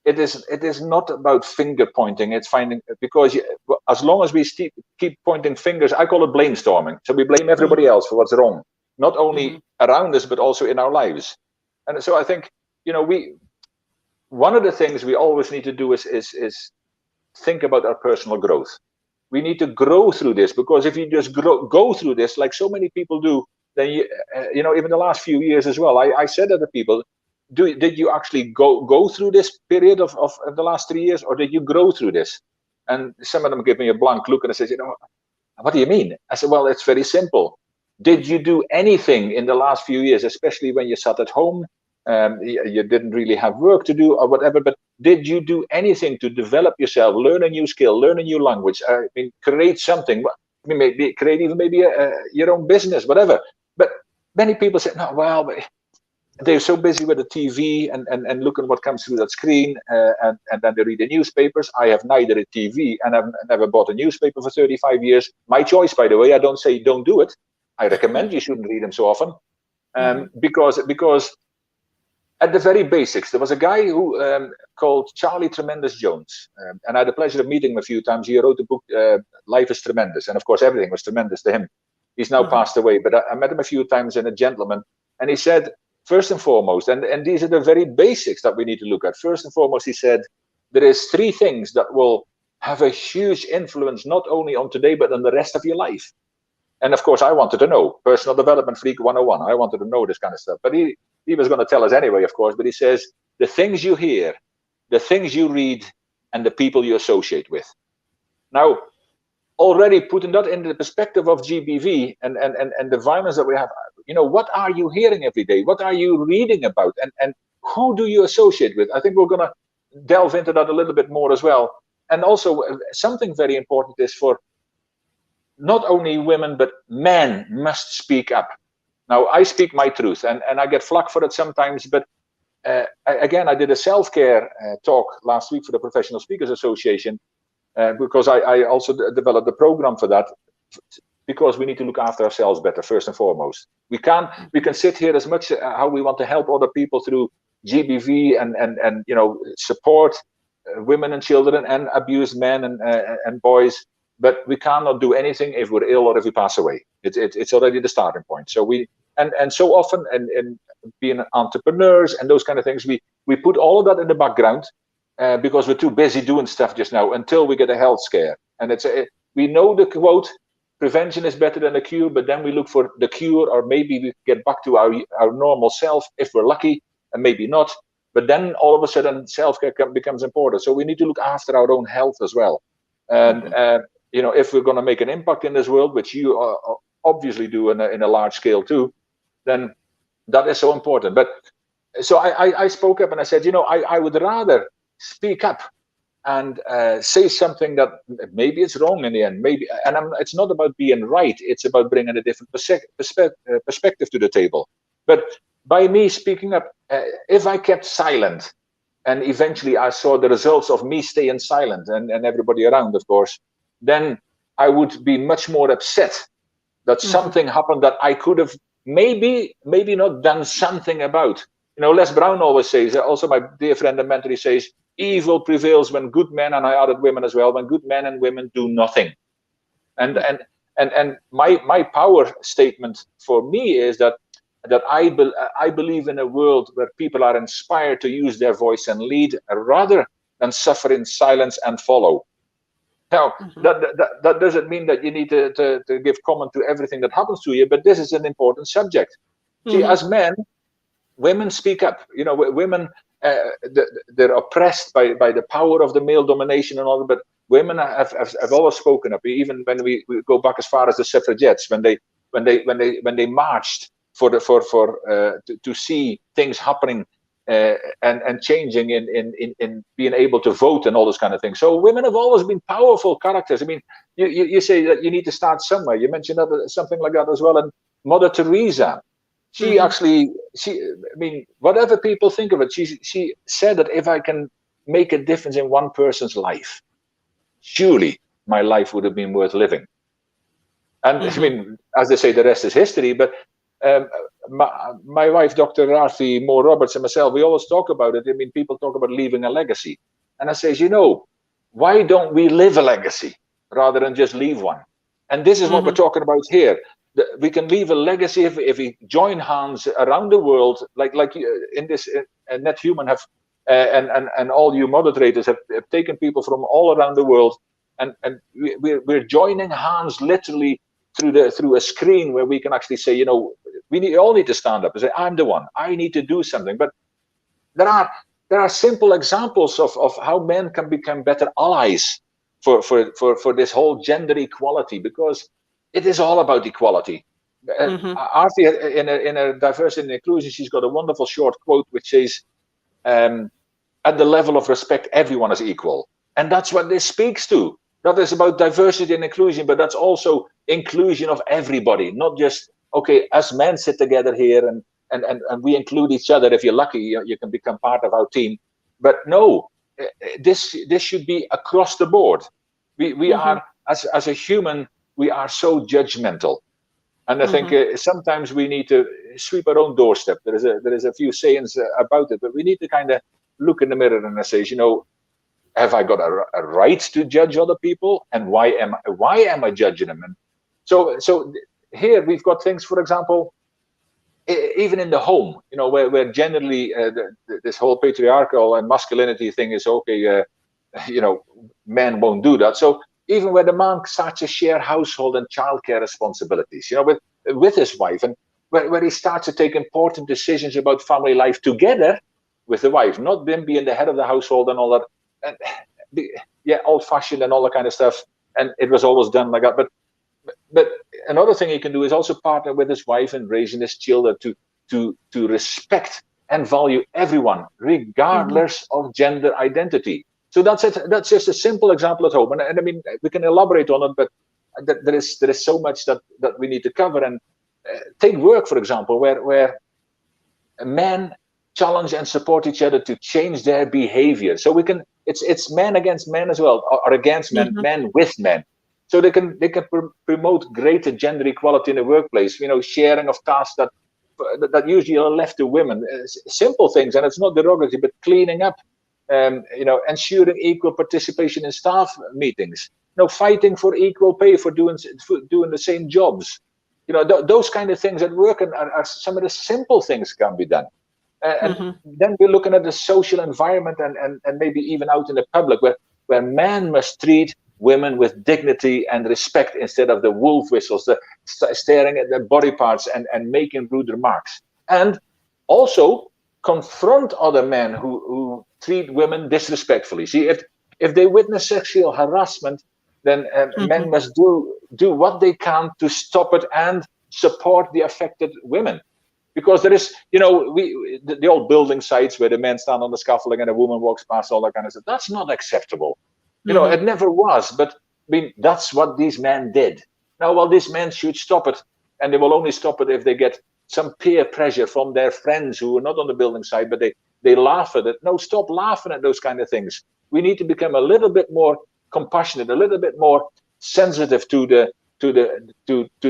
It is not about finger pointing. It's finding, because as long as we keep pointing fingers, I call it blamestorming. So we blame everybody else for what's wrong, not only around us but also in our lives. And so I think one of the things we always need to do is think about our personal growth. We need to grow through this, because if you just go through this like so many people do, then even the last few years as well, I said to the people, did you actually go through this period of the last 3 years, or did you grow through this? And some of them give me a blank look, and I said, what do you mean? I said, well, it's very simple. Did you do anything in the last few years, especially when you sat at home, you didn't really have work to do or whatever, but did you do anything to develop yourself, learn a new skill, learn a new language, create something, create even maybe your own business, whatever? But many people say, no, well, but they're so busy with the TV and looking what comes through that screen, and then they read the newspapers. I have neither a TV and I've never bought a newspaper for 35 years. My choice, by the way. I don't say don't do it. I recommend you shouldn't read them so often, because at the very basics, there was a guy who called Charlie Tremendous Jones, and I had the pleasure of meeting him a few times. He wrote the book Life is Tremendous, and of course everything was tremendous to him. He's now passed away, but I met him a few times in a gentleman, and he said, first and foremost, and these are the very basics that we need to look at. First and foremost, he said, there is 3 things that will have a huge influence not only on today, but on the rest of your life. And of course, I wanted to know, personal development freak 101. I wanted to know this kind of stuff. But he was going to tell us anyway, of course. But he says, the things you hear, the things you read, and the people you associate with. Now, already putting that into the perspective of GBV and the violence that we have, what are you hearing every day? What are you reading about? And who do you associate with? I think we're going to delve into that a little bit more as well. And also, something very important is for not only women, but men must speak up. Now, I speak my truth, and I get flack for it sometimes, but again, I did a self-care talk last week for the Professional Speakers Association, because I also developed a program for that, because we need to look after ourselves better, first and foremost. We can sit here as much how we want to help other people through GBV and support women and children and abused men and boys, but we cannot do anything if we're ill or if we pass away. It's already the starting point. So and so often and being entrepreneurs and those kind of things, we put all of that in the background because we're too busy doing stuff just now until we get a health scare. And we know the quote, prevention is better than a cure, but then we look for the cure, or maybe we get back to our normal self if we're lucky, and maybe not. But then all of a sudden self-care becomes important. So we need to look after our own health as well. And if we're going to make an impact in this world, which you obviously do in a large scale too, then that is so important. But so I spoke up and I said, I would rather speak up and say something that maybe it's wrong in the end, it's not about being right, it's about bringing a different perspective to the table. But by me speaking up, if I kept silent, and eventually I saw the results of me staying silent and everybody around, of course, then I would be much more upset that something happened that I could have maybe not done something about. Les Brown always says, also my dear friend and mentor, he says, evil prevails when good men, and I added women as well, when good men and women do nothing. And my power statement for me is that I believe in a world where people are inspired to use their voice and lead rather than suffer in silence and follow. Now, that doesn't mean that you need to give comment to everything that happens to you, but this is an important subject. See, as men, women speak up. Women, they're oppressed by the power of the male domination and all that, but women have always spoken up. Even when we go back as far as the suffragettes, when they marched to see things happening and changing in being able to vote and all those kind of things. So women have always been powerful characters. I mean, you say that you need to start somewhere. You mentioned something like that as well. And Mother Teresa, she actually, whatever people think of it, she said that if I can make a difference in one person's life, surely my life would have been worth living. And I mean, as they say, the rest is history. But my wife, Dr. Rafi Moore Roberts, and myself, we always talk about it. I mean, people talk about leaving a legacy. And I say, why don't we live a legacy rather than just leave one? And this is what we're talking about here. We can leave a legacy if we join hands around the world, like in this Net Human have, and all you moderators have taken people from all around the world, and we're joining hands literally through a screen where we can actually say, we all need to stand up and say, I'm the one. I need to do something. But there are simple examples of how men can become better allies for this whole gender equality, because it is all about equality. Arthie, in a diversity and inclusion, she's got a wonderful short quote which says, at the level of respect, everyone is equal. And that's what this speaks to. That is about diversity and inclusion, but that's also inclusion of everybody, not just, okay, us men sit together here and we include each other. If you're lucky, you can become part of our team. But no, this should be across the board. We are, as a human, we are so judgmental. And I think sometimes we need to sweep our own doorstep. There is a few sayings about it, but we need to kind of look in the mirror and say, have I got a right to judge other people? And why am I judging them? And so here we've got things, for example, even in the home, where generally this whole patriarchal and masculinity thing is okay. Men won't do that. So even where the man starts to share household and childcare responsibilities, with his wife, and where he starts to take important decisions about family life together with the wife, not them being the head of the household and all that. And old-fashioned and all that kind of stuff, and it was always done like that. But another thing he can do is also partner with his wife in raising his children to respect and value everyone, regardless of gender identity. So that's it. That's just a simple example at home, and I mean we can elaborate on it, but there is so much that we need to cover. And take work, for example, where men challenge and support each other to change their behavior. So we can. It's men against men as well, or against men, men with men. So they can promote greater gender equality in the workplace. Sharing of tasks that usually are left to women. Simple things, and it's not derogatory, but cleaning up. Ensuring equal participation in staff meetings. Fighting for equal pay for doing the same jobs. So we can. It's simple things, and it's not derogatory, but cleaning up. Ensuring equal participation in staff meetings. Fighting for equal participation in staff meetings. Fighting for equal pay for doing the same jobs. So those kind of things at work are some of the simple things can be done. And then we're looking at the social environment and maybe even out in the public where men must treat women with dignity and respect instead of the wolf whistles, the staring at their body parts and making rude remarks. And also confront other men who treat women disrespectfully. See, if they witness sexual harassment, then men must do what they can to stop it and support the affected women. Because there is, the old building sites where the men stand on the scaffolding and a woman walks past, all that kind of stuff. That's not acceptable. It never was. But I mean, that's what these men did. Now, well, these men should stop it, and they will only stop it if they get some peer pressure from their friends who are not on the building site, but they laugh at it. No, stop laughing at those kind of things. We need to become a little bit more compassionate, a little bit more sensitive to the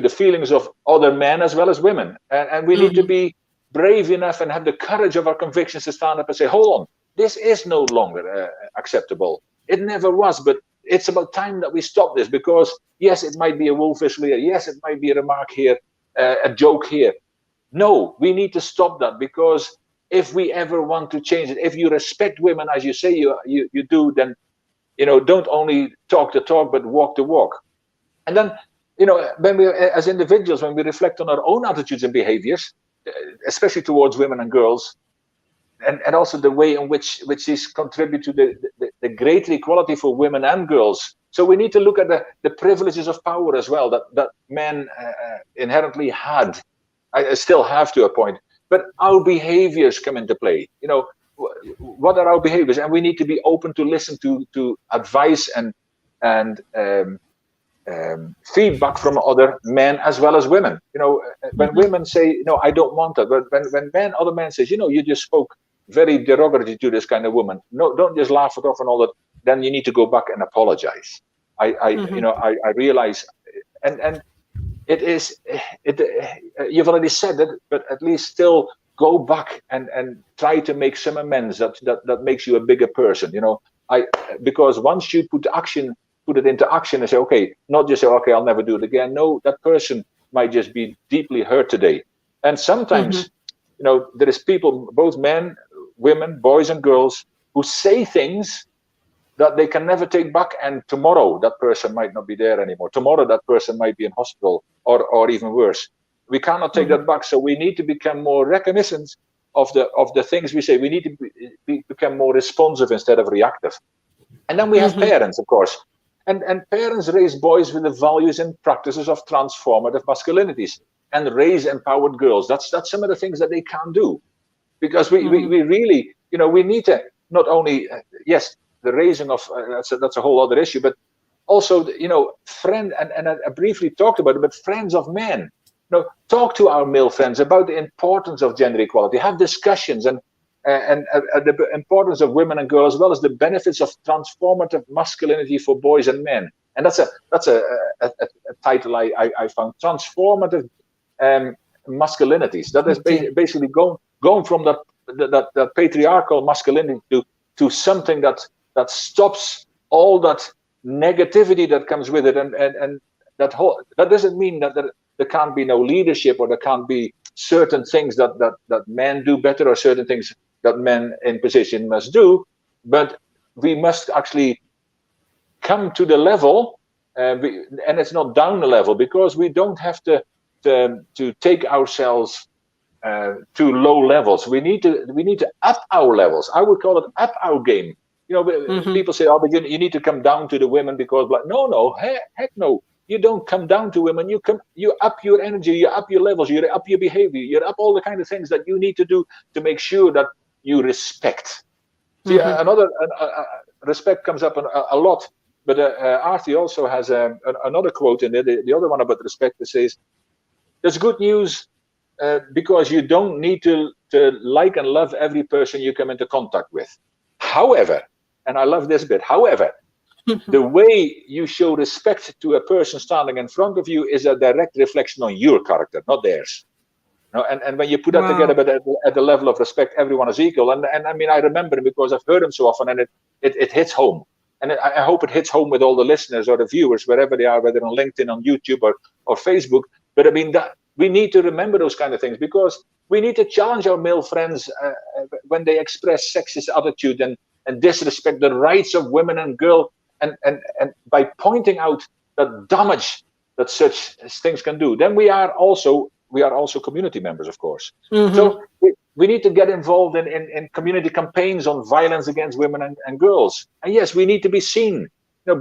feelings of other men as well as women, and we need to be brave enough and have the courage of our convictions to stand up and say, hold on, this is no longer acceptable. It never was, but it's about time that we stop this, because yes, it might be a wolf whistle here, yes, it might be a remark here, a joke here. No, we need to stop that, because if we ever want to change it, if you respect women as you say you do, then don't only talk the talk but walk the walk. And then when we as individuals, when we reflect on our own attitudes and behaviors, especially towards women and girls, and also the way in which these contribute to the greater equality for women and girls. So we need to look at the privileges of power as well that men inherently had. I still have to a point, but our behaviors come into play. What are our behaviors? And we need to be open to listen to advice and feedback from other men as well as women. When women say, no, I don't want that, but when other men says, you just spoke very derogatory to this kind of woman. No, don't just laugh it off and all that. Then you need to go back and apologize. I realize, and it is, you've already said it, but at least still go back and try to make some amends that makes you a bigger person. Because once you put it into action and say, okay, not just say, okay, I'll never do it again. No, that person might just be deeply hurt today. And sometimes, there is people, both men, women, boys and girls, who say things that they can never take back. And tomorrow that person might not be there anymore. Tomorrow that person might be in hospital or even worse. We cannot take that back. So we need to become more recognizant of the things we say. We need to become more responsive instead of reactive. And then we have parents, of course. And parents raise boys with the values and practices of transformative masculinities and raise empowered girls. That's some of the things that they can do. Because we really, we need to not only, yes, the raising of, that's a whole other issue, but also, friend, and I briefly talked about it, but friends of men. Talk to our male friends about the importance of gender equality, have discussions and the importance of women and girls, as well as the benefits of transformative masculinity for boys and men. And that's a title I found, transformative masculinities. That is basically going from that patriarchal masculinity to something that stops all that negativity that comes with it, and that doesn't mean that there can't be no leadership, or there can't be certain things that men do better, or certain things that men in position must do, but we must actually come to the level, and it's not down the level, because we don't have to take ourselves to low levels. We need to up our levels. I would call it up our game. People say, oh, but you need to come down to the women because no, heck no. You don't come down to women. You up your energy, you up your levels, you up your behavior, you up all the kind of things that you need to do to make sure that you respect. See, another respect comes up a lot, but Artie also has another quote in there, the other one about respect, that says, there's good news because you don't need to like and love every person you come into contact with. However, and I love this bit, however, the way you show respect to a person standing in front of you is a direct reflection on your character, not theirs. And when you put that together, but at the level of respect, everyone is equal. And I mean, I remember him because I've heard him so often, and it hits home. And I hope it hits home with all the listeners or the viewers, wherever they are, whether on LinkedIn, on YouTube, or Facebook. But I mean, that we need to remember those kind of things, because we need to challenge our male friends when they express sexist attitude and disrespect the rights of women and girls, and by pointing out the damage that such things can do. Then we are also community members, of course. So we need to get involved in community campaigns on violence against women and girls. And yes, we need to be seen.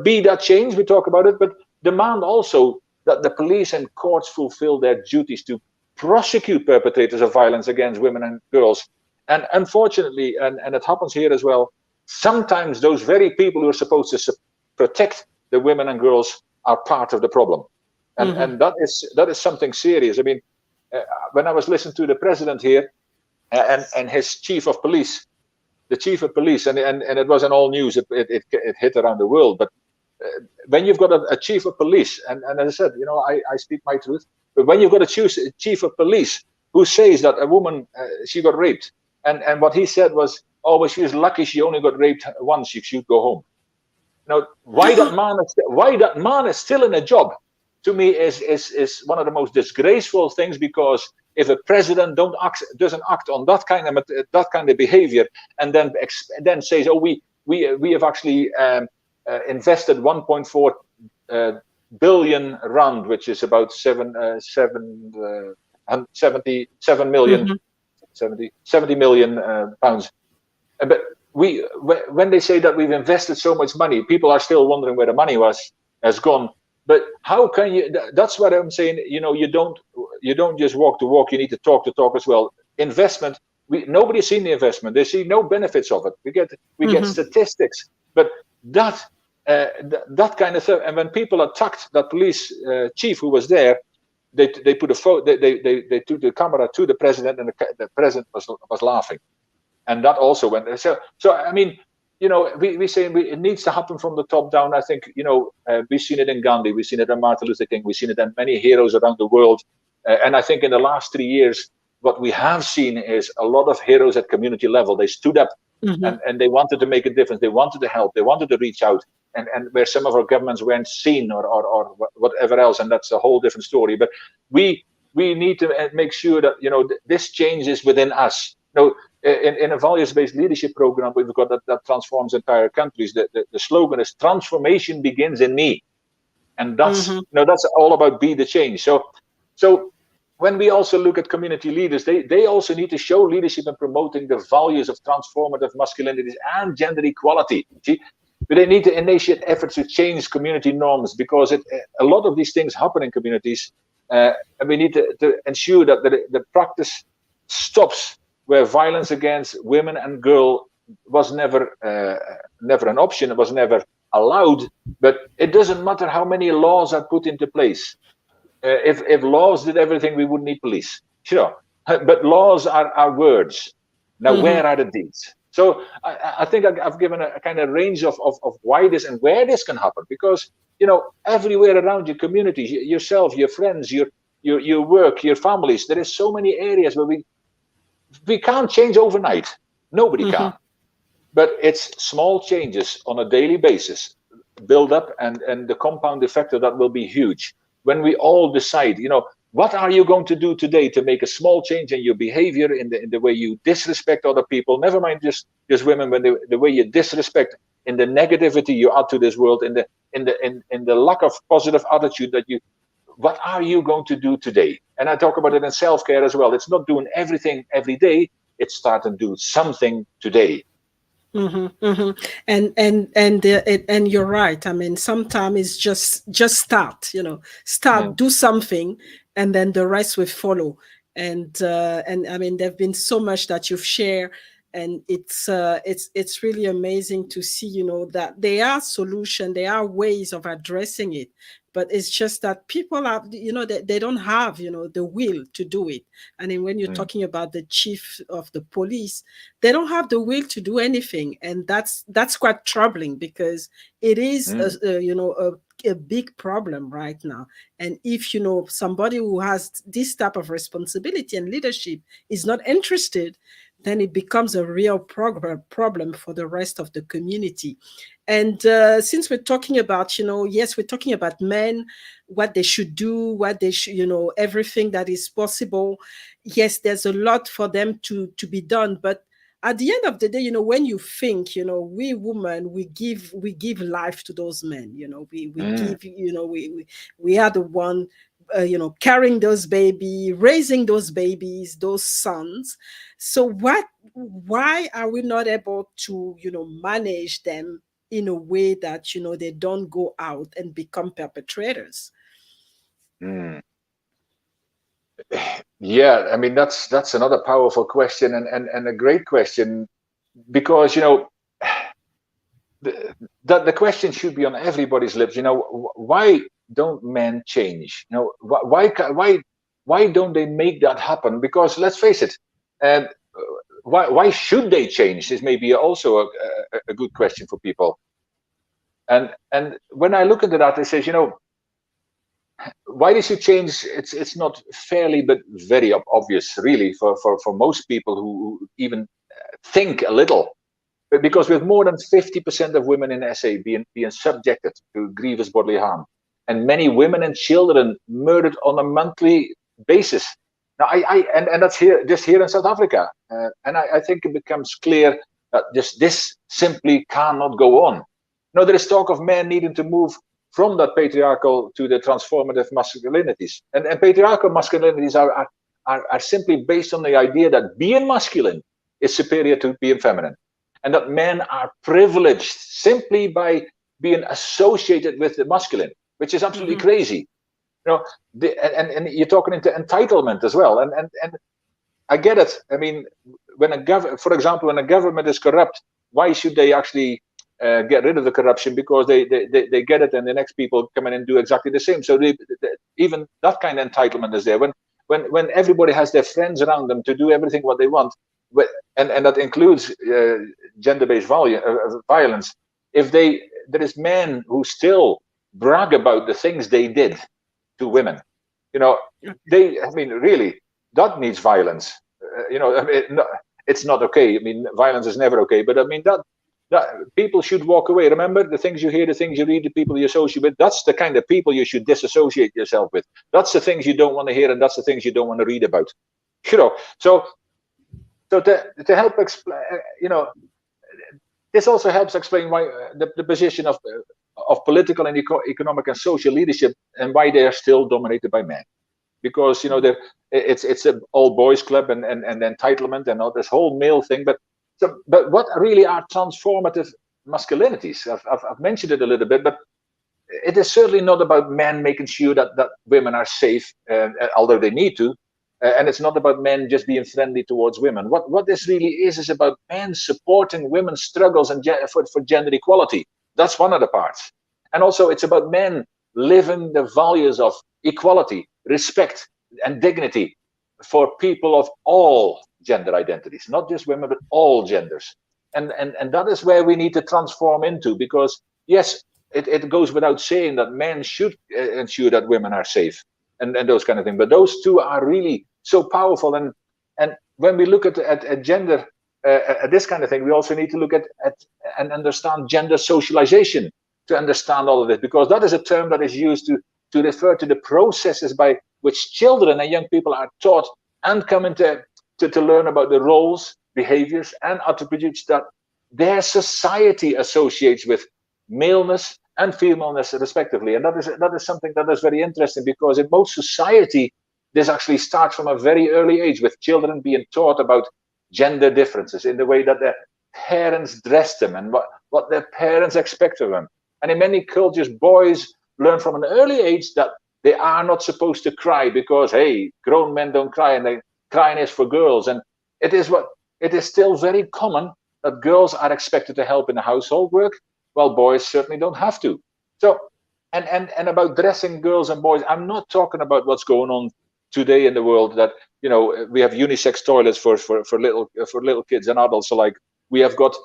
Be that change, we talk about it, but demand also that the police and courts fulfill their duties to prosecute perpetrators of violence against women and girls. And unfortunately, and it happens here as well, sometimes those very people who are supposed to protect the women and girls are part of the problem. And that is something serious. I mean, when I was listening to the president here and his chief of police, and it was in all news, it hit around the world. But when you've got a chief of police, and as I said, I speak my truth, but when you've got a chief of police who says that a woman, she got raped, and what he said was, oh, well, she was lucky she only got raped once, she should go home. Now, why that man is still in a job, to me, is one of the most disgraceful things, because if a president doesn't act on that kind of behavior, and then says, oh, we have actually invested 1.4 billion rand, which is about 70 million pounds. But when they say that we've invested so much money, people are still wondering where the money has gone. But how can you? That's what I'm saying. You don't just walk the walk. You need to talk the talk as well. Investment. Nobody's seen the investment. They see no benefits of it. We get statistics, but that kind of stuff. And when people attacked that police chief who was there, they put a photo. They took the camera to the president, and the president was laughing, and that also went. So I mean, we say it needs to happen from the top down. I think we've seen it in Gandhi, we've seen it in Martin Luther King, we've seen it in many heroes around the world, and I think in the last 3 years, what we have seen is a lot of heroes at community level. They stood up and they wanted to make a difference. They wanted to help. They wanted to reach out, and where some of our governments weren't seen or whatever else, and that's a whole different story. But we need to make sure that this change is within us. In a values-based leadership program we've got that transforms entire countries, the slogan is transformation begins in me, and that's that's all about be the change. So when we also look at community leaders, they also need to show leadership in promoting the values of transformative masculinities and gender equality. But they need to initiate efforts to change community norms, because a lot of these things happen in communities, and we need to ensure that the practice stops, where violence against women and girls was never an option. It was never allowed. But it doesn't matter how many laws are put into place. If laws did everything, we wouldn't need police. Sure, but laws are words. Now, where are the deeds? So I think I've given a kind of range of why this and where this can happen, because everywhere around your community, yourself, your friends, your work, your families, there is so many areas where we can't change overnight. Nobody can. But it's small changes on a daily basis build up, and the compound effect of that will be huge. When we all decide, what are you going to do today to make a small change in your behavior, in the way you disrespect other people, never mind just women, when the way you disrespect, in the negativity you add to this world, in the lack of positive attitude that you, what are you going to do today? And I talk about it in self-care as well. It's not doing everything every day. It's starting to do something today. And you're right. I mean, sometimes it's just start. Do something, and then the rest will follow. And I mean, there've been so much that you've shared, and it's really amazing to see, that there are solutions, there are ways of addressing it. But it's just that people have, they don't have, the will to do it. And then when you're talking about the chief of the police, they don't have the will to do anything. And that's quite troubling, because it is, a big problem right now. And if, somebody who has this type of responsibility and leadership is not interested, then it becomes a real problem for the rest of the community. And since we're talking about, yes, we're talking about men, what they should do, what they should, everything that is possible. Yes, there's a lot for them to be done. But at the end of the day, when you think, we women, we give life to those men. We give, we are the one, carrying those babies, raising those babies, those sons. So why are we not able to, manage them in a way that, they don't go out and become perpetrators? Yeah, I mean, that's another powerful question, and a great question, because the question should be on everybody's lips. Why don't men change? Why don't they make that happen? Because let's face it, why should they change? Is maybe also a good question for people. And when I look into that, it says, why they should change? It's not fairly, but very obvious, really, for most people who even think a little. Because with more than 50% of women in SA being subjected to grievous bodily harm, and many women and children murdered on a monthly basis. Now, and that's just here in South Africa, and I think it becomes clear that this simply cannot go on. There is talk of men needing to move from that patriarchal to the transformative masculinities, and patriarchal masculinities are simply based on the idea that being masculine is superior to being feminine, and that men are privileged simply by being associated with the masculine, which is absolutely crazy. And you're talking into entitlement as well, and I get it. I mean, for example, when a government is corrupt, why should they actually get rid of the corruption? Because they get it, and the next people come in and do exactly the same. So even that kind of entitlement is there. When everybody has their friends around them to do everything what they want, and that includes gender-based violence. If there is men who still brag about the things they did to women, really, that needs violence. It's not okay. I mean, violence is never okay. But I mean that people should walk away. Remember, the things you hear, the things you read, the people you associate with, that's the kind of people you should disassociate yourself with. That's the things you don't want to hear, and that's the things you don't want to read about. So to help explain, this also helps explain why the position of political and economic and social leadership, and why they are still dominated by men. Because it's an all boys club and entitlement and all this whole male thing. But what really are transformative masculinities? I've mentioned it a little bit, but it is certainly not about men making sure that women are safe, although they need to. And it's not about men just being friendly towards women. What this really is about men supporting women's struggles and for gender equality. That's one of the parts. And also it's about men living the values of equality, respect, and dignity for people of all gender identities, not just women, but all genders. And that is where we need to transform into, because yes, it goes without saying that men should ensure that women are safe. And those kind of things, but those two are really so powerful. And when we look at gender, at this kind of thing, we also need to look at and understand gender socialization to understand all of this, because that is a term that is used to refer to the processes by which children and young people are taught and come into to learn about the roles, behaviors, and attributes that their society associates with maleness and femaleness respectively. And that is something that is very interesting, because in most society this actually starts from a very early age, with children being taught about gender differences in the way that their parents dress them and what their parents expect of them. And in many cultures, boys learn from an early age that they are not supposed to cry, because hey, grown men don't cry, and crying is for girls. And it is still very common that girls are expected to help in the household work, while boys certainly don't have to. So, and about dressing girls and boys, I'm not talking about what's going on today in the world, that we have unisex toilets for little kids and adults alike. We have got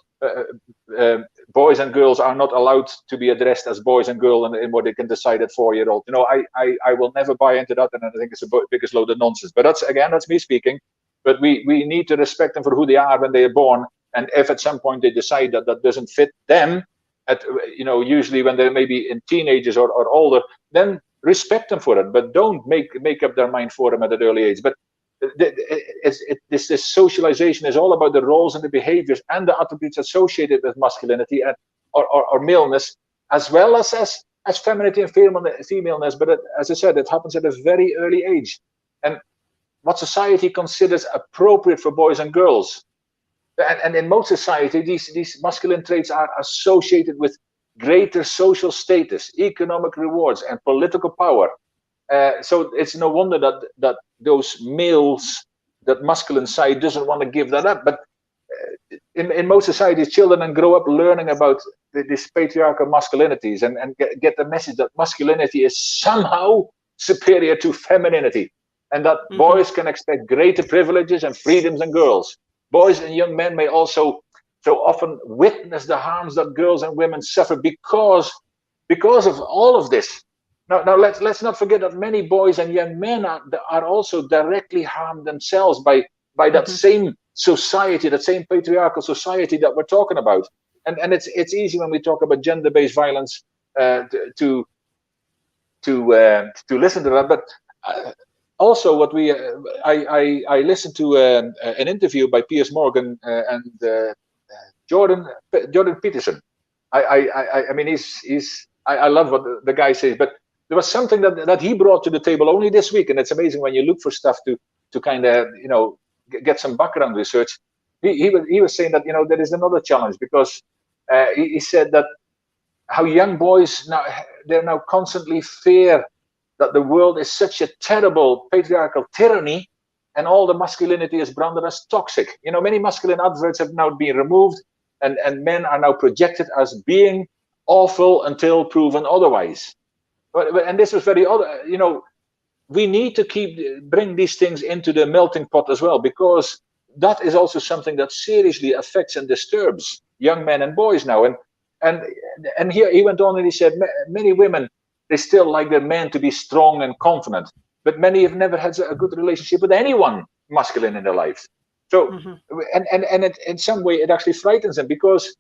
boys and girls are not allowed to be addressed as boys and girls in what they can decide at 4-year-old. I will never buy into that, and I think it's the biggest load of nonsense. But that's me speaking. but we need to respect them for who they are when they are born. And if at some point they decide that that doesn't fit them, usually when they're maybe in teenagers or older, then respect them for it, but don't make up their mind for them at an early age. But this socialization is all about the roles and the behaviors and the attributes associated with masculinity and or maleness, as well as femininity and femaleness. But as I said, it happens at a very early age. And what society considers appropriate for boys and girls, and in most society, these masculine traits are associated with greater social status, economic rewards, and political power. So it's no wonder that those males, that masculine side, doesn't want to give that up. But in most societies, children grow up learning about these patriarchal masculinities and get the message that masculinity is somehow superior to femininity, and that boys can expect greater privileges and freedoms than girls. Boys and young men may also so often witness the harms that girls and women suffer because of all of this. Now let's not forget that many boys and young men are also directly harmed themselves by that same society, that same patriarchal society that we're talking about. And it's easy when we talk about gender-based violence to listen to that, but also what I listened to an interview by Piers Morgan and Jordan Peterson. I mean, I love what the guy says, but there was something that he brought to the table only this week, and it's amazing when you look for stuff to kind of get some background research. He was saying that there is another challenge, because he said that how young boys they're now constantly fear that the world is such a terrible patriarchal tyranny, and all the masculinity is branded as toxic. Many masculine adverts have now been removed, and men are now projected as being awful until proven otherwise. And this was very other. We need to bring these things into the melting pot as well, because that is also something that seriously affects and disturbs young men and boys now. And here he went on and he said, many women, they still like their men to be strong and confident, but many have never had a good relationship with anyone masculine in their lives. So, and in some way, it actually frightens them, because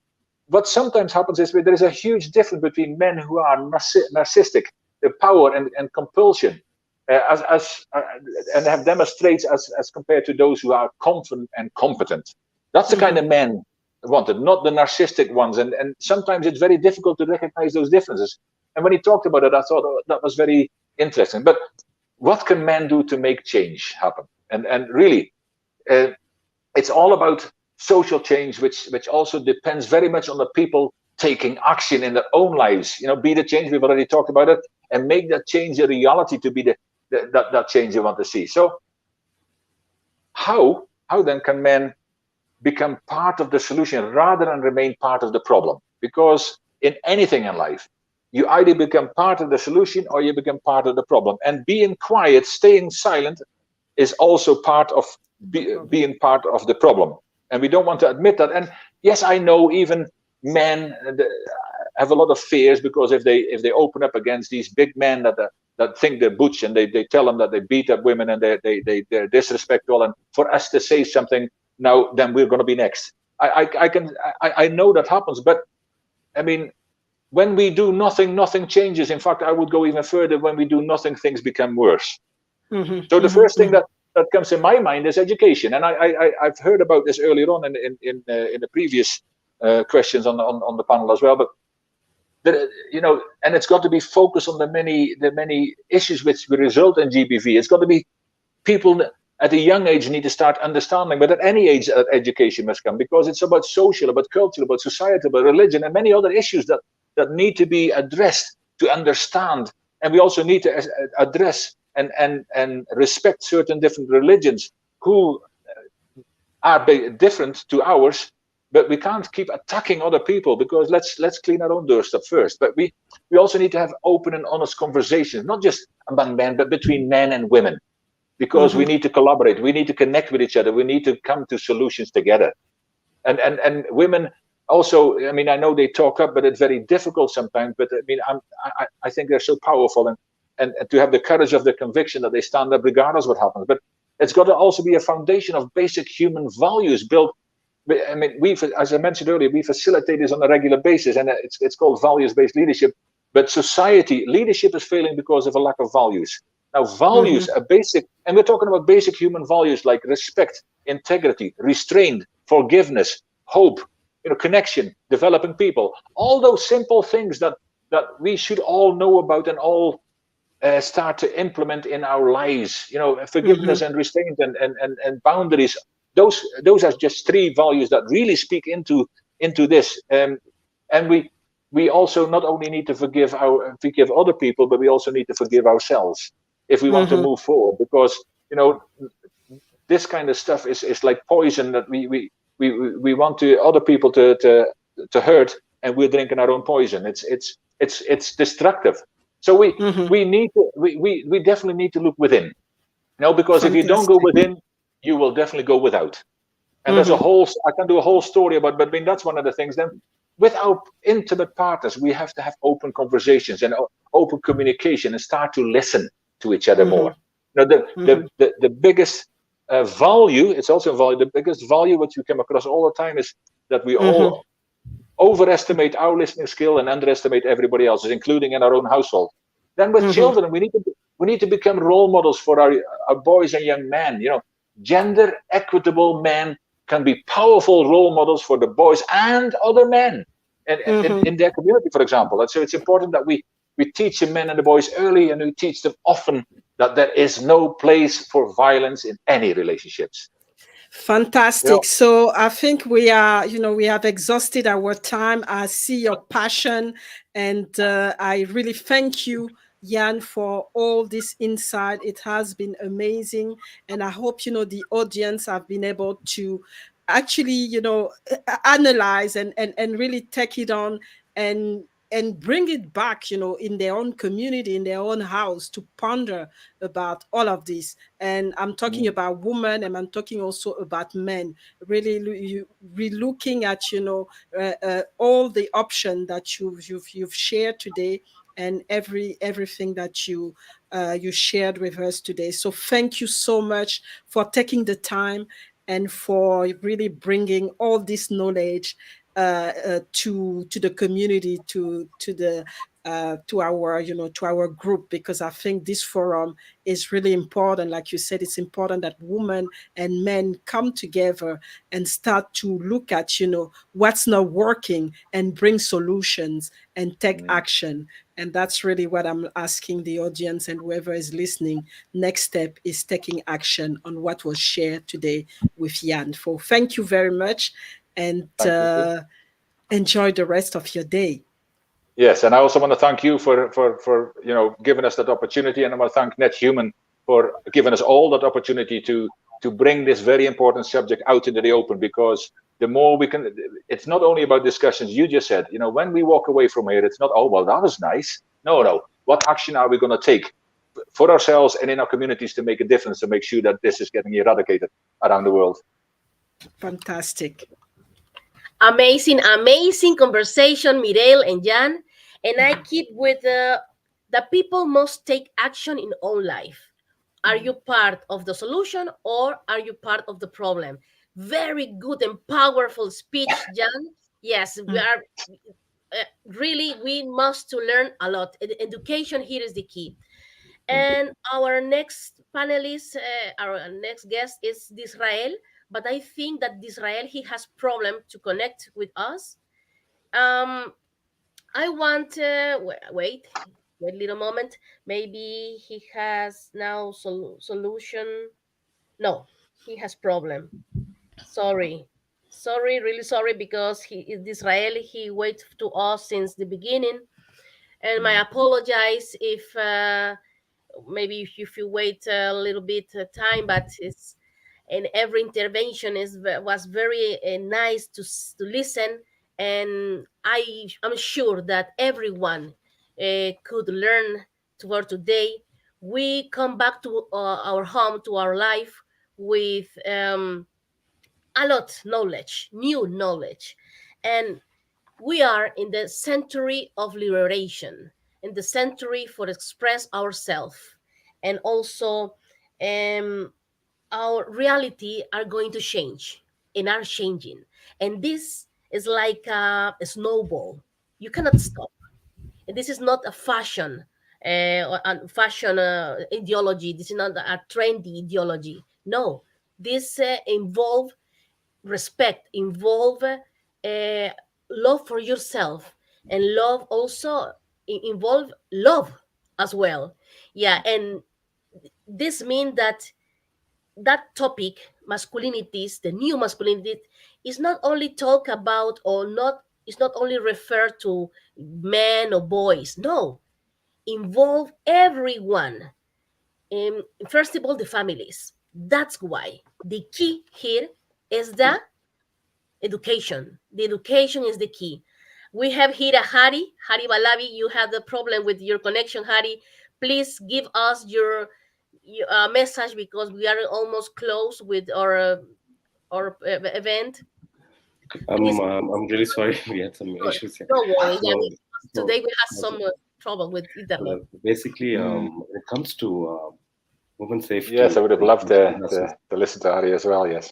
what sometimes happens is there is a huge difference between men who are narcissistic, the power and compulsion, and have demonstrates as compared to those who are confident and competent. That's the kind of men wanted, not the narcissistic ones. And sometimes it's very difficult to recognize those differences. And when he talked about it, I thought that was very interesting. But what can men do to make change happen? And really, it's all about social change, which also depends very much on the people taking action in their own lives. Be the change. We've already talked about it, and make that change a reality to be that change you want to see. So how then can men become part of the solution rather than remain part of the problem? Because in anything in life, you either become part of the solution or you become part of the problem. And being quiet, staying silent, is also part of being part of the problem. And we don't want to admit that. And yes, I know even men have a lot of fears, because if they open up against these big men that think they're butch, and they tell them that they beat up women and they're disrespectful, and for us to say something now, then we're going to be next. I know that happens, but I mean, when we do nothing changes. In fact, I would go even further. When we do nothing, things become worse. So the first thing that comes in my mind is education, and I've heard about this earlier on in the previous questions on the panel as well. But and it's got to be focused on the many issues which will result in GBV. It's got to be people at a young age need to start understanding, but at any age, education must come, because it's about social, about culture, about society, about religion, and many other issues that need to be addressed to understand. And we also need to address and respect certain different religions who are different to ours, but we can't keep attacking other people, because let's clean our own doorstep first. But we also need to have open and honest conversations, not just among men, but between men and women, because we need to collaborate, we need to connect with each other, we need to come to solutions together. And women also, I mean, I know they talk up, but it's very difficult sometimes. But I mean, I think they're so powerful, and to have the courage of the conviction that they stand up regardless what happens. But It's got to also be a foundation of basic human values built. I mean, as I mentioned earlier, we facilitate this on a regular basis, and it's called values-based leadership. But society leadership is failing because of a lack of values. Now, values are basic, and we're talking about basic human values like respect, integrity, restraint, forgiveness, hope, connection, developing people. All those simple things that we should all know about and all start to implement in our lives. Forgiveness and restraint and boundaries. Those are just three values that really speak into this. And we also not only need to forgive other people, but we also need to forgive ourselves if we want to move forward. Because this kind of stuff is like poison that we want to other people to hurt, and we're drinking our own poison. It's destructive. So we definitely need to look within. Because if you don't go within, you will definitely go without. And there's I can do a whole story about, but I mean, that's one of the things. Then with our intimate partners, we have to have open conversations and open communication and start to listen to each other more. The biggest value, it's also a value, the biggest value which we come across all the time is that we all overestimate our listening skill and underestimate everybody else's, including in our own household. Then with children, we need to become role models for our boys and young men. Gender equitable men can be powerful role models for the boys and other men in their community, for example. And so it's important that we teach the men and the boys early, and we teach them often that there is no place for violence in any relationships. Fantastic. So I think we have exhausted our time. I see your passion, and I really thank you, Jan, for all this insight. It has been amazing, and I hope the audience have been able to actually analyze and really take it on and bring it back in their own community, in their own house, to ponder about all of this. And I'm talking about women, and I'm talking also about men, really looking at all the options that you've shared today, and everything that you shared with us today. So thank you so much for taking the time and for really bringing all this knowledge to the community, to our group, because I think this forum is really important. Like you said, it's important that women and men come together and start to look at what's not working and bring solutions and take action. And that's really what I'm asking the audience and whoever is listening. Next step is taking action on what was shared today with Jan. So thank you very much, and enjoy the rest of your day. Yes, and I also want to thank you for giving us that opportunity, and I want to thank NetHuman for giving us all that opportunity to bring this very important subject out into the open. Because the more we can, it's not only about discussions. You just said, when we walk away from here, it's not, oh well, that was nice. No, what action are we going to take for ourselves and in our communities to make a difference, to make sure that this is getting eradicated around the world? Fantastic. Amazing conversation, Mireille and Jan. And I keep with the people must take action in own life. Are you part of the solution, or are you part of the problem? Very good and powerful speech, Jan. Yes, we are really, we must to learn a lot. Education here is the key. And our next panelist, our next guest is Disrael, but I think that Disrael, he has problem to connect with us. I want wait a little moment. Maybe he has now solution. No, he has problem. Sorry, really sorry, because he is Israeli. He wait to us since the beginning, and I apologize if maybe if you wait a little bit time, but it's, and every intervention was very nice to listen, and I'm sure that everyone could learn toward today. We come back to our home, to our life, with a lot knowledge, new knowledge, and we are in the century of liberation, in the century for express ourselves, and also our reality are going to change and are changing. And this is like a snowball. You cannot stop. And this is not a fashion or a fashion ideology. This is not a trendy ideology. No, this involve respect, involve love for yourself, and love also involve love as well. Yeah, and this means that that topic, masculinities, the new masculinity, is not only talk about or not, is not only refer to men or boys. No, involve everyone. First of all, the families. That's why the key here is the education. The education is the key. We have here a Hari Balabi. You have the problem with your connection, Hari. Please give us your message because we are almost close with our event. Please, I'm really sorry. We had some issues here. don't worry. I So, mean, so, today we have so, some trouble with internet. basically, when it comes to women's safety, Yes, I would have loved disasters, to listen to Ari as well. Yes.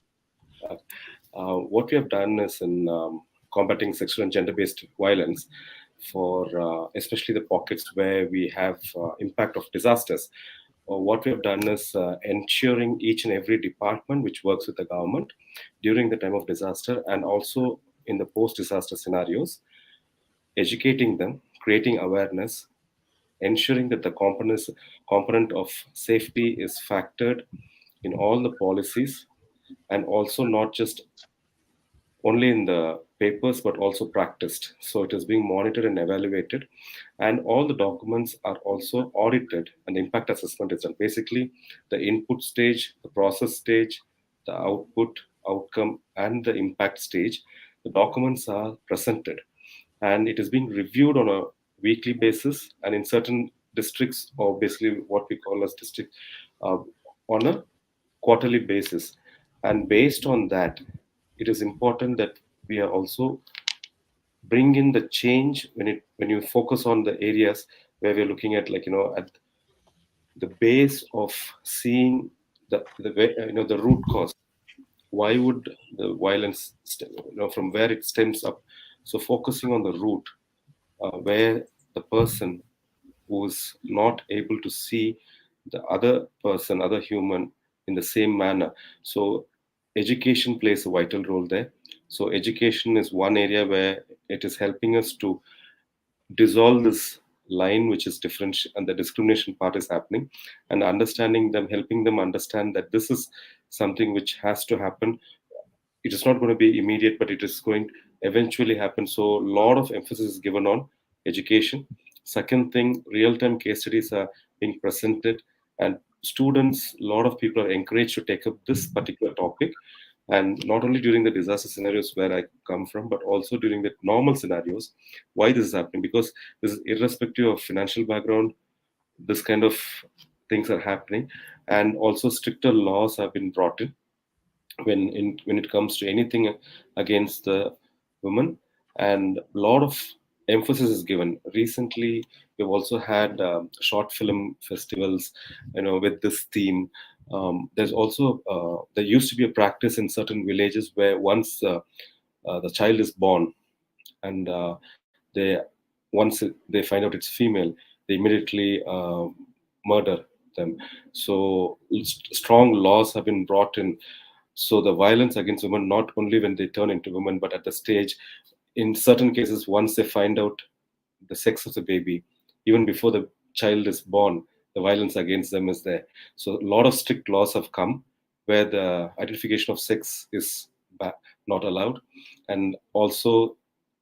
what we have done is in combating sexual and gender-based violence for especially the pockets where we have impact of disasters. What we have done is ensuring each and every department which works with the government during the time of disaster and also in the post-disaster scenarios, educating them, creating awareness, ensuring that the component of safety is factored in all the policies, and also not just only in the papers but also practiced. So it is being monitored and evaluated, and all the documents are also audited, and the impact assessment is done. Basically, the input stage, the process stage, the output, outcome, and the impact stage, the documents are presented, and it is being reviewed on a weekly basis, and in certain districts, or basically what we call as district, uh, on a quarterly basis. And based on that, it is important that we are also bring in the change when you focus on the areas where we're looking at, like, at the base of seeing the root cause. Why would the violence from where it stems up? So focusing on the root, where the person who's not able to see the other person, other human, in the same manner. So education plays a vital role there. So education is one area where it is helping us to dissolve this line which is different, and the discrimination part is happening, and understanding them, helping them understand that this is something which has to happen. It is not going to be immediate, but it is going to eventually happen. So a lot of emphasis is given on education. Second thing, real-time case studies are being presented, and students, a lot of people are encouraged to take up this particular topic, and not only during the disaster scenarios where I come from, but also during the normal scenarios. Why this is happening? Because this is irrespective of financial background, this kind of things are happening, and also stricter laws have been brought in when it comes to anything against the women, and a lot of emphasis is given. Recently, we've also had short film festivals, with this theme. There's also there used to be a practice in certain villages where once the child is born, and they they find out it's female, they immediately murder them. So strong laws have been brought in. So the violence against women, not only when they turn into women, but at the stage, in certain cases, once they find out the sex of the baby, even before the child is born, the violence against them is there. So a lot of strict laws have come where the identification of sex is not allowed, and also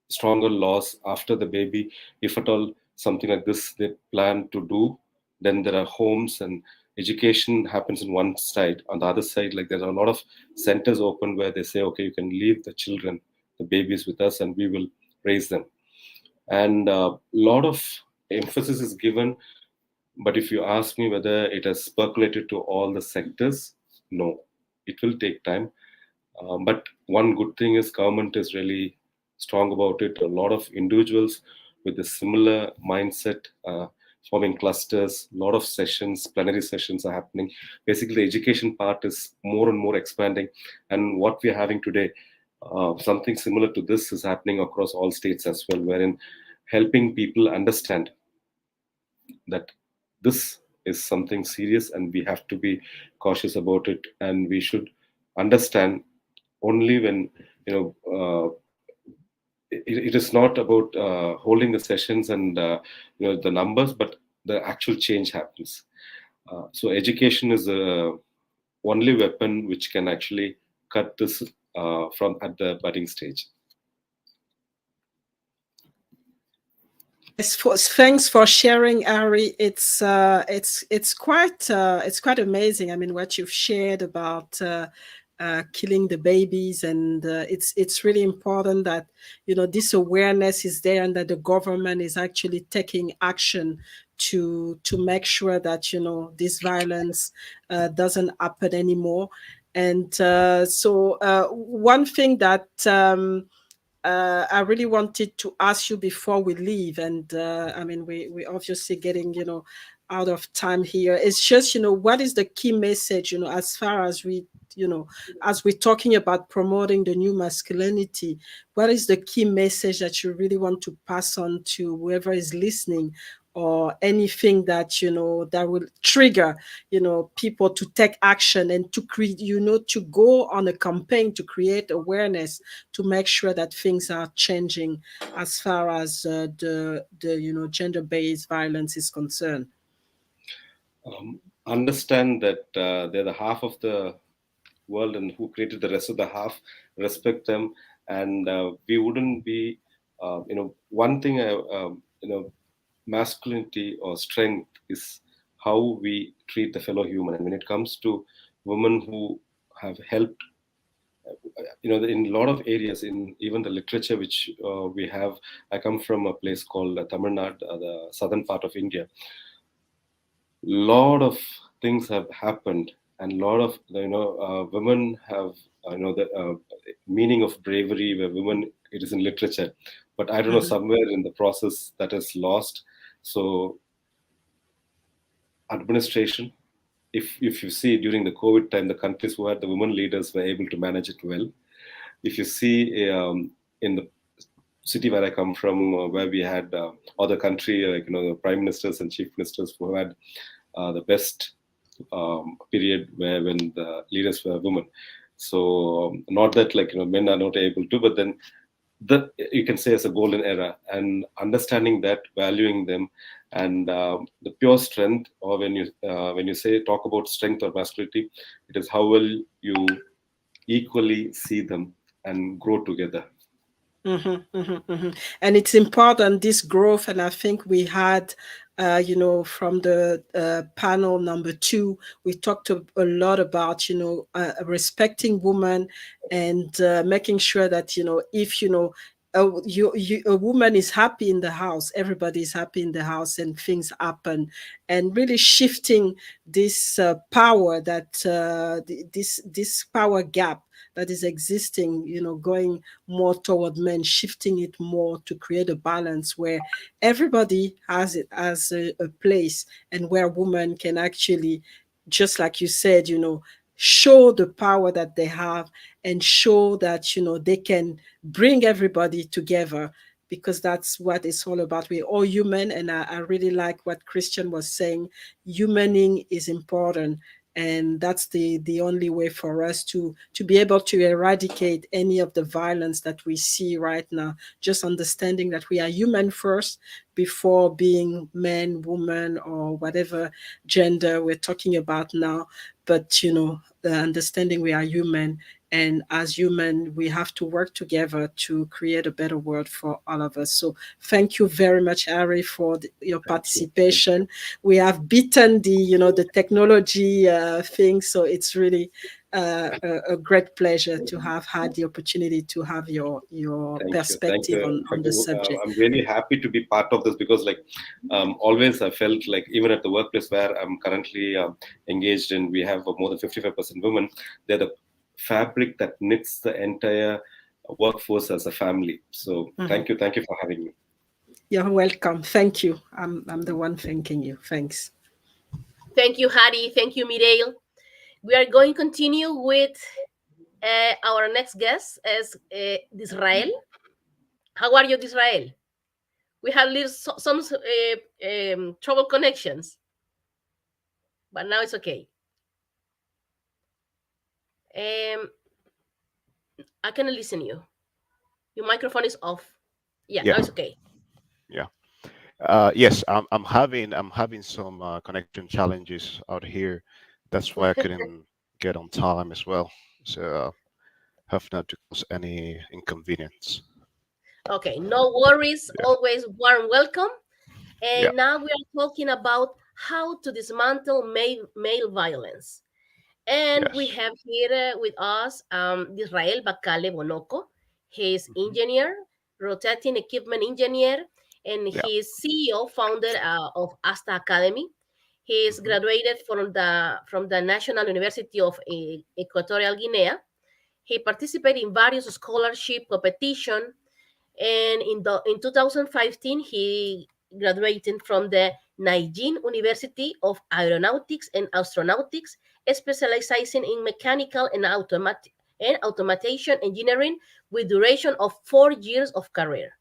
stronger laws after the baby. If at all something like this they plan to do, then there are homes and education happens on one side. On the other side, like, there are a lot of centers open where they say, okay, you can leave the children, the babies with us, and we will raise them. And a lot of emphasis is given. But if you ask me whether it has percolated to all the sectors, no, it will take time. But one good thing is government is really strong about it. A lot of individuals with a similar mindset forming clusters. A lot of sessions, plenary sessions are happening. Basically, the education part is more and more expanding. And what we're having today, something similar to this is happening across all states as well, wherein helping people understand that this is something serious and we have to be cautious about it, and we should understand only when, it is not about holding the sessions and the numbers, but the actual change happens. So education is the only weapon which can actually cut this from at the budding stage. Thanks for sharing, Ari. It's quite amazing. I mean, what you've shared about killing the babies, and it's really important that this awareness is there, and that the government is actually taking action to make sure that this violence doesn't happen anymore. And so one thing that I really wanted to ask you before we leave, and I mean, we obviously getting out of time here. It's just what is the key message as far as we as we're talking about promoting the new masculinity, what is the key message that you really want to pass on to whoever is listening, or anything that that will trigger people to take action and to create to go on a campaign to create awareness, to make sure that things are changing as far as the gender-based violence is concerned? Understand that they're the half of the world, and who created the rest of the half. Respect them, and we wouldn't be one thing. Masculinity or strength is how we treat the fellow human. And when it comes to women who have helped, in a lot of areas, in even the literature which we have, I come from a place called Tamil Nadu, the southern part of India. Lot of things have happened, and a lot of women have the meaning of bravery, where women, it is in literature, but I don't know, somewhere in the process that is lost. So administration, if you see during the COVID time, the countries who had the women leaders were able to manage it well. If you see in the city where I come from, where we had other country, like the prime ministers and chief ministers who had the best period when the leaders were women. So not that men are not able to, but then that you can say as a golden era, and understanding that, valuing them, and the pure strength, or when you say talk about strength or masculinity, it is how well you equally see them and grow together. And it's important, this growth, and I think we had from the panel number 2, we talked a lot about respecting women, and making sure that if a woman is happy in the house, everybody is happy in the house, and things happen, and really shifting this power, that this power gap that is existing, going more toward men, shifting it more to create a balance where everybody has it as a place, and where women can actually, just like you said, show the power that they have, and show that they can bring everybody together, because that's what it's all about. We're all human, and I really like what Christian was saying. Humaning is important, and that's the only way for us to be able to eradicate any of the violence that we see right now. Just understanding that we are human first, before being man, woman, or whatever gender we're talking about now. But the understanding we are human, and as human, we have to work together to create a better world for all of us. So thank you very much, Ari, for your participation. We have beaten the technology thing, so it's really a great pleasure to have had the opportunity to have your perspective on the subject. I'm really happy to be part of this, because always I felt like, even at the workplace where I'm currently engaged in, we have more than 55% women. They're the fabric that knits the entire workforce as a family. So thank you for having me. You're welcome. Thank you. I'm the one thanking you. Thanks. Thank you, Hari. Thank you, Mireille. We are going to continue with our next guest as Israel. How are you, Israel? We have little some trouble connections, but now it's okay. Um, I cannot listen you. Your microphone is off. Yeah, now Yeah, it's okay. yeah. Yes, I'm having some connection challenges out here. That's why I couldn't get on time as well. So have not to cause any inconvenience. Okay, no worries. Yeah, Always warm welcome. yeah, And now we are talking about how to dismantle male violence. And we yes. have here with us Israel Bakale Bonoko. He is Hmm. engineer, rotating equipment engineer, and Yeah. he is CEO, founder of Asta Academy. He is Hmm. graduated from the National University of Equatorial Guinea. He participated in various scholarship competition, and in 2015 he graduated from the Nanjing University of Aeronautics and Astronautics, specializing in mechanical and automation engineering with duration of 4 years of career.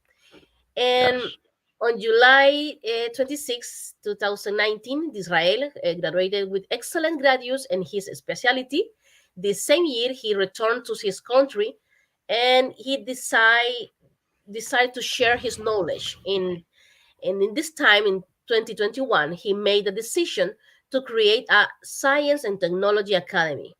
And Yes. on July 26, 2019, Israel graduated with excellent graduates in his specialty. The same year, he returned to his country, and he decided to share his knowledge. And in this time, in 2021, he made the decision to create a science and technology academy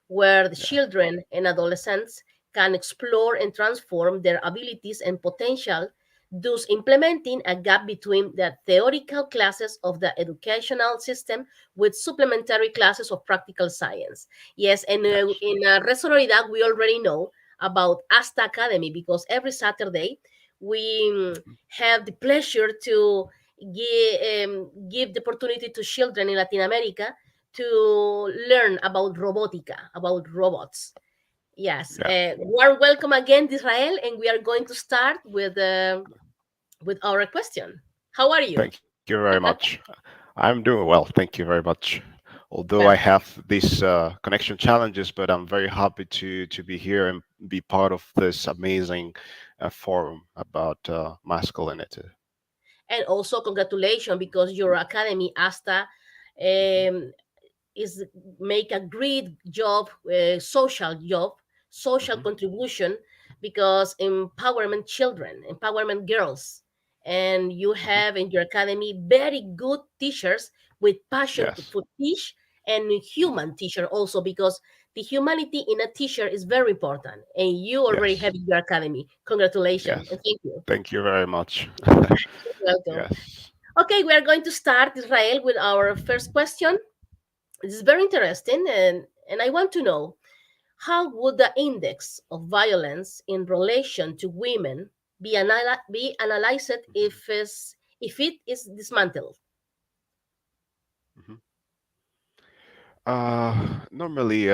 where the Yeah. children and adolescents can explore and transform their abilities and potential, thus implementing a gap between the theoretical classes of the educational system with supplementary classes of practical science. Yes, and Yes. in Resonoridad, we already know about Asta Academy because every Saturday we Hmm. have the pleasure to give the opportunity to children in Latin America to learn about robotica, about robots. Yes, Yeah. warm welcome again, Israel, and we are going to start with our question. How are you? Thank you very much. I'm doing well. Thank you very much. Although I have Perfect. these connection challenges, but I'm very happy to be here and be part of this amazing forum about masculinity. And also congratulations because your academy, Asta, Hmm. um, is make a great job, social job, social Hmm. contribution, because empowerment children, empowerment girls, and you Hmm. have in your academy very good teachers with passion Yes. for teach, and human teacher also, because the humanity in a teacher is very important, and you already have Yes. in your academy. Congratulations Yes. and thank you. Thank you very much. Welcome. Yes. Okay, we are going to start, Israel, with our first question. This is very interesting, and I want to know, how would the index of violence in relation to women be analyzed Hmm. if it is dismantled? Hmm. Normally,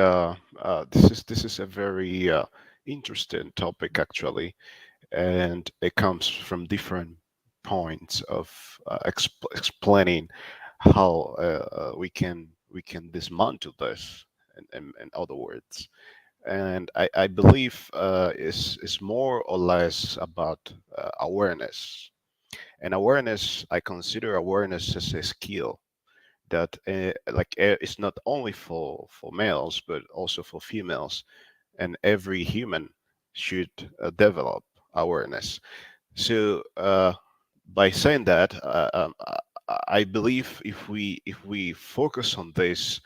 this is a very interesting topic actually, and it comes from different points of explaining how we can dismantle this. In other words, and I believe is more or less about awareness. And awareness, I consider awareness as a skill that it's not only for males but also for females, and every human should develop awareness. So by saying that, I believe if we focus on this,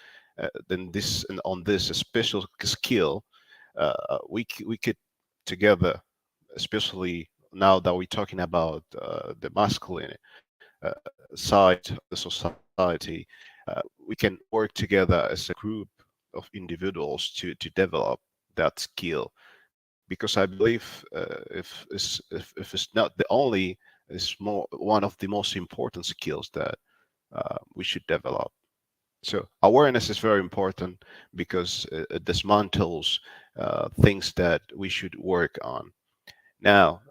then this and on this special skill, we could together, especially now that we're talking about the masculine side of the society, we can work together as a group of individuals to develop that skill, because I believe if it's not the only, it's more one of the most important skills that we should develop. So awareness is very important because it dismantles things that we should work on. Now,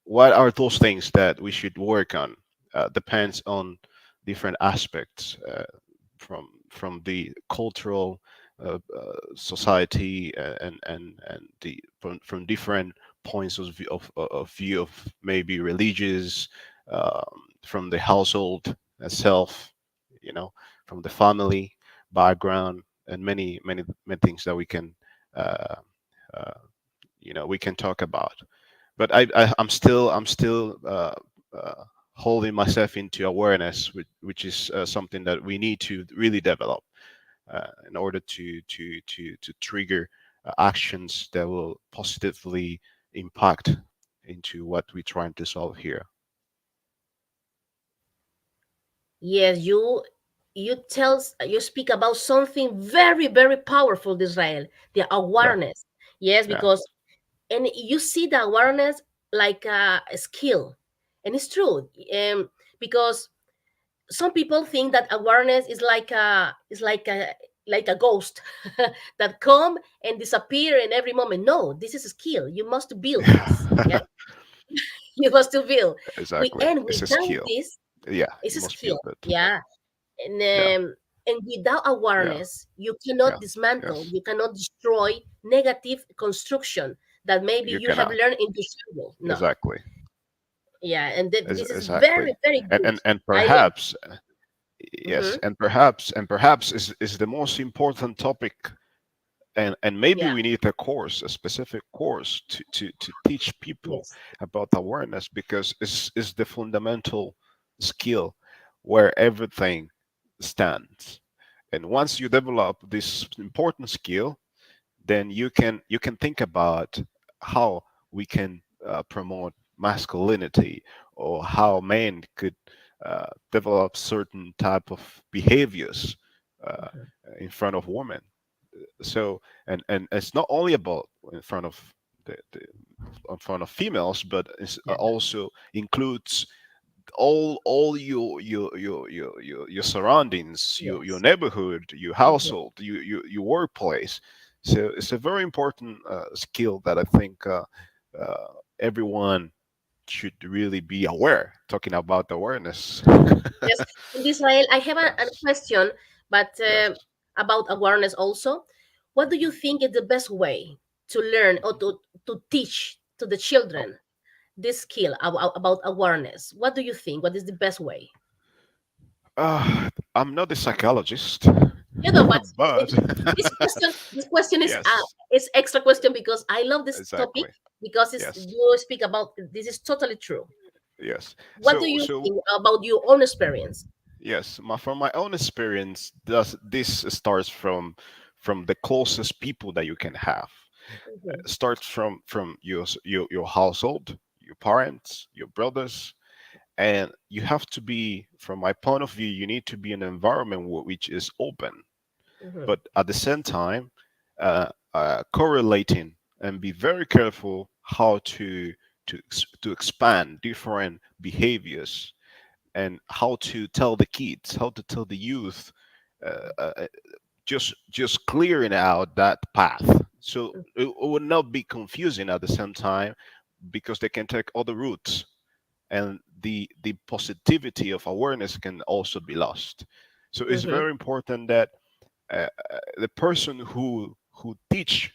what are those things that we should work on? depends on different aspects, from the cultural society, and the from different points of view of maybe religious, from the household itself, you know, from the family background, and many things that we can uh, uh, we can talk about. But I'm still holding myself into awareness, which is something that we need to really develop, in order to trigger actions that will positively impact into what we're trying to solve here. Yes, you speak about something very, very powerful, Israel, the Yeah, awareness. Yes, yeah, because and you see the awareness like a skill, and it's true. Because some people think that awareness is like a ghost that come and disappear in every moment. No, this is a skill. You must build this. Yeah, you must to build. We exactly. and It's a without skill. this, Yeah, it's you a must skill. build it. Yeah, and Yeah, without yeah, awareness, you yeah. cannot dismantle. Yes, You cannot destroy negative construction that maybe you you have cannot. learned in your school. No, Exactly. yeah, and this is Exactly. very, very And good. and I love. perhaps, yes, Hmm. and perhaps is the most important topic, and maybe Yeah. we need a course, a specific course, to teach people Yes. about awareness, because it's the fundamental skill where everything stands. And once you develop this important skill, then you can think about how we can promote masculinity, or how men could develop certain type of behaviors uh, Mhm. in front of women. So, and it's not only about in front of the in front of females, but it Yeah. also includes all your surroundings, your Yes. neighborhood, your Mhm. household, your workplace. So it's a very important skill that I think uh, everyone should really be aware. Talking about awareness. Yes. In Israel, I have a Yes, question, but yes. about awareness also. What do you think is the best way to learn or to teach to the Oh, children this skill about awareness? What do you think? What is the best way? I'm not a psychologist, You know, but but this question yes, is extra question because I love this topic exactly. because it's Yes, you speak about this is totally true. yes. What do So, you so think about your own experience? yes, from my own experience, does this starts from the closest people that you can have. Mhm. Starts from your household, your parents, your brothers, and you have to be, from my point of view, you need to be in an environment which is open, Mhm. but at the same time, correlating, and be very careful how to expand different behaviors, and how to tell the kids, how to tell the youth, uh, uh, just clearing out that path, so it would not be confusing at the same time, because they can take other routes, and the positivity of awareness can also be lost. So it's Mhm. very important that the person who teach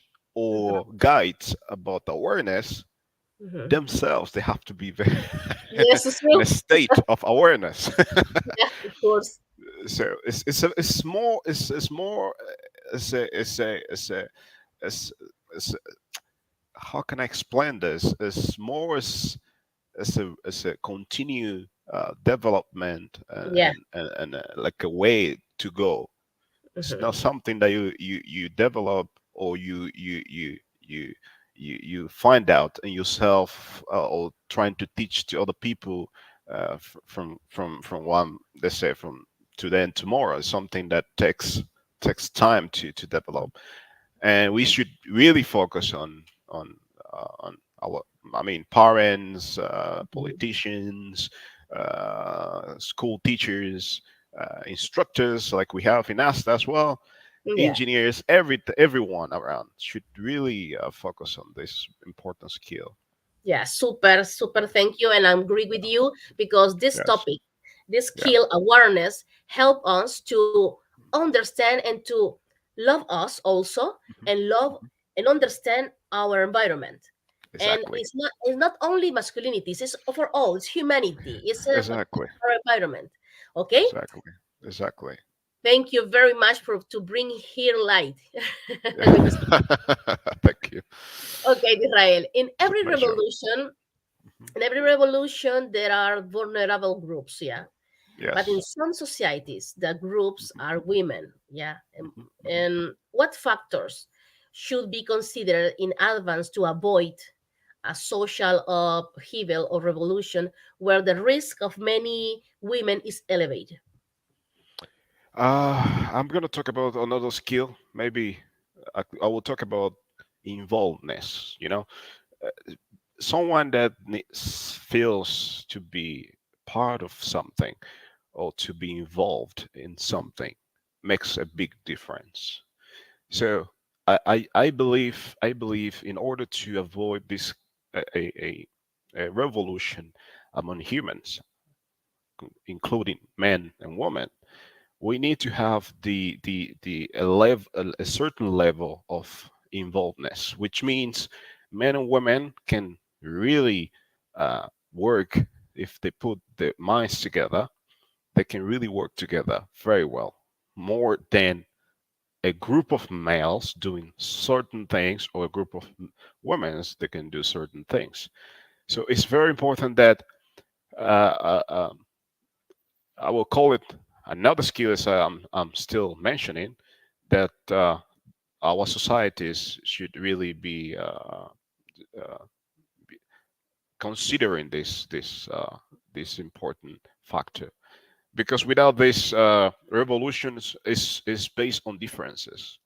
Mhm. or guides about awareness, Mhm. themselves, they have to be very Yes, it's in true. a state of awareness. Yeah, of course. So it's more it's more it's, it's how can I explain this? It's more as a continued development, Yeah. and like a way to go. It's Mhm. not something that you develop, or you find out in yourself, or trying to teach to other people, from one, let's say, from today and tomorrow. It's something that takes time to develop, and we should really focus on our, I mean, parents, Mhm. politicians, school teachers, instructors, like we have in us as well, Yeah. engineers, everyone around should really focus on this important skill. Yeah, super, super. Thank you, and I agree with you because this Yes. topic This Yeah. skill awareness help us to understand and to love us also, Mhm, and love mhm. and understand our environment. And Exactly. it's not only masculinities, it's for all, it's humanity, it's Exactly. our environment. Okay, Exactly. Exactly. thank you very much for to bring here light. Yeah. Thank you. Okay, Israel, It's a pleasure. Mhm. in every revolution there are vulnerable groups, yeah. But in Yes. some societies, the groups Mhm, are women. Yeah. mhm, mhm. And what factors should be considered in advance to avoid a social upheaval or revolution where the risk of many women is elevated? I'm gonna talk about another skill. Maybe I will talk about involvedness. Someone that feels to be part of something or to be involved in something makes a big difference. So I believe in order to avoid this a revolution among humans, including men and women, we need to have a certain level of involvedness, which means men and women can really work if they put their minds together. They can really work together very well, more than a group of males doing certain things or a group of women that can do certain things. So it's very important that uh, uh, um, I will call it another skill is I'm still mentioning that our societies should really be uh, considering this important factor, because without this revolutions is based on differences.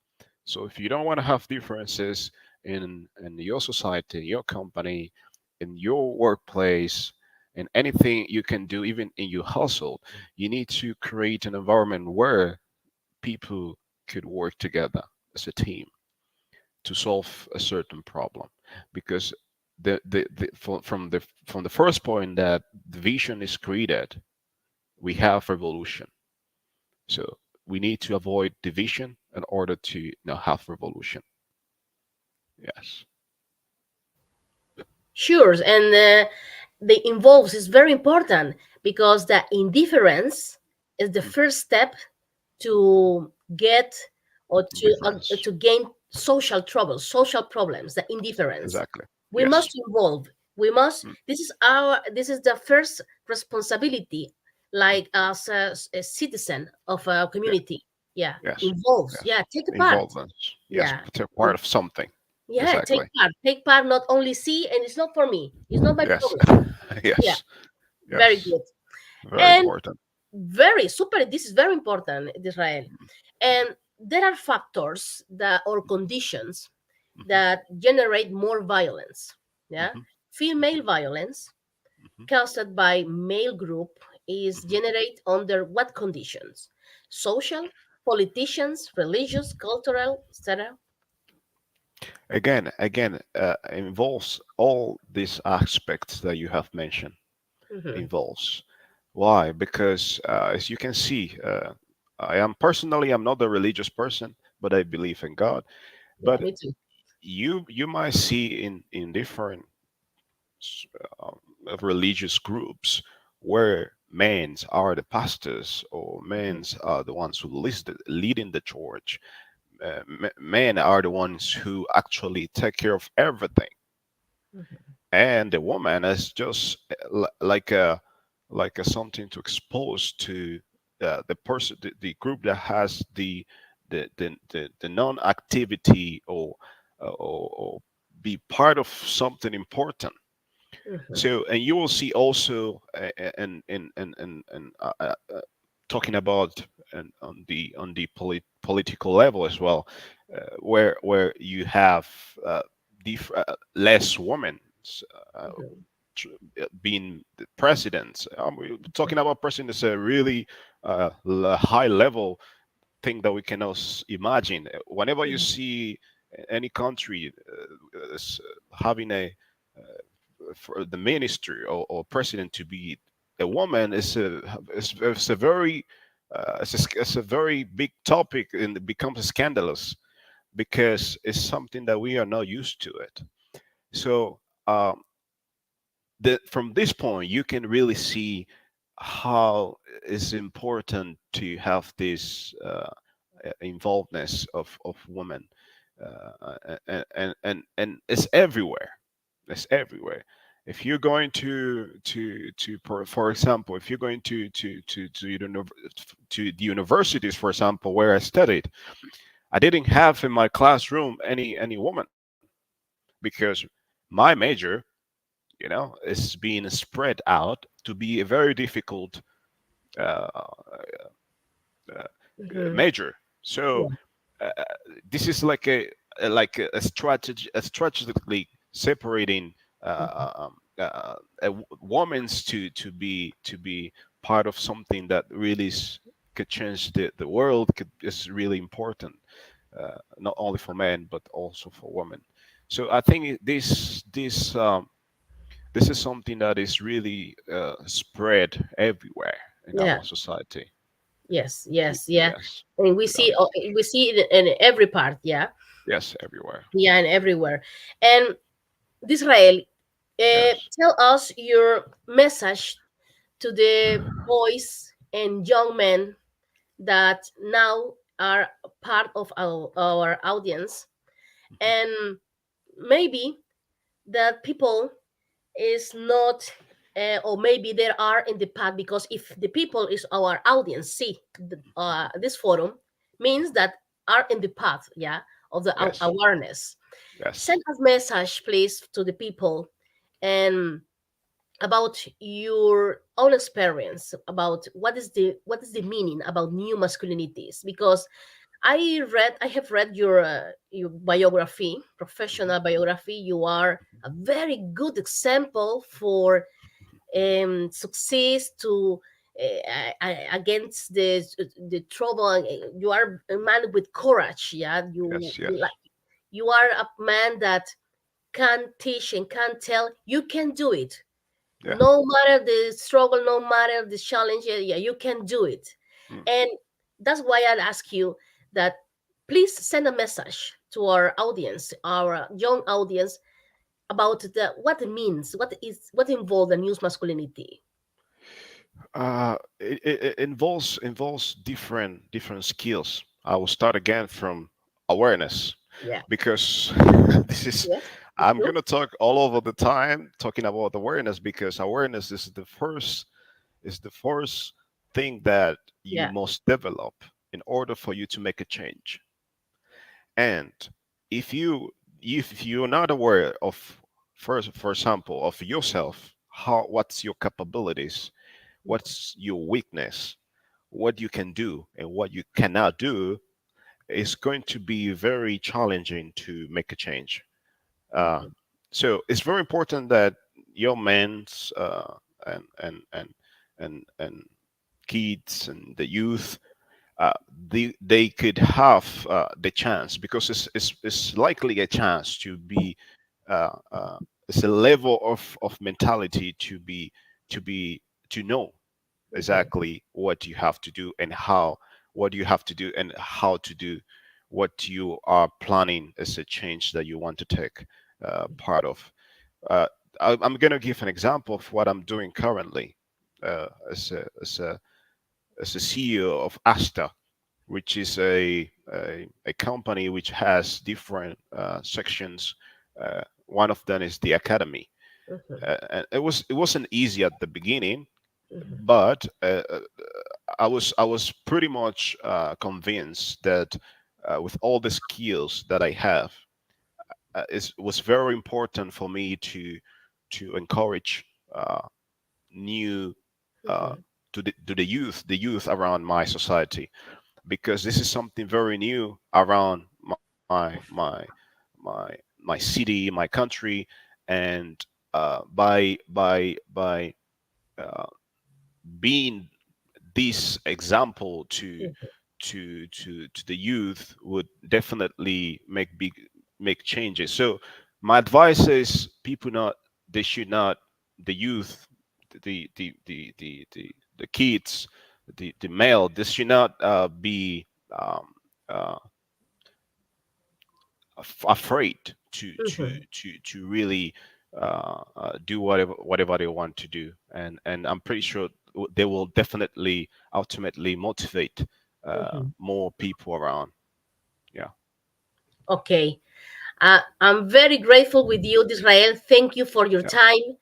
So if you don't want to have differences in your society, in your company, in your workplace, in anything you can do, even in your household, you need to create an environment where people could work together as a team to solve a certain problem. Because from the first point that the vision is created, we have revolution. So we need to avoid division in order to have revolution. Yes. Sure, and the involves is very important because the indifference is the Mm, first step to get or difference. to gain social troubles, social problems. The indifference. Exactly. We must Yes. involve. We must. Mm, This is the first responsibility, mm, like as a citizen of a yeah. community. Yeah, Yes. involves. Yes. Yeah, take a part. Involvement. Yes. Yeah. They're part of something. Yeah, take Exactly. part. Take part, not only see, and it's not for me. It's not my Yes. problem. Yeah, Yes. very Yes. good. Very And important. very super, this is very important, Israel. And there are factors that or conditions Hmm. that generate more violence. Yeah. Hmm. Female violence Hmm. caused by male group is Hmm. generate under what conditions? Social, politicians, religious, cultural, etc. Again, involves all these aspects that you have mentioned. Hmm. Involves. Why? Because as you can see, I'm not a religious person, but I believe in God. Yeah, But me too. you might see in different uh, religious groups where men are the pastors or men are the ones who leading the church. Men are the ones who actually take care of everything, Mhm. and the woman is just like a something to expose to the person, the group that has the non-activity or be part of something important. Mhm. So, and you will see also, talking about and on the political level as well, where you have less women uh, Mhm. being the presidents. We're talking about president is a really high level thing that we cannot imagine. Whenever you Mhm. see any country having a for the ministry or president to be a woman is a very it's a very big topic, and it becomes scandalous because it's something that we are not used to it. So um, from this point, you can really see how it's important to have this involvedness of women, and it's everywhere. It's everywhere. If you're going for example, if you're going to the universities, for example, where I studied, I didn't have in my classroom any woman because my major, is being spread out to be a very difficult uh, uh, Hmm. major. Yeah. So uh, this is a strategy, a strategically separating Hmm. women's to be part of something that really could change the world. Is really important, not only for men but also for women. So I think this is something that is really spread everywhere in Yeah. our society. Yes. Yes. Yeah. Yes, And without we see it in every part. Yeah. yes, everywhere. Yeah, and everywhere. And Israel, Yes, tell us your message to the boys and young men that now are part of our audience, and maybe that people is not, or maybe there are in the path, because if the people is our audience see this forum, means that are in the path, yeah, of the yes, awareness. yes. Send us message please to the people, and about your own experience about what is the meaning about new masculinities, because I have read your biography, Mhm. professional biography. You are a very good example for success to against the trouble. You are a man with courage. Yeah, Yes, yes. you are a man that can teach and can tell you can do it, Yeah. no matter the struggle, no matter the challenge. Yeah, you can do it. Mm. And that's why I'd ask you that please send a message to our audience, our young audience, about what it means, what involves the new masculinity. It involves different skills. I will start again from awareness Yeah. because this is Yes. It's I'm true. gonna talk all over the time talking about awareness because awareness is the first thing that you Yeah. must develop in order for you to make a change. And if you're not aware of, first, for example, of yourself, what's your capabilities, what's your weakness, what you can do and what you cannot do, is going to be very challenging to make a change. Uh, so it's very important that your men's and kids and the youth, they could have the chance, because it's likely a chance to be uh, uh, it's a level of mentality to be to know Mhm. exactly what you have to do and how what you have to do and how to do what you are planning as a change that you want to take part of. uh, I'm going to give an example of what I'm doing currently as a CEO of Asta, which is a company which has different sections. One of them is the academy, Mhm. and it wasn't easy at the beginning, Mhm. but I was pretty much convinced that with all the skills that I have, it was very important for me to encourage new uh, Mhm. to the youth around my society, because this is something very new around my city, my country, and by uh, being this example to the youth would definitely make changes. So my advice is people not they should not the youth the kids, the male, this should not be uh, afraid Mhm. to really do whatever they want to do, and I'm pretty sure they will definitely ultimately motivate Mhm. more people around. Yeah, Okay. I'm very grateful with you, Israel. Thank you for your yeah, time.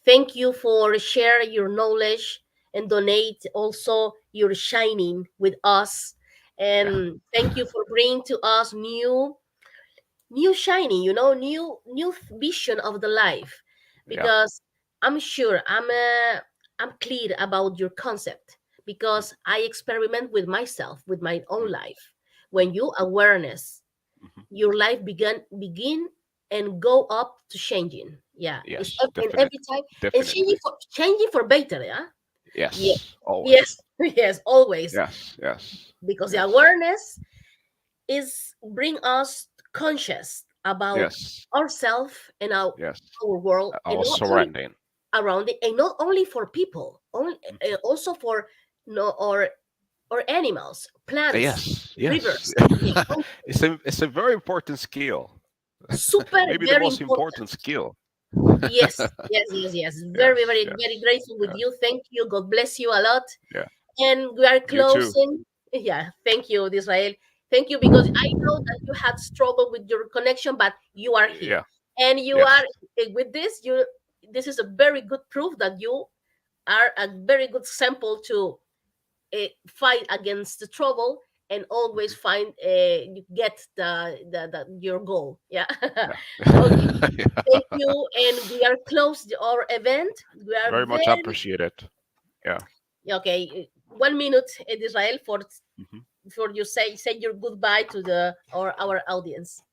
Thank you for sharing your knowledge and donate also your shining with us. yeah, And thank you for bringing to us new shining, new vision of the life. yeah. Because I'm sure I'm clear about your concept because I experiment with myself, with my own life. When you awareness Mm-hmm. your life begin and go up to changing. Yeah, it's Yes, and every definitely, time and definitely. changing for better. Yeah, yeah, Yes, always. yes, yes, always, Yes, yes, because the yes, awareness is bring us conscious about yes, ourselves and yes. our world, and Our not only surrounding. around it, and not only for people, only Mhm. also for no or animals, plants, Yes, yes. rivers. Yeah, It's a very important skill. super Maybe the very most important important. skill. Yes, yes, yes, yes. Very, Yes, very, very yes, grateful with yes. you. Thank you. God bless you a lot. Yeah. And we are You too. closing. Yeah, thank you, Israel. Thank you because I know that you had struggled with your connection, but you are here, Yeah. and you are Yes. with this. You This is a very good proof that you are a very good sample to fight against the trouble and always Mhm. find you get the your goal. Yeah. Yeah. Okay. Thank Yeah. you, and we are closed our event. We are Very much very appreciated. Yeah. okay. 1 minute, Israel, Mhm, for you say your goodbye to the our audience.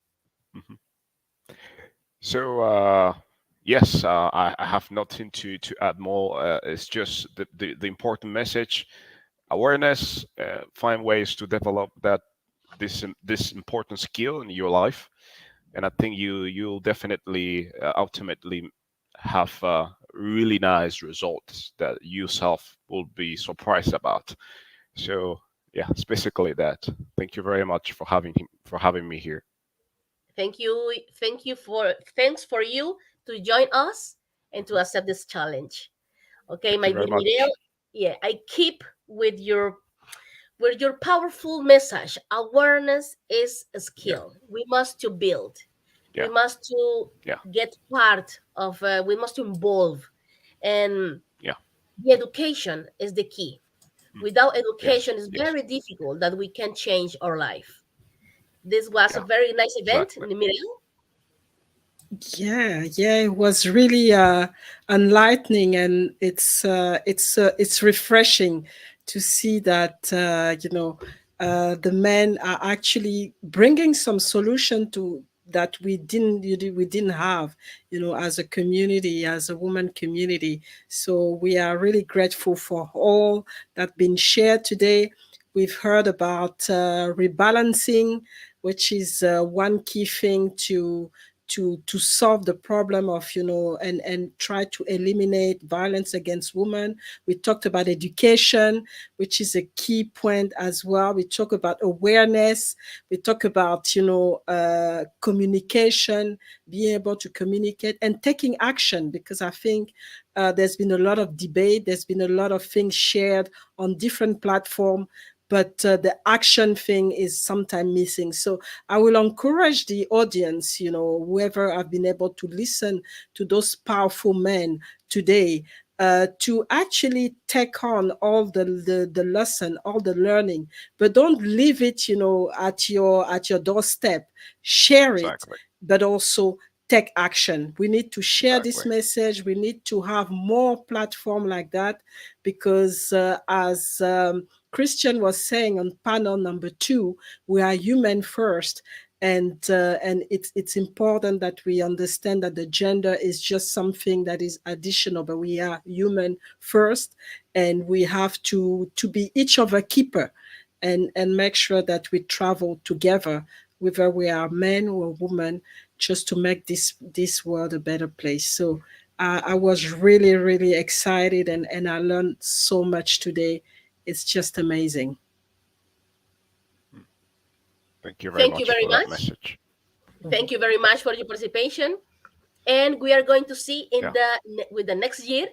mhm. So yes, I have nothing to add more. It's just the important message: awareness. Find ways to develop this important skill in your life, and I think you'll definitely ultimately have really nice results that you yourself will be surprised about. So yeah, it's basically that. Thank you very much for having me here. Thanks for you to join us and to accept this challenge. Okay, Thank my you very dear Mirel. much. Yeah, I keep with your powerful message. Awareness is a Yeah, skill we must to build. We yeah, must to yeah, get part of. We must to involve, and yeah. the education is the key. Mm. Without education, Yes, it's yes, very difficult that we can change our life. This was a yeah, very nice event, exactly. Mirel. Yeah, yeah, it was really enlightening, and it's refreshing to see that the men are actually bringing some solution to that we didn't have, as a community, as a woman community. So we are really grateful for all that been shared today. We've heard about rebalancing, which is one key thing to solve the problem of, and try to eliminate violence against women. We talked about education, which is a key point as well. We talk about awareness. We talk about, communication, being able to communicate and taking action, because I think there's been a lot of debate, there's been a lot of things shared on different platforms, but the action thing is sometimes missing. So I will encourage the audience, whoever have been able to listen to those powerful men today, to actually take on all the lesson, all the learning, but don't leave it, at your doorstep. Share it, Exactly, but also take action. We need to share this exactly. message. We need to have more platform like that, because as Christian was saying on panel number 2, we are human first, and it's important that we understand that the gender is just something that is additional, but we are human first, and we have to be each other keeper, and make sure that we travel together, whether we are men or women, just to make this world a better place. So I was really, really excited, and I learned so much today. It's just amazing. Thank you very Thank you much very for that much. message. Thank you very much for your participation. And we are going to see in Yeah. with the next year.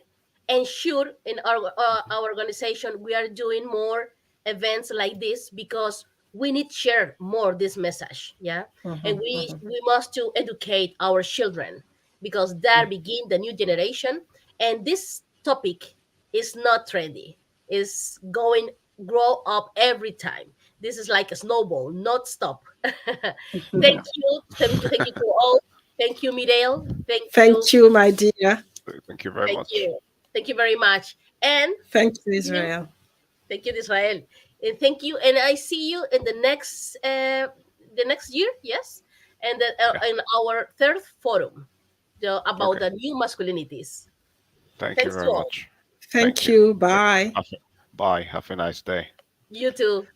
And sure, in our organization, we are doing more events like this because we need to share more this message. Yeah, and we must to educate our children because there begin the new generation. And this topic is not trendy. Is going grow up every time. This is like a snowball, not stop. Thank Yeah. you. Thank you to all. Thank you, Mirel. Thank you. Thank you, my dear. Thank you very Thank much. you. Thank you very much. And Thank you, see you. Israel. Thank you, Israel. And thank you. And I see you in the next year. Yes, and Yeah. in our third forum about Okay. the new masculinities. Thank you Thanks to very all. much. Thank Thank you. you. Bye. Bye. Have a nice day. You too.